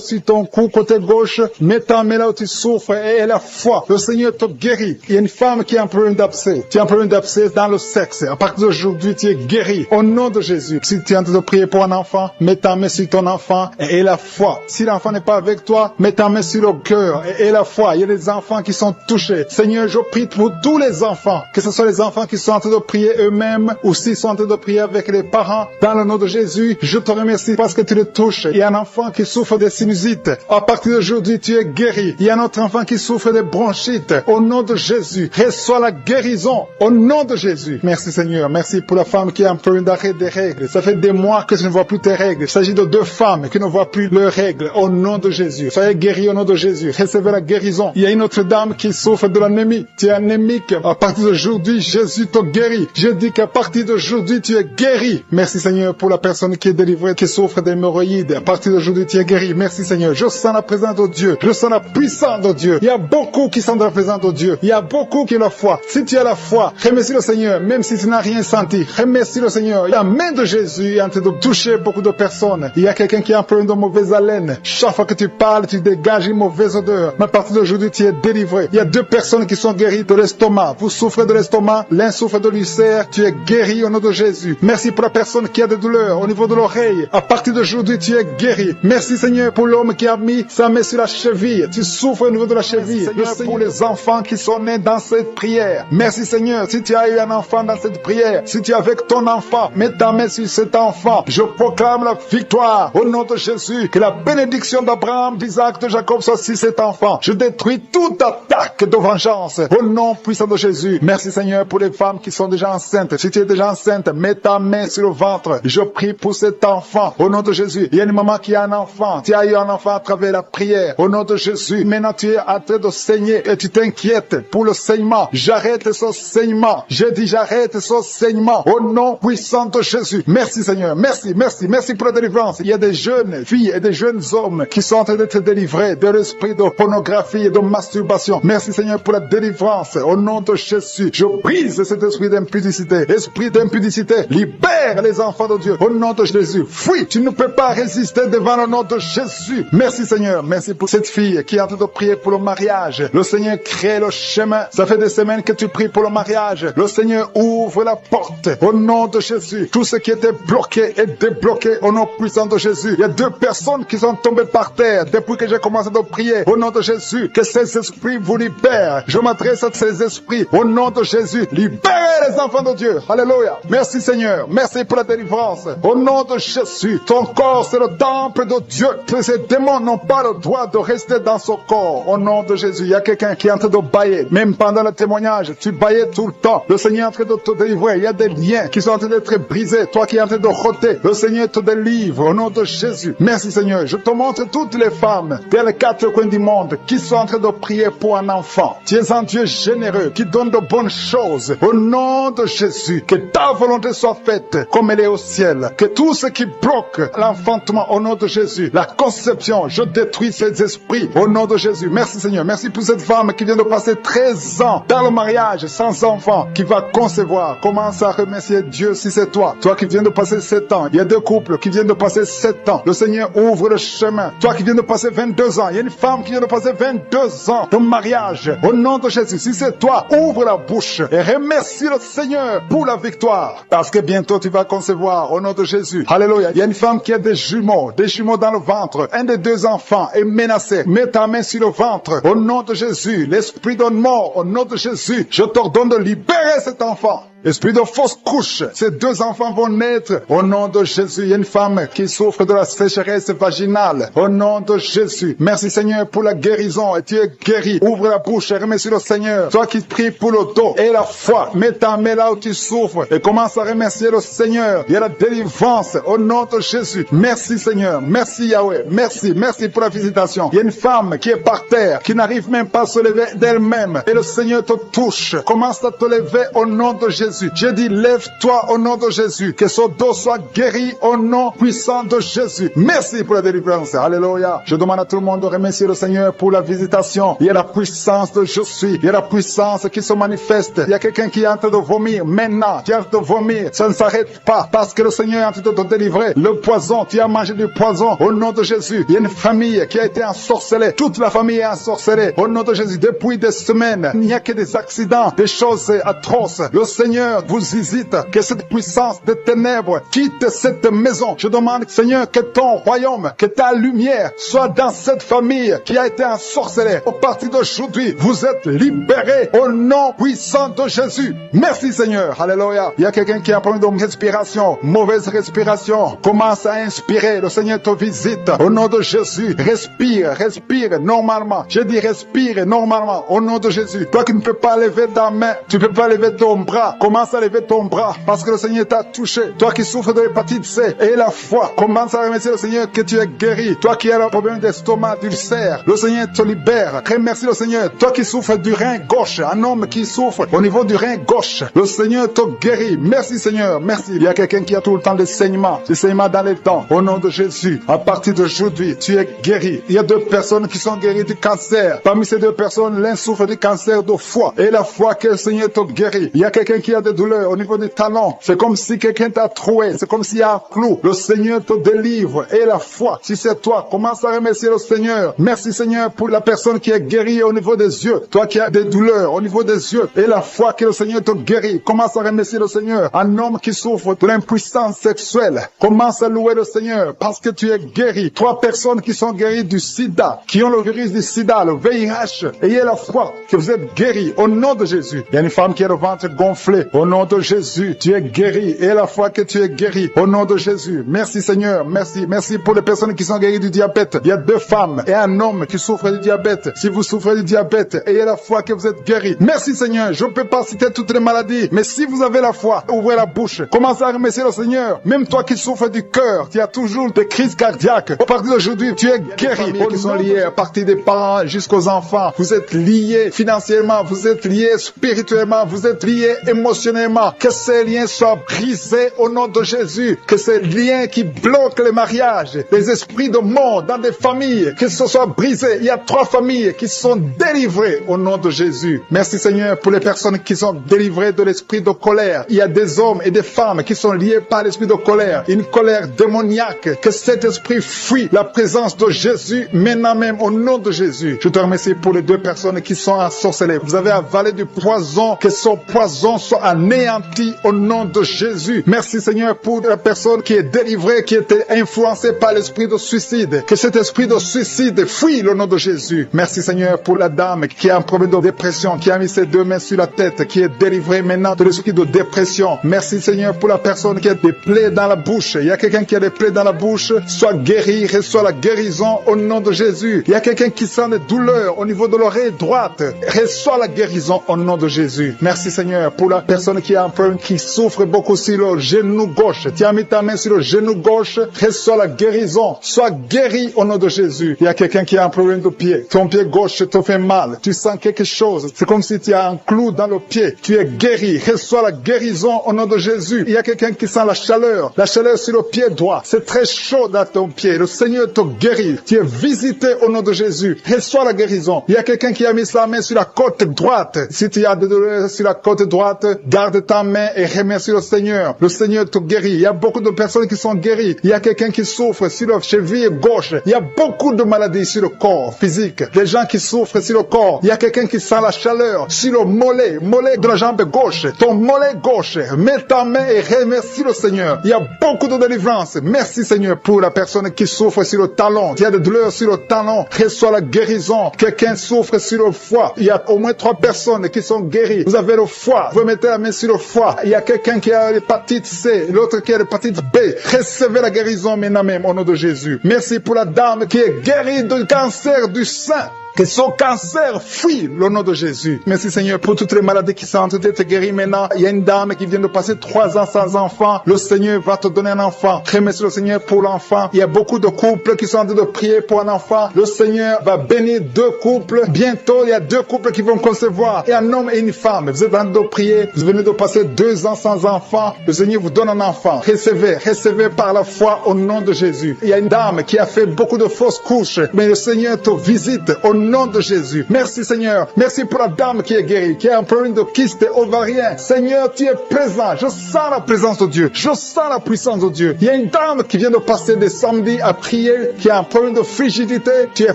sur ton cou, côté gauche. Mets ta main là où tu souffres et aie la foi. Le Seigneur te guérit. Il y a une femme qui a un problème d'abcès. Tu as un problème d'abcès dans le sexe. À partir d'aujourd'hui, tu es guéri. Au nom de Jésus. Si tu es en train de prier pour un enfant, mets ta main sur ton enfant et aie la foi. Si l'enfant n'est pas avec toi, mets ta main sur le cœur et aie la foi. Il y a des enfants qui sont touchés. Seigneur, je prie pour tous les enfants. Que ce soit les enfants qui sont en train de prier eux-mêmes ou s'ils sont en train de prier avec les parents. Dans le nom de Jésus, je te remercie parce que tu les touches. Il y a un enfant qui souffre de sinusite. À partir d'aujourd'hui, tu es guéri. Il y a un autre enfant qui souffre de bronchite. Au nom de Jésus, reçois la guérison. Au nom de Jésus. Merci Seigneur. Merci pour la femme qui a un problème d'arrêt des règles. Ça fait des mois que tu ne vois plus tes règles. Il s'agit de 2 femmes qui ne voient plus leurs règles. Au nom de Jésus. Soyez guéris au nom de Jésus. Recevez la guérison. Il y a une autre dame qui souffre de l'anémie. Tu es anémique. À partir d'aujourd'hui, Jésus te guérit. Je dis qu'à partir d'aujourd'hui, tu es guéri. Merci Seigneur pour la personne qui est délivrée, qui souffre d'hémorroïdes. À partir d'aujourd'hui, tu es guéri. Merci Seigneur. Je sens la présence de Dieu. Je sens la puissance de Dieu. Il y a beaucoup qui sont dans la présence de Dieu. Il y a beaucoup qui ont la foi. Si tu as la foi, remercie le Seigneur, même si tu n'as rien senti. Remercie le Seigneur. La main de Jésus est en train de toucher beaucoup de personnes. Il y a quelqu'un qui a un problème de mauvaise haleine. semaine, chaque fois que tu parles, tu dégages une mauvaise odeur. Mais à partir d'aujourd'hui, tu es délivré. Il y a 2 personnes qui sont guéries de l'estomac. Vous souffrez de l'estomac, l'un souffre de l'ulcère. Tu es guéri au nom de Jésus. Merci pour la personne qui a des douleurs au niveau de l'oreille. À partir d'aujourd'hui, tu es guéri. Merci Seigneur pour l'homme qui a mis sa main sur la cheville. Tu souffres au niveau de la cheville. Merci Seigneur pour les enfants qui sont nés dans cette prière. Merci Seigneur, si tu as eu un enfant dans cette prière, si tu es avec ton enfant, mets ta main sur cet enfant. Je proclame la victoire au nom de Jésus. Que la bénédiction d'Abraham, d'Isaac, de Jacob soit sur cet enfant. Je détruis toute attaque de vengeance au nom puissant de Jésus. Merci Seigneur pour les femmes qui sont déjà enceintes. Si tu es déjà enceinte, mets ta main sur le ventre. Je prie pour cet enfant au nom de Jésus. Il y a une maman qui a un enfant. Tu as eu un enfant à travers la prière au nom de Jésus. Maintenant tu es en train de saigner et tu t'inquiètes pour le saignement. J'arrête ce saignement. J'ai dit j'arrête ce saignement au nom puissant de Jésus. Merci Seigneur. Merci pour la délivrance. Il y a des jeunes filles et des jeunes hommes qui sont en train d'être délivrés de l'esprit de pornographie et de masturbation. Merci Seigneur pour la délivrance au nom de Jésus. Je brise cet esprit d'impudicité. Esprit d'impudicité, libère les enfants de Dieu au nom de Jésus. Fuis, tu ne peux pas résister devant le nom de Jésus. Merci Seigneur. Merci pour cette fille qui est en train de prier pour le mariage. Le Seigneur crée le chemin. Ça fait des semaines que tu pries pour le mariage. Le Seigneur ouvre la porte au nom de Jésus. Tout ce qui était bloqué est débloqué au nom puissant de Jésus. Il y a 2 personnes qui sont tombées par terre depuis que j'ai commencé de prier au nom de Jésus. Que ces esprits vous libèrent. Je m'adresse à ces esprits au nom de Jésus. Libérez les enfants de Dieu. Alléluia. Merci Seigneur. Merci pour la délivrance. Au nom de Jésus. Ton corps c'est le temple de Dieu. Ces démons n'ont pas le droit de rester dans son corps. Au nom de Jésus. Il y a quelqu'un qui est en train de bailler. Même pendant le témoignage, tu baillais tout le temps. Le Seigneur est en train de te délivrer. Il y a des liens qui sont en train d'être brisés. Toi qui es en train de rôter, le Seigneur te délivre au nom de Jésus. Merci Seigneur. Je te montre toutes les femmes dans les 4 coins du monde qui sont en train de prier pour un enfant. Tu es un Dieu généreux qui donne de bonnes choses. Au nom de Jésus, que ta volonté soit faite comme elle est au ciel. Que tout ce qui bloque l'enfantement au nom de Jésus, la conception, je détruis ces esprits au nom de Jésus. Merci Seigneur. Merci pour cette femme qui vient de passer 13 ans dans le mariage sans enfant, qui va concevoir. Commence à remercier Dieu si c'est toi. Toi qui viens de passer 7 ans. Il y a 2 couples qui viennent de passer 7 ans. Le Seigneur ouvre le chemin. Toi qui viens de passer 22 ans. Il y a une femme qui vient de passer 22 ans de mariage. Au nom de Jésus, si c'est toi, ouvre la bouche et remercie le Seigneur pour la victoire. Parce que bientôt tu vas concevoir au nom de Jésus. Alléluia. Il y a une femme qui a des jumeaux dans le ventre. Un des 2 enfants est menacé. Mets ta main sur le ventre. Au nom de Jésus, l'esprit de mort, au nom de Jésus, je t'ordonne de libérer cet enfant. Esprit de fausse couche, ces 2 enfants vont naître au nom de Jésus. Il y a une femme qui souffre de la sécheresse vaginale au nom de Jésus. Merci Seigneur pour la guérison et tu es guéri. Ouvre la bouche et remercie le Seigneur. Toi qui pries pour le dos et la foi, mets ta main là où tu souffres et commence à remercier le Seigneur. Il y a la délivrance au nom de Jésus. Merci Seigneur, merci Yahweh, merci pour la visitation. Il y a une femme qui est par terre, qui n'arrive même pas à se lever d'elle-même et le Seigneur te touche. Commence à te lever au nom de Jésus. J'ai dit, lève-toi au nom de Jésus. Que son dos soit guéri au nom puissant de Jésus. Merci pour la délivrance. Alléluia. Je demande à tout le monde de remercier le Seigneur pour la visitation. Il y a la puissance de je suis. Il y a la puissance qui se manifeste. Il y a quelqu'un qui est en train de vomir. Maintenant, tu es en train de vomir. Ça ne s'arrête pas parce que le Seigneur est en train de te délivrer. Le poison, tu as mangé du poison au nom de Jésus. Il y a une famille qui a été ensorcelée. Toute la famille est ensorcelée au nom de Jésus. Depuis des semaines, il n'y a que des accidents, des choses atroces. Le Seigneur vous hésite, que cette puissance de ténèbres quitte cette maison. Je demande, Seigneur, que ton royaume, que ta lumière soit dans cette famille qui a été ensorcelée. Au partir d'aujourd'hui, vous êtes libérés au nom puissant de Jésus. Merci Seigneur. Alléluia. Il y a quelqu'un qui a un problème de respiration, mauvaise respiration. Commence à inspirer. Le Seigneur te visite. Au nom de Jésus, respire normalement. Je dis respire normalement. Au nom de Jésus. Toi qui ne peux pas lever ta main, tu ne peux pas lever ton bras. Commence à lever ton bras parce que le Seigneur t'a touché. Toi qui souffres de l'hépatite C et la foi, commence à remercier le Seigneur que tu es guéri. Toi qui as un problème d'estomac, d'ulcère, le Seigneur te libère. Remercie le Seigneur. Toi qui souffres du rein gauche, un homme qui souffre au niveau du rein gauche, le Seigneur te guérit. Merci Seigneur, merci. Il y a quelqu'un qui a tout le temps des saignements dans les dents. Au nom de Jésus, à partir d'aujourd'hui, tu es guéri. Il y a 2 personnes qui sont guéries du cancer. Parmi ces 2 personnes, l'un souffre du cancer de foie et la foi que le Seigneur te guérit. Il y a quelqu'un qui a des douleurs au niveau des talons, c'est comme si quelqu'un t'a troué, c'est comme s'il y a un clou. Le Seigneur te délivre. Et la foi, si c'est toi, commence à remercier le Seigneur. Merci Seigneur pour la personne qui est guérie au niveau des yeux. Toi qui as des douleurs au niveau des yeux. Et la foi que le Seigneur te guérit. Commence à remercier le Seigneur. Un homme qui souffre de l'impuissance sexuelle. Commence à louer le Seigneur parce que tu es guéri. 3 personnes qui sont guéries du sida, qui ont le virus du sida, le VIH. Ayez la foi que vous êtes guéris au nom de Jésus. Il y a une femme qui a le ventre gonflé. Au nom de Jésus, tu es guéri. Et la foi que tu es guéri au nom de Jésus. Merci Seigneur. Merci. Merci pour les personnes qui sont guéries du diabète. Il y a 2 femmes et un homme qui souffrent du diabète. Si vous souffrez du diabète, ayez la foi que vous êtes guéri. Merci Seigneur. Je ne peux pas citer toutes les maladies, mais si vous avez la foi, ouvrez la bouche. Commencez à remercier le Seigneur. Même toi qui souffres du cœur, tu as toujours des crises cardiaques. À partir d'aujourd'hui, tu es guéri. Qui sont liés à partir des parents jusqu'aux enfants. Vous êtes liés financièrement, vous êtes liés spirituellement, vous êtes liés émotionnellement. Que ces liens soient brisés au nom de Jésus. Que ces liens qui bloquent les mariages, les esprits de mort dans des familles, que ce soit brisé. Il y a 3 familles qui sont délivrées au nom de Jésus. Merci Seigneur pour les personnes qui sont délivrées de l'esprit de colère. Il y a des hommes et des femmes qui sont liés par l'esprit de colère. Une colère démoniaque. Que cet esprit fuit la présence de Jésus maintenant même au nom de Jésus. Je te remercie pour les 2 personnes qui sont ensorcelées. Vous avez avalé du poison. Que son poison soit anéanti au nom de Jésus. Merci Seigneur pour la personne qui est délivrée, qui était influencée par l'esprit de suicide. Que cet esprit de suicide fuit au nom de Jésus. Merci Seigneur pour la dame qui a un problème de dépression, qui a mis ses 2 mains sur la tête, qui est délivrée maintenant de l'esprit de dépression. Merci Seigneur pour la personne qui a des plaies dans la bouche. Il y a quelqu'un qui a des plaies dans la bouche. Sois guéri, reçois la guérison au nom de Jésus. Il y a quelqu'un qui sent des douleurs au niveau de l'oreille droite. Reçois la guérison au nom de Jésus. Merci Seigneur pour la personne qui a un problème, qui souffre beaucoup sur le genou gauche. Tu as mis ta main sur le genou gauche. Reçois la guérison. Sois guéri au nom de Jésus. Il y a quelqu'un qui a un problème de pied. Ton pied gauche te fait mal. Tu sens quelque chose. C'est comme si tu as un clou dans le pied. Tu es guéri. Reçois la guérison au nom de Jésus. Il y a quelqu'un qui sent la chaleur. La chaleur sur le pied droit. C'est très chaud dans ton pied. Le Seigneur te guérit. Tu es visité au nom de Jésus. Reçois la guérison. Il y a quelqu'un qui a mis sa main sur la côte droite. Si tu as des douleurs sur la côte droite, garde ta main et remercie le Seigneur. Le Seigneur te guérit. Il y a beaucoup de personnes qui sont guéries. Il y a quelqu'un qui souffre sur la cheville gauche. Il y a beaucoup de maladies sur le corps physique. Des gens qui souffrent sur le corps. Il y a quelqu'un qui sent la chaleur sur le mollet de la jambe gauche. Ton mollet gauche. Mets ta main et remercie le Seigneur. Il y a beaucoup de délivrance. Merci Seigneur pour la personne qui souffre sur le talon. Il y a des douleurs sur le talon. Reçois la guérison. Quelqu'un souffre sur le foie. Il y a au moins 3 personnes qui sont guéries. Vous avez le foie. Vous mettez la main sur le foie. Il y a quelqu'un qui a l'hépatite C. L'autre qui a l'hépatite B. Recevez la guérison maintenant même au nom de Jésus. Merci pour la dame qui est guérie du cancer du sein. Que son cancer fuit le nom de Jésus. Merci Seigneur pour toutes les maladies qui sont en train d'être guéries maintenant. Il y a une dame qui vient de passer 3 ans sans enfant. Le Seigneur va te donner un enfant. Remercie le Seigneur pour l'enfant. Il y a beaucoup de couples qui sont en train de prier pour un enfant. Le Seigneur va bénir 2 couples. Bientôt, il y a 2 couples qui vont concevoir. Et un homme et une femme. Vous êtes en train de prier. Vous venez de passer 2 ans sans enfant. Le Seigneur vous donne un enfant. Recevez par la foi au nom de Jésus. Il y a une dame qui a fait beaucoup de fausses couches. Mais le Seigneur te visite au nom de Jésus. Merci Seigneur. Merci pour la dame qui est guérie, qui a un problème de kyste ovarien. Seigneur, tu es présent. Je sens la présence de Dieu. Je sens la puissance de Dieu. Il y a une dame qui vient de passer des samedis à prier, qui a un problème de frigidité. Tu es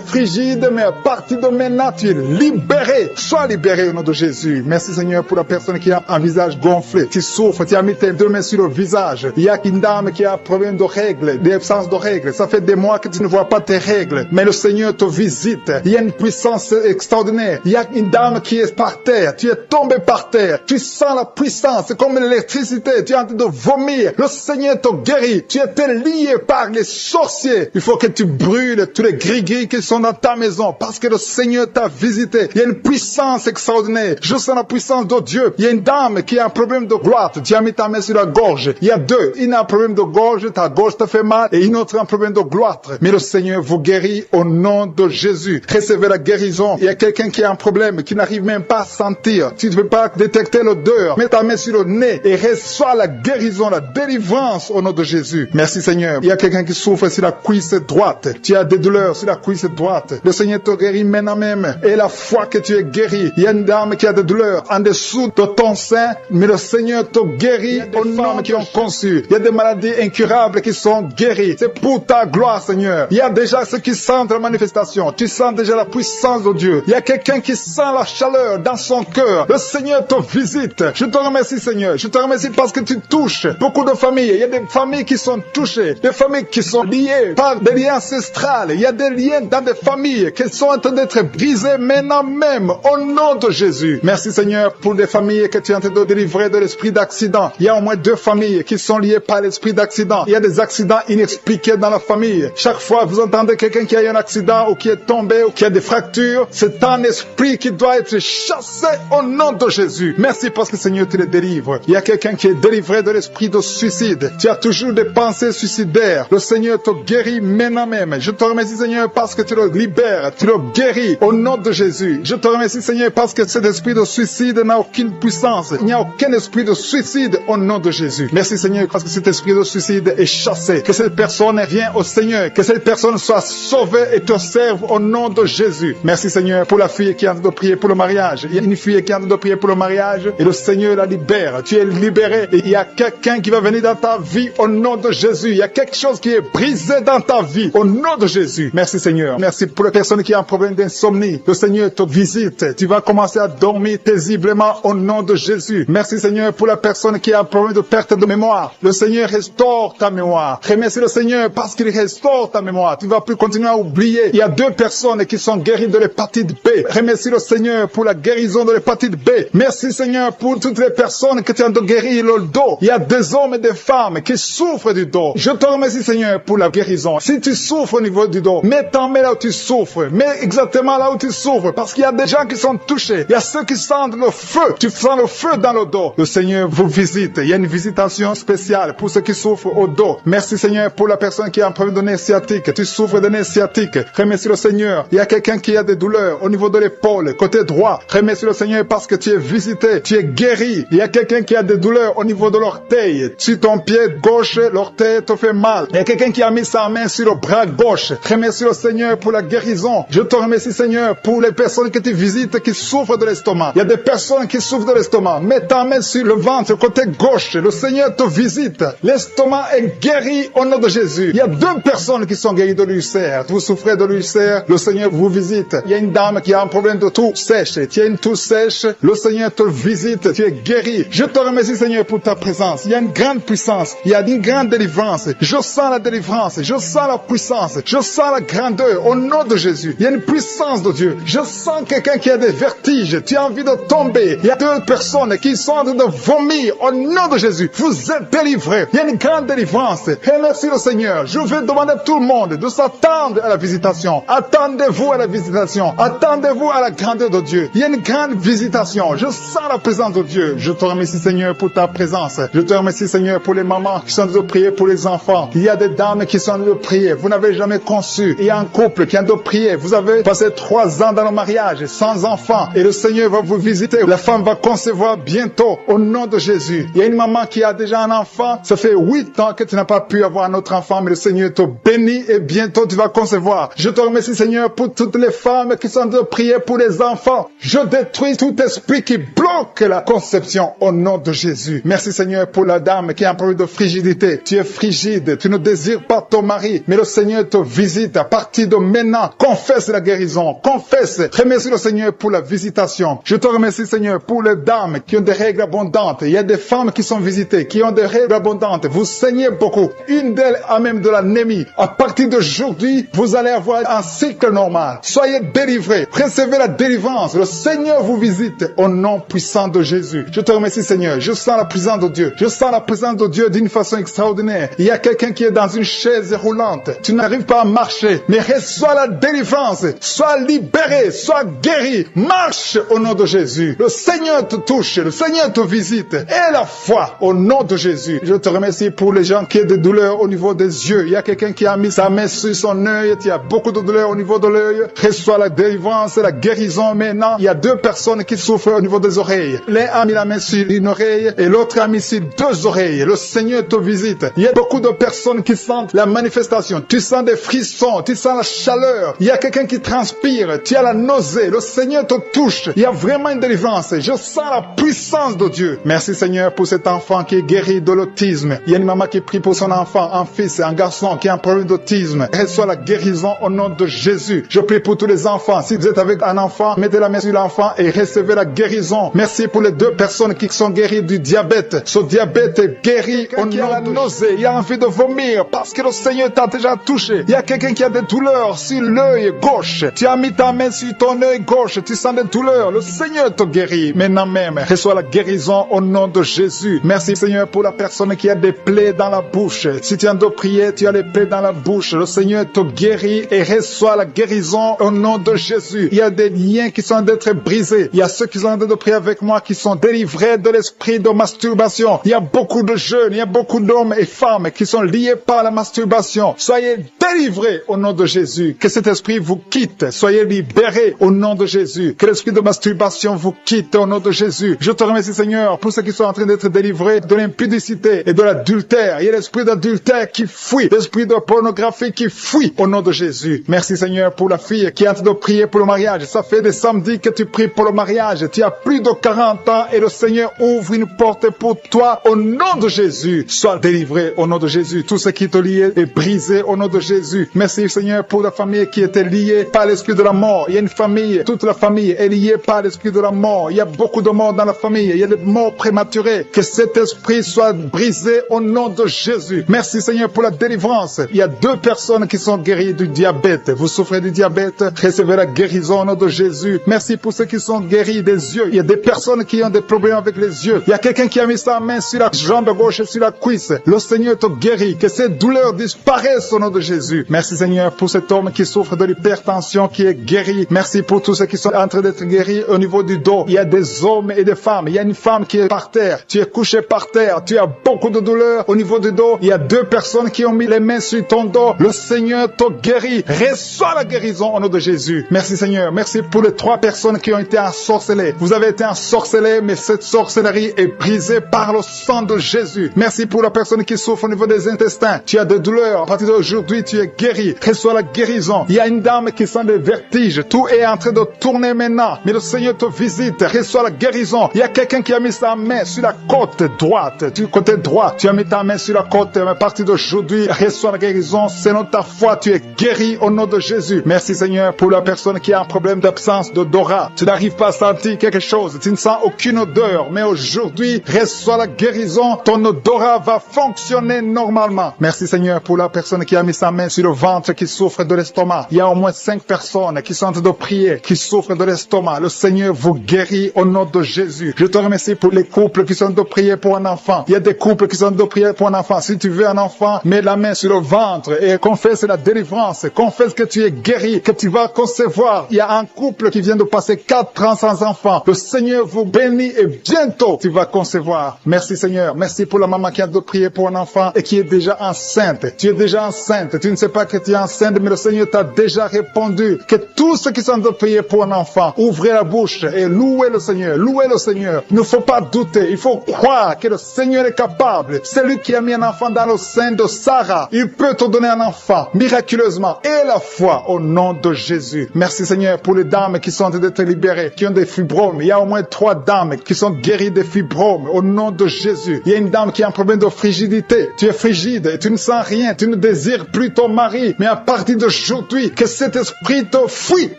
frigide, mais à partir de maintenant, tu es libéré. Sois libéré au nom de Jésus. Merci Seigneur pour la personne qui a un visage gonflé. Tu souffres, tu as mis tes 2 mains sur le visage. Il y a une dame qui a un problème de règles, d'absence de règles. Ça fait des mois que tu ne vois pas tes règles. Mais le Seigneur te visite. Il y a une puissance extraordinaire. Il y a une dame qui est par terre. Tu es tombé par terre. Tu sens la puissance. C'est comme l'électricité. Tu es en train de vomir. Le Seigneur te guérit. Tu étais lié par les sorciers. Il faut que tu brûles tous les gris-gris qui sont dans ta maison parce que le Seigneur t'a visité. Il y a une puissance extraordinaire. Je sens la puissance de Dieu. Il y a une dame qui a un problème de gloire. Tu as mis ta main sur la gorge. Il y a 2. Une a un problème de gorge. Ta gorge te fait mal. Et une autre a un problème de gloire. Mais le Seigneur vous guérit au nom de Jésus. Recevez la guérison. Il y a quelqu'un qui a un problème, qui n'arrive même pas à sentir. Tu ne peux pas détecter l'odeur. Mets ta main sur le nez et reçois la guérison, la délivrance au nom de Jésus. Merci Seigneur. Il y a quelqu'un qui souffre sur la cuisse droite. Tu as des douleurs sur la cuisse droite. Le Seigneur te guérit maintenant même. Et la foi que tu es guéri. Il y a une dame qui a des douleurs en dessous de ton sein, mais le Seigneur te guérit aux femmes qui ont conçu. Il y a des maladies incurables qui sont guéries. C'est pour ta gloire, Seigneur. Il y a déjà ceux qui sentent la manifestation. Tu sens déjà la puissance de Dieu. Il y a quelqu'un qui sent la chaleur dans son cœur. Le Seigneur te visite. Je te remercie, Seigneur. Je te remercie parce que tu touches beaucoup de familles. Il y a des familles qui sont touchées. Des familles qui sont liées par des liens ancestrales. Il y a des liens dans des familles qui sont en train d'être brisés maintenant même. Au nom de Jésus. Merci, Seigneur, pour des familles que tu es en train de délivrer de l'esprit d'accident. Il y a au moins 2 familles qui sont liées par l'esprit d'accident. Il y a des accidents inexpliqués dans la famille. Chaque fois, vous entendez quelqu'un qui a eu un accident ou qui est tombé ou qui a des fractures, c'est un esprit qui doit être chassé au nom de Jésus. Merci parce que, Seigneur, tu les délivres. Il y a quelqu'un qui est délivré de l'esprit de suicide. Tu as toujours des pensées suicidaires. Le Seigneur te guérit maintenant même. Je te remercie, Seigneur, parce que tu le libères. Tu le guéris au nom de Jésus. Je te remercie, Seigneur, parce que cet esprit de suicide n'a aucune puissance. Il n'y a aucun esprit de suicide au nom de Jésus. Merci, Seigneur, parce que cet esprit de suicide est chassé. Que cette personne vienne au Seigneur. Que cette personne soit sauvée et te serve au nom de Jésus. Merci, Seigneur, pour la fille qui est en train de prier pour le mariage. Il y a une fille qui est en train de prier pour le mariage et le Seigneur la libère. Tu es libéré et il y a quelqu'un qui va venir dans ta vie au nom de Jésus. Il y a quelque chose qui est brisé dans ta vie au nom de Jésus. Merci, Seigneur. Merci pour les personnes qui ont un problème d'insomnie. Le Seigneur te visite. Tu vas commencer à dormir paisiblement au nom de Jésus. Merci, Seigneur, pour la personne qui a un problème de perte de mémoire. Le Seigneur restaure ta mémoire. Remercie le Seigneur parce qu'il restaure ta mémoire. Tu ne vas plus continuer à oublier. Il y a 2 personnes qui sont guéries de l'hépatite B. Remercie le Seigneur pour la guérison de l'hépatite B. Merci, Seigneur, pour toutes les personnes que tu as de guérir le dos. Il y a des hommes et des femmes qui souffrent du dos. Je te remercie, Seigneur, pour la guérison. Si tu souffres au niveau du dos, mets ta main là où tu souffres. Mets exactement là où tu souffres parce qu'il y a des gens qui sont touchés. Il y a ceux qui sentent le feu. Tu sens le feu dans le dos. Le Seigneur vous visite. Il y a une visitation spéciale pour ceux qui souffrent au dos. Merci, Seigneur, pour la personne qui a un problème de nez sciatique. Tu souffres de nez sciatique. Remercie le Seigneur. Il y a quelqu'un qui a des douleurs au niveau de l'épaule, côté droit. Remercie le Seigneur parce que tu es visité. Tu es guéri. Il y a quelqu'un qui a des douleurs au niveau de l'orteil. Sur ton pied gauche, l'orteil te fait mal. Il y a quelqu'un qui a mis sa main sur le bras gauche. Remercie le Seigneur pour la guérison. Je te remercie, Seigneur, pour les personnes que tu visites qui souffrent de l'estomac. Il y a des personnes qui souffrent de l'estomac. Mets ta main sur le ventre, côté gauche. Le Seigneur te visite. L'estomac est guéri au nom de Jésus. Il y a 2 personnes qui sont guéries de l'ulcère. Vous souffrez de l'ulcère, le Seigneur vous visite. Il y a une dame qui a un problème de toux sèche. Tu as une toux sèche, le Seigneur te visite. Tu es guéri. Je te remercie, Seigneur, pour ta présence. Il y a une grande puissance. Il y a une grande délivrance. Je sens la délivrance. Je sens la puissance. Je sens la grandeur au nom de Jésus. Il y a une puissance de Dieu. Je sens quelqu'un qui a des vertiges. Tu as envie de tomber. Il y a 2 personnes qui sont en train de vomir au nom de Jésus. Vous êtes délivrés. Il y a une grande délivrance. Remercie le Seigneur. Je vais demander à tout le monde de s'attendre à la visitation. Attendez-vous à la visitation. Attendez-vous à la grandeur de Dieu. Il y a une grande visitation. Je sens la présence de Dieu. Je te remercie, Seigneur, pour ta présence. Je te remercie, Seigneur, pour les mamans qui sont en train de prier pour les enfants. Il y a des dames qui sont en train de prier. Vous n'avez jamais conçu. Il y a un couple qui est en train de prier. Vous avez passé 3 ans dans le mariage sans enfants. Et le Seigneur va vous visiter. La femme va concevoir bientôt au nom de Jésus. Il y a une maman qui a déjà un enfant. Ça fait 8 ans que tu n'as pas pu avoir un autre enfant, mais le Seigneur te bénit et bientôt tu vas concevoir. Je te remercie, Seigneur, pour toutes les femmes qui sont en train de prier pour les enfants. Je détruis tout esprit qui bloque la conception au nom de Jésus. Merci, Seigneur, pour la dame qui a un problème de frigidité. Tu es frigide, tu ne désires pas ton mari, mais le Seigneur te visite à partir de maintenant. Confesse la guérison, confesse. Remercie le Seigneur pour la visitation. Je te remercie, Seigneur, pour les dames qui ont des règles abondantes. Il y a des femmes qui sont visitées, qui ont des règles abondantes. Vous saignez beaucoup. Une d'elles a même de l'anémie. À partir d'aujourd'hui, vous allez avoir un cycle normal. Soyez délivrés. Recevez la délivrance. Le Seigneur vous visite au nom puissant de Jésus. Je te remercie, Seigneur. Je sens la présence de Dieu. Je sens la présence de Dieu d'une façon extraordinaire. Il y a quelqu'un qui est dans une chaise roulante. Tu n'arrives pas à marcher, mais reçois la délivrance. Sois libéré, sois guéri. Marche au nom de Jésus. Le Seigneur te touche. Le Seigneur te visite. Et la foi au nom de Jésus. Je te remercie pour les gens qui ont des douleurs au niveau des yeux. Il y a quelqu'un qui a mis sa main sur son œil. Il y a beaucoup de douleurs au niveau de l'œil. Reçois la délivrance et la guérison maintenant. Il y a 2 personnes qui souffrent au niveau des oreilles. L'un a mis la main sur une oreille et l'autre a mis sur 2 oreilles. Le Seigneur te visite. Il y a beaucoup de personnes qui sentent la manifestation. Tu sens des frissons, tu sens la chaleur. Il y a quelqu'un qui transpire, tu as la nausée. Le Seigneur te touche. Il y a vraiment une délivrance. Je sens la puissance de Dieu. Merci Seigneur pour cet enfant qui est guéri de l'autisme. Il y a une maman qui prie pour son enfant, un fils et un garçon qui a un problème d'autisme. Reçois la guérison au nom de Jésus. Je prie pour tous les enfants. Si vous êtes avec un enfant, mettez la main sur l'enfant et recevez la guérison. Merci pour les 2 personnes qui sont guéries du diabète. Ce diabète est guéri au nom de la nausée. Il a envie de vomir parce que le Seigneur t'a déjà touché. Il y a quelqu'un qui a des douleurs sur l'œil gauche. Tu as mis ta main sur ton œil gauche. Tu sens des douleurs. Le Seigneur te guérit. Maintenant même, reçois la guérison au nom de Jésus. Merci Seigneur pour la personne qui a des plaies dans la bouche. Si tu es en train de prier, tu as les plaies dans la bouche. Le Seigneur te guérit et reçoit la guérison au nom de Jésus. Il y a des liens qui sont en train d'être brisés. Il y a ceux qui sont en train de prier avec moi qui sont délivrés de l'esprit de masturbation. Il y a beaucoup de jeunes, il y a beaucoup d'hommes et femmes qui sont liés par la masturbation. Soyez délivrés au nom de Jésus. Que cet esprit vous quitte. Soyez libérés au nom de Jésus. Que l'esprit de masturbation vous quitte au nom de Jésus. Je te remercie Seigneur pour ceux qui sont en train d'être délivrés de l'impudicité et de l'adultère. Il y a l'esprit d'adultère qui fuit. L'esprit de pornographie qui fuit au nom de Jésus. Merci Seigneur pour la fille qui est en train de prier pour le mariage. Ça fait des samedis que tu pries pour le mariage. Tu as plus de 40 ans et le Seigneur ouvre une porte pour toi au nom de Jésus. Sois délivré au nom de Jésus. Tout ce qui te liait est brisé au nom de Jésus. Merci Seigneur pour la famille qui était liée par l'esprit de la mort. Il y a une famille, toute la famille est liée par l'esprit de la mort. Il y a beaucoup de morts dans la famille. Il y a des morts prématurées. Que cet esprit soit brisé au nom de Jésus. Merci Seigneur pour la délivrance. Il y a 2 personnes qui sont guéries du diabète. Vous souffrez du diabète, recevez la guérison au nom de Jésus. Merci pour ceux qui sont guéris des yeux. Il y a des personnes qui ont des problèmes avec les yeux. Il y a quelqu'un qui a mis sa main sur la jambe gauche et sur la cuisse. Le Seigneur te guérit. Que ces douleurs disparaissent au nom de Jésus. Merci Seigneur pour cet homme qui souffre de l'hypertension qui est guéri. Merci pour tous ceux qui sont en train d'être guéris au niveau du dos. Il y a des hommes et des femmes. Il y a une femme qui est par terre. Tu es couché par terre. Tu as beaucoup de douleurs au niveau du dos. Il y a 2 personnes qui ont mis les mains sur ton dos. Le Seigneur te guérit. Reçois la guérison au nom de Jésus. Merci Seigneur. Merci pour les 3 personnes qui ont été ensorcelées. Vous avez été ensorcelés, mais cette sorcellerie est brisée par le sang de Jésus. Merci pour la personne qui souffre au niveau des intestins. Tu as des douleurs. À partir d'aujourd'hui, tu es guéri. Reçois la guérison. Il y a une dame qui sent des vertiges. Tout est en train de tourner maintenant. Mais le Seigneur te visite. Reçois la guérison. Il y a quelqu'un qui a mis sa main sur la côte droite. Du côté droit, tu as mis ta main sur la côte. Mais à partir d'aujourd'hui, reçois la guérison. Selon ta foi, tu es guéri au nom de Jésus. Merci Seigneur pour la personne qui a un problème d'absence d'odorat. Tu n'arrives pas à sentir quelque chose. Tu ne sens aucune odeur. Mais aujourd'hui, reçois la guérison. Ton odorat va fonctionner normalement. Merci Seigneur pour la personne qui a mis sa main sur le ventre qui souffre de l'estomac. Il y a au moins 5 personnes qui sont en train de prier, qui souffrent de l'estomac. Le Seigneur vous guérit au nom de Jésus. Je te remercie pour les couples qui sont en train de prier pour un enfant. Il y a des couples qui sont en train de prier pour un enfant. Si tu veux un enfant, mets la main sur le ventre et confesse la délivrance. Confesse que tu es guéri, que tu vas concevoir. Il y a un couple qui vient de passer 4 ans sans enfant. Le Seigneur vous bénit et bientôt tu vas concevoir. Merci Seigneur. Merci pour la maman qui a de prier pour un enfant et qui est déjà enceinte. Tu es déjà enceinte. Tu ne sais pas que tu es enceinte, mais le Seigneur t'a déjà répondu. Que tous ceux qui sont de prier pour un enfant, ouvrez la bouche et louez le Seigneur. Louez le Seigneur. Il ne faut pas douter. Il faut croire que le Seigneur est capable. C'est lui qui a mis un enfant dans le sein de Sarah. Il peut te donner un enfant miraculeusement. Et la foi au nom de Jésus. Merci Seigneur pour les dames qui sont en train d'être libérées, qui ont des fibromes. Il y a au moins 3 dames qui sont guéries des fibromes au nom de Jésus. Il y a une dame qui a un problème de frigidité. Tu es frigide et tu ne sens rien. Tu ne désires plus ton mari. Mais à partir d'aujourd'hui, que cet esprit te fuit.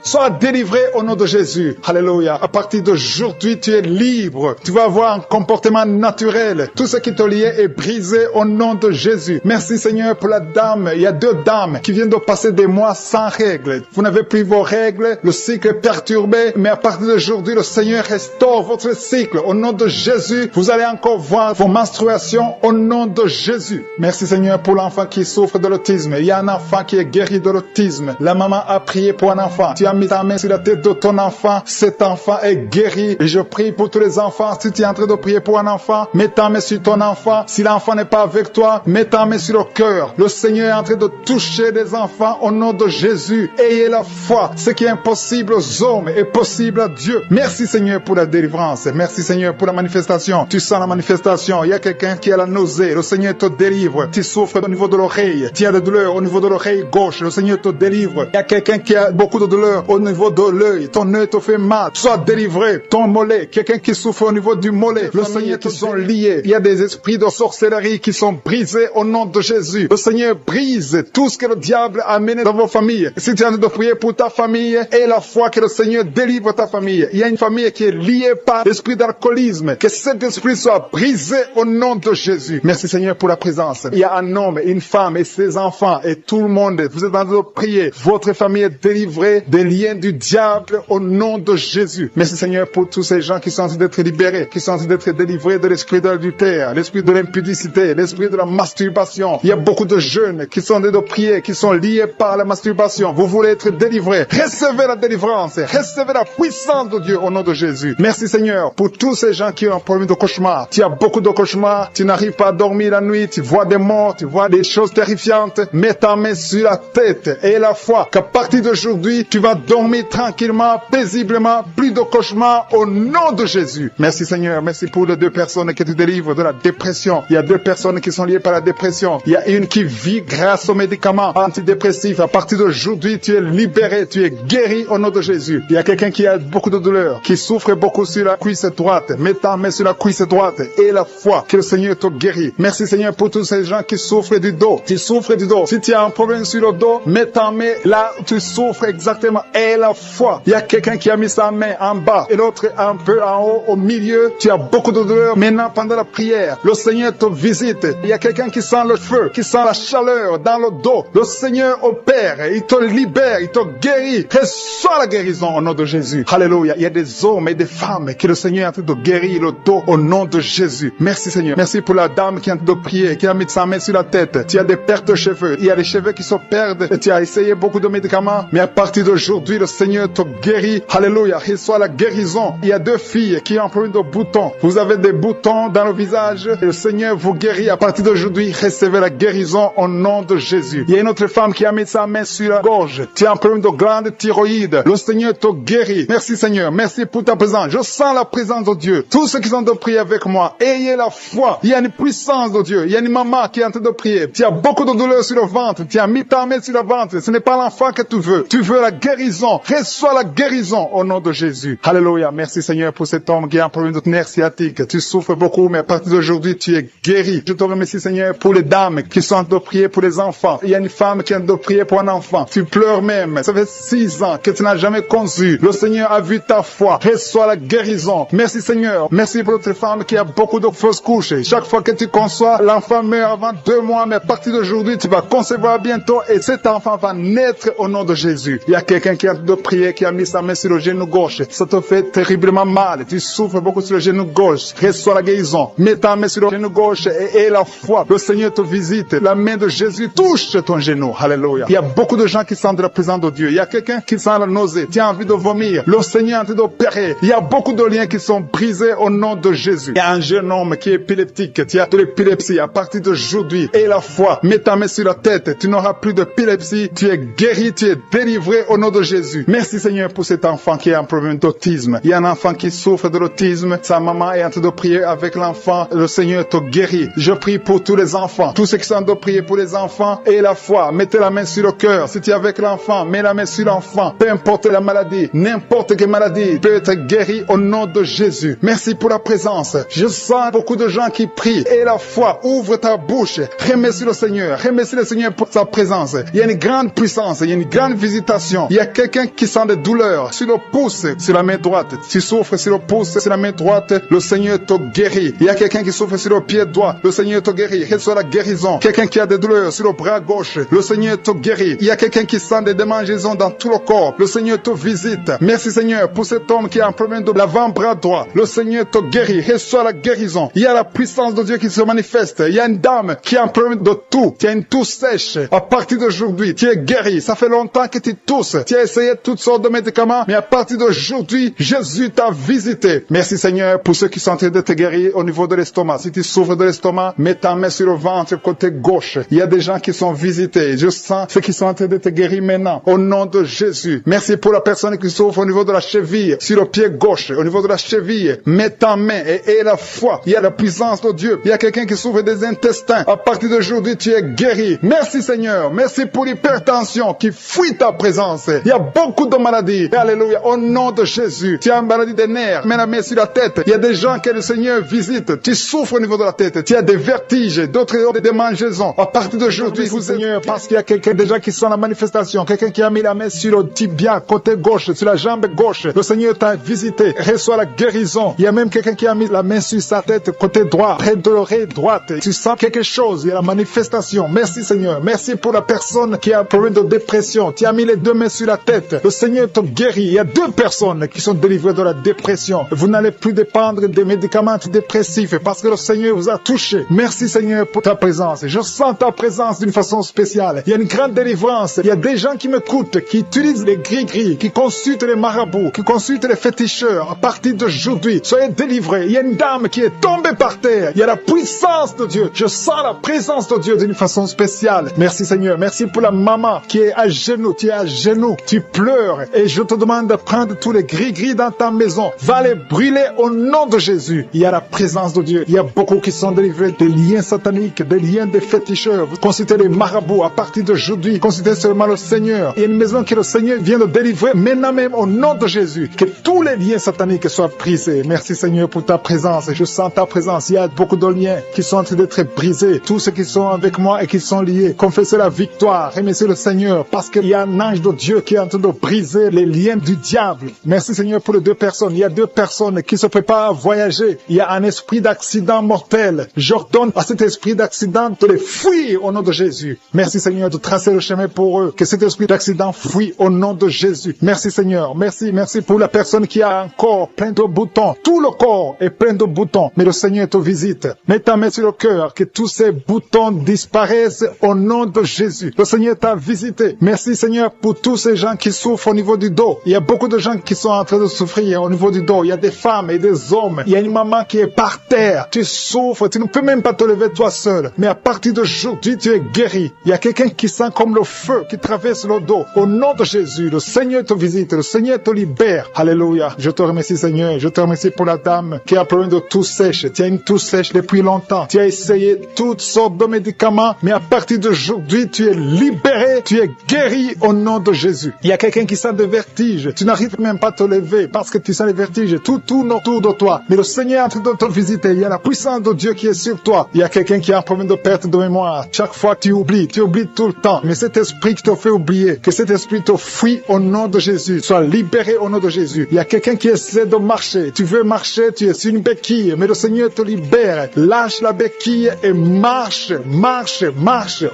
Sois délivré au nom de Jésus. Alléluia. À partir d'aujourd'hui, tu es libre. Tu vas avoir un comportement naturel. Tout ce qui te liait est brisé au nom de Jésus. Merci Seigneur pour la dame. Il y a 2 dames qui viennent de passer des mois sans règles. Vous n'avez plus vos règles. Le cycle est perturbé. Mais à partir d'aujourd'hui, le Seigneur restaure votre cycle. Au nom de Jésus, vous allez encore voir vos menstruations au nom de Jésus. Merci Seigneur pour l'enfant qui souffre de l'autisme. Il y a un enfant qui est guéri de l'autisme. La maman a prié pour un enfant. Tu as mis ta main sur la tête de ton enfant. Cet enfant est guéri. Et je prie pour tous les enfants. Si tu es en train de prier pour un enfant, mets ta main sur ton enfant. Si l'enfant n'est pas avec toi, mets ta main sur le cœur. Le Seigneur est en train de toucher les enfants au nom de Jésus. Et Ayez la foi. Ce qui est impossible aux hommes est possible à Dieu. Merci Seigneur pour la délivrance. Merci Seigneur pour la manifestation. Tu sens la manifestation. Il y a quelqu'un qui a la nausée. Le Seigneur te délivre. Tu souffres au niveau de l'oreille. Tu as des douleurs au niveau de l'oreille gauche. Le Seigneur te délivre. Il y a quelqu'un qui a beaucoup de douleurs au niveau de l'œil. Ton œil te fait mal. Sois délivré. Ton mollet. Quelqu'un qui souffre au niveau du mollet. Le Seigneur qui sont liés. Il y a des esprits de sorcellerie qui sont brisés au nom de Jésus. Le Seigneur brise tout ce que le diable a amené dans vos familles. Si tu es en train de prier pour ta famille, et la foi que le Seigneur délivre ta famille. Il y a une famille qui est liée par l'esprit d'alcoolisme. Que cet esprit soit brisé au nom de Jésus. Merci Seigneur pour la présence. Il y a un homme, une femme et ses enfants et tout le monde. Vous êtes en train de prier. Votre famille est délivrée des liens du diable au nom de Jésus. Merci Seigneur pour tous ces gens qui sont en train d'être libérés, qui sont en train d'être délivrés de l'esprit de l'adultère, l'esprit de l'impudicité, l'esprit de la masturbation. Il y a beaucoup de jeunes qui sont en train de prier, qui sont liés par la masturbation. Vous voulez être délivrés. Recevez la délivrance. Recevez la puissance de Dieu au nom de Jésus. Merci Seigneur pour tous ces gens qui ont un problème de cauchemar. Tu as beaucoup de cauchemars. Tu n'arrives pas à dormir la nuit. Tu vois des morts. Tu vois des choses terrifiantes. Mets ta main sur la tête et la foi qu'à partir d'aujourd'hui, tu vas dormir tranquillement, paisiblement. Plus de cauchemars au nom de Jésus. Merci Seigneur. Merci pour les 2 personnes que tu délivres de la dépression. Il y a 2 personnes qui sont liées par la dépression. Il y a une qui vit grâce aux médicaments antidépressifs. À partir d'aujourd'hui, tu es libéré. Tu es guéri au nom de Jésus. Il y a quelqu'un qui a beaucoup de douleur, qui souffre beaucoup sur la cuisse droite. Mets ta main sur la cuisse droite et la foi que le Seigneur te guérit. Merci Seigneur pour tous ces gens qui souffrent du dos. Tu souffres du dos. Si tu as un problème sur le dos, mets ta main là où tu souffres exactement et la foi. Il y a quelqu'un qui a mis sa main en bas et l'autre un peu en haut, au milieu. Tu as beaucoup de douleur. Maintenant, pendant la prière, le Seigneur te visite. Il y a quelqu'un qui sent le feu, qui sent la chaleur dans le dos. Le Seigneur opère. Il te libère. Il te guérit. Reçois la guérison au nom de Jésus. Alléluia. Il y a des hommes et des femmes que le Seigneur est en train de guérir le dos au nom de Jésus. Merci Seigneur. Merci pour la dame qui est en train de prier, qui a mis sa main sur la tête. Tu as des pertes de cheveux. Il y a des cheveux qui se perdent. Et tu as essayé beaucoup de médicaments. Mais à partir d'aujourd'hui, le Seigneur te guérit. Alléluia. Reçois la guérison. Il y a 2 filles qui ont un problème de boutons. Vous avez des boutons dans le visage. Et le Seigneur vous guérit. À partir d'aujourd'hui, recevez la guérison au nom de Jésus. Il y a une autre femme qui a mis sa main sur la gorge. Tu as un problème de glande thyroïde. Le Seigneur te guérit. Merci Seigneur. Merci pour ta présence. Je sens la présence de Dieu. Tous ceux qui sont de prier avec moi, ayez la foi. Il y a une puissance de Dieu. Il y a une maman qui est en train de prier. Tu as beaucoup de douleur sur le ventre. Tu as mis ta main sur le ventre. Ce n'est pas l'enfant que tu veux. Tu veux la guérison. Reçois la guérison au nom de Jésus. Alléluia. Merci Seigneur pour cet homme qui a un problème de nerf sciatique. Tu souffres beaucoup, mais à partir d'aujourd'hui, tu es guéri. Je te remercie Seigneur pour les dames qui sont en train de prier pour les enfants. Il y a une femme qui est en train de prier pour un enfant. Tu pleures même. Ça fait 6 ans que tu n'as jamais conçu. Le Seigneur a vu ta foi. Reçois la guérison. Merci Seigneur. Merci pour notre femme qui a beaucoup de fausses couches. Chaque fois que tu conçois, l'enfant meurt avant 2 mois, mais à partir d'aujourd'hui, tu vas concevoir bientôt et cet enfant va naître au nom de Jésus. Il y a quelqu'un qui a de prier, qui a mis sa main sur le genou gauche. Ça te fait terriblement mal. Tu souffres beaucoup sur le genou gauche. Reçois la guérison. Mets ta main sur le genou gauche et la foi. Le Seigneur te visite. La main de Jésus touche ton genou. Alléluia. Il y a beaucoup de gens qui sentent la présence de Dieu. Il y a quelqu'un qui sent la nausée. Tu as envie de vomir. Le Seigneur est en train d'opérer. Il y a beaucoup de liens qui sont brisés au nom de Jésus. Il y a un jeune homme qui est épileptique. Tu as de l'épilepsie à partir d'aujourd'hui. Et la foi. Mets ta main sur la tête. Tu n'auras plus d'épilepsie. Tu es guéri. Tu es délivré au nom de Jésus. Merci Seigneur pour cet enfant qui a un problème d'autisme. Il y a un enfant qui souffre de l'autisme. Sa maman est en train de prier avec l'enfant. Le Seigneur te guérit. Je prie pour tous les enfants. Tous ceux qui sont en train de prier pour les enfants et la foi. Mettez la main sur le cœur. Si tu es avec l'enfant, mets la main sur l'enfant. Peu importe la maladie, n'importe quelle maladie peut être guérie au nom de Jésus. Merci pour la présence. Je sens beaucoup de gens qui prient. Et la foi, ouvre ta bouche. Remercie le Seigneur. Remercie le Seigneur pour sa présence. Il y a une grande puissance. Il y a une grande visitation. Il y a quelqu'un qui sent des douleurs sur le pouce, sur la main droite. Tu souffres sur le pouce, sur la main droite. Le Seigneur te guérit. Il y a quelqu'un qui souffre sur le pied droit. Le Seigneur te guérit. Reçois la guérison. Quelqu'un qui a des douleurs sur le bras gauche. Le Seigneur te guérit. Il y a quelqu'un qui sent des démangeaisons dans tout le corps. Le Seigneur te visite. Merci Seigneur pour cet homme qui a un problème de l'avant-bras droit. Le Seigneur te guérit. Reçois la guérison. Il y a la puissance de Dieu qui se manifeste. Il y a une dame qui a un problème de toux. Tu as une toux sèche. À partir d'aujourd'hui, tu es guéri. Ça fait longtemps que tu tousses. Tu as essayé toutes sortes de médicaments, mais à partir d'aujourd'hui, Jésus t'a visité. Merci Seigneur pour ceux qui sont en train de te guérir au niveau de l'estomac. Si tu souffres de l'estomac, mets ta main sur le ventre côté gauche. Il y a des gens qui sont visités. Je sens ceux qui sont en train de te guérir maintenant. maintenant, au nom de Jésus. Merci pour la personne qui souffre au niveau de la cheville, sur le pied gauche, au niveau de la cheville. Mets ta main et la foi. Il y a la puissance de Dieu. Il y a quelqu'un qui souffre des intestins. À partir d'aujourd'hui, tu es guéri. Merci Seigneur. Merci pour l'hypertension qui fuit ta présence. Il y a beaucoup de maladies. Alléluia. Au nom de Jésus. Tu as une maladie des nerfs. Mets la main sur la tête. Il y a des gens que le Seigneur visite. Tu souffres au niveau de la tête. Tu as des vertiges. D'autres ont des démangeaisons. À partir d'aujourd'hui, vous Seigneur, parce qu'il y a quelqu'un déjà qui sent la manifestation. Quelqu'un qui a mis la main sur le tibia, côté gauche, sur la jambe gauche. Le Seigneur t'a visité. Reçois la guérison. Il y a même quelqu'un qui a mis la main sur sa tête, côté droit, près de l'oreille droite. Tu sens quelque chose. Il y a la manifestation. Merci Seigneur. Merci pour la personne qui a un problème de dépression. Tu as mis les deux mains sur la tête. Le Seigneur te guérit. Il y a 2 personnes qui sont délivrées de la dépression. Vous n'allez plus dépendre des médicaments antidépressifs parce que le Seigneur vous a touché. Merci Seigneur pour ta présence. Je sens ta présence d'une façon spéciale. Il y a une grande délivrance. Il y a des gens qui m'écoutent, qui utilisent les gris-gris, qui consultent les marabouts, qui consultent les féticheurs. À partir d'aujourd'hui, soyez délivrés. Il y a une dame qui est tombée par terre. Il y a la puissance de Dieu. Je sens la présence de Dieu d'une façon spéciale. Merci Seigneur. Merci pour la maman qui est à genoux. Tu es à genoux. Tu pleures. Et je te demande de prendre tous les gris-gris dans ta maison. Va les brûler au nom de Jésus. Il y a la présence de Dieu. Il y a beaucoup qui sont délivrés des liens sataniques, des liens des féticheurs. Vous consultez les marabouts. À partir d'aujourd'hui, consultez seulement le Seigneur. Il y a une maison que le Seigneur vient de délivrer maintenant même au nom de Jésus. Que tous les liens sataniques soient brisés. Merci Seigneur pour ta présence. Je sens ta présence. Il y a beaucoup de liens qui sont en train d'être brisés. Tous ceux qui sont avec moi et qui sont liés, confessez la victoire. Remerciez le Seigneur parce qu'il y a un ange de Dieu qui est en train de briser les liens du diable. Merci Seigneur pour les 2 personnes. Il y a 2 personnes qui se préparent à voyager. Il y a un esprit d'accident mortel. J'ordonne à cet esprit d'accident de les fuir au nom de Jésus. Merci Seigneur de tracer le chemin pour eux. Que cet esprit d'accident fuit au nom de Jésus. Merci Seigneur. Merci pour la personne qui a un corps plein de boutons. Tout le corps est plein de boutons. Mais le Seigneur te visite. Mets ta main sur le cœur. Que tous ces boutons disparaissent au nom de Jésus. Le Seigneur t'a visité. Merci Seigneur pour tous ces gens qui souffrent au niveau du dos. Il y a beaucoup de gens qui sont en train de souffrir au niveau du dos. Il y a des femmes et des hommes. Il y a une maman qui est par terre. Tu souffres. Tu ne peux même pas te lever toi seul. Mais à partir d'aujourd'hui, tu es guéri. Il y a quelqu'un qui sent comme le feu qui traverse le dos. Au nom de Jésus, le Seigneur te visite. Le Seigneur te libère. Alléluia. Je te remercie Seigneur. Je te remercie pour la dame qui a problème de toux sèche. Tu as une toux sèche depuis longtemps. Tu as essayé toutes sortes de médicaments. Mais à partir d'aujourd'hui, tu es libéré. Tu es guéri au nom de Jésus. Il y a quelqu'un qui sent des vertiges. Tu n'arrives même pas à te lever parce que tu sens les vertiges tout autour de toi. Mais le Seigneur est en train de te visiter. Il y a la puissance de Dieu qui est sur toi. Il y a quelqu'un qui a un problème de perte de mémoire. Chaque fois tu oublies tout le temps. Mais cet esprit qui te fait oublier, que cet esprit te fuit au nom de Jésus. Sois libéré au nom de Jésus. Il y a quelqu'un qui essaie de marcher. Tu veux marcher, tu es sur une béquille. Mais le Seigneur te libère. Lâche la béquille et marche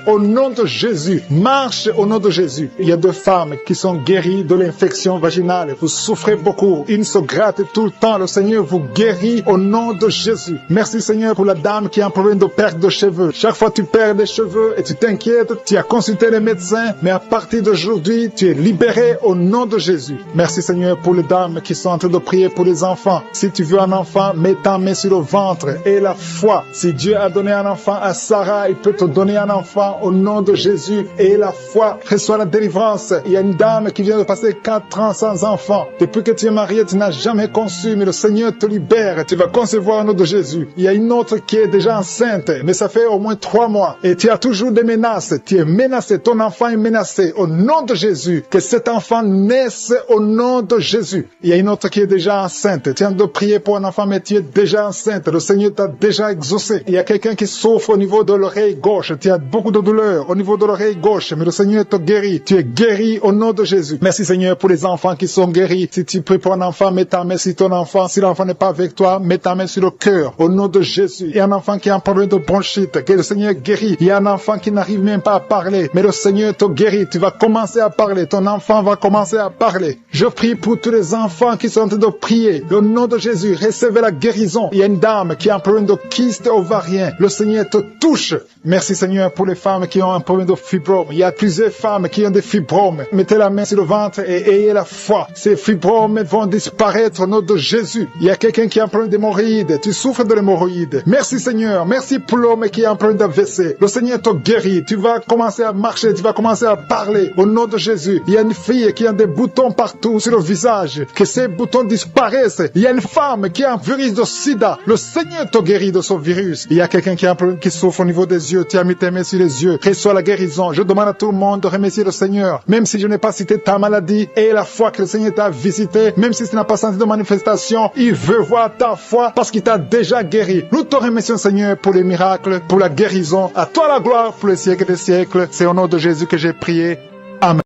au nom de Jésus. Marche au nom de Jésus. Il y a 2 femmes qui sont guéries de l'infection vaginale. Vous souffrez beaucoup. Une se gratte tout le temps. Le Seigneur vous guérit au nom de Jésus. Merci Seigneur pour la dame qui a un problème de perte de cheveux. Chaque fois tu perds des cheveux et tu t'inquiètes, tu as consulté les médecins, mais à partir d'aujourd'hui, tu es libéré au nom de Jésus. Merci Seigneur pour les dames qui sont en train de prier pour les enfants. Si tu veux un enfant, mets ta main sur le ventre et la foi. Si Dieu a donné un enfant à Sarah, il peut te donner un enfant au nom de Jésus et la foi. Reçois la délivrance. Il y a une dame qui vient de passer 4 ans sans enfant. Depuis que tu es marié, tu n'as jamais conçu, mais le Seigneur te libère. Tu vas concevoir au nom de Jésus. Il y a une autre qui est déjà enceinte, mais ça fait au moins 3 mois. Et tu as toujours des menaces. Tu es menacé. Ton enfant est menacé. Au nom de Jésus, que cet enfant naisse au nom de Jésus. Il y a une autre qui est déjà enceinte. Tu viens de prier pour un enfant, mais tu es déjà enceinte. Le Seigneur t'a déjà exaucé. Il y a quelqu'un qui souffre au niveau de l'oreille gauche. Tu as beaucoup de douleur au niveau de l'oreille gauche, mais le Seigneur te guérit. Tu es guéri au nom de Jésus. Merci Seigneur pour les enfants qui sont guéris. Si tu pries pour un enfant, mets ta main sur ton enfant. Si l'enfant n'est pas avec toi, mets ta main sur le cœur. Au nom de Jésus. Il y a un enfant qui a un problème de bronchite, que le Seigneur guérit. Il y a un enfant qui n'arrive même pas à parler, mais le Seigneur te guérit. Tu vas commencer à parler. Ton enfant va commencer à parler. Je prie pour tous les enfants qui sont en train de prier. Au nom de Jésus, recevez la guérison. Il y a une dame qui a un problème de kyste ovarien. Le Seigneur te touche. Merci Seigneur pour les femmes qui ont un problème de fibrome. Il y a plusieurs femmes qui ont des fibromes. Mettez la main sur le ventre et ayez la foi. Ces fibromes vont disparaître au nom de Jésus. Il y a quelqu'un qui a un problème d'hémorroïdes. Tu souffres de l'hémorroïde. Merci Seigneur. Merci pour l'homme qui a un problème d'AVC. Le Seigneur te guérit. Tu vas commencer à marcher. Tu vas commencer à parler. prier au nom de Jésus. Il y a une fille qui a des boutons partout sur le visage, que ces boutons disparaissent. Il y a une femme qui a un virus de sida. Le Seigneur te guérit de ce virus. Il y a quelqu'un qui a un problème qui souffre au niveau des yeux. Tu as mis tes mains sur les yeux. Reçois la guérison. Je demande à tout le monde de remercier le Seigneur. Même si je n'ai pas cité ta maladie et la foi que le Seigneur t'a visité, même si tu n'as pas senti de manifestation, il veut voir ta foi parce qu'il t'a déjà guéri. Nous te remercions, Seigneur, pour les miracles, pour la guérison. À toi la gloire pour les siècles des siècles. C'est au nom de Jésus que j'ai prié. Amen.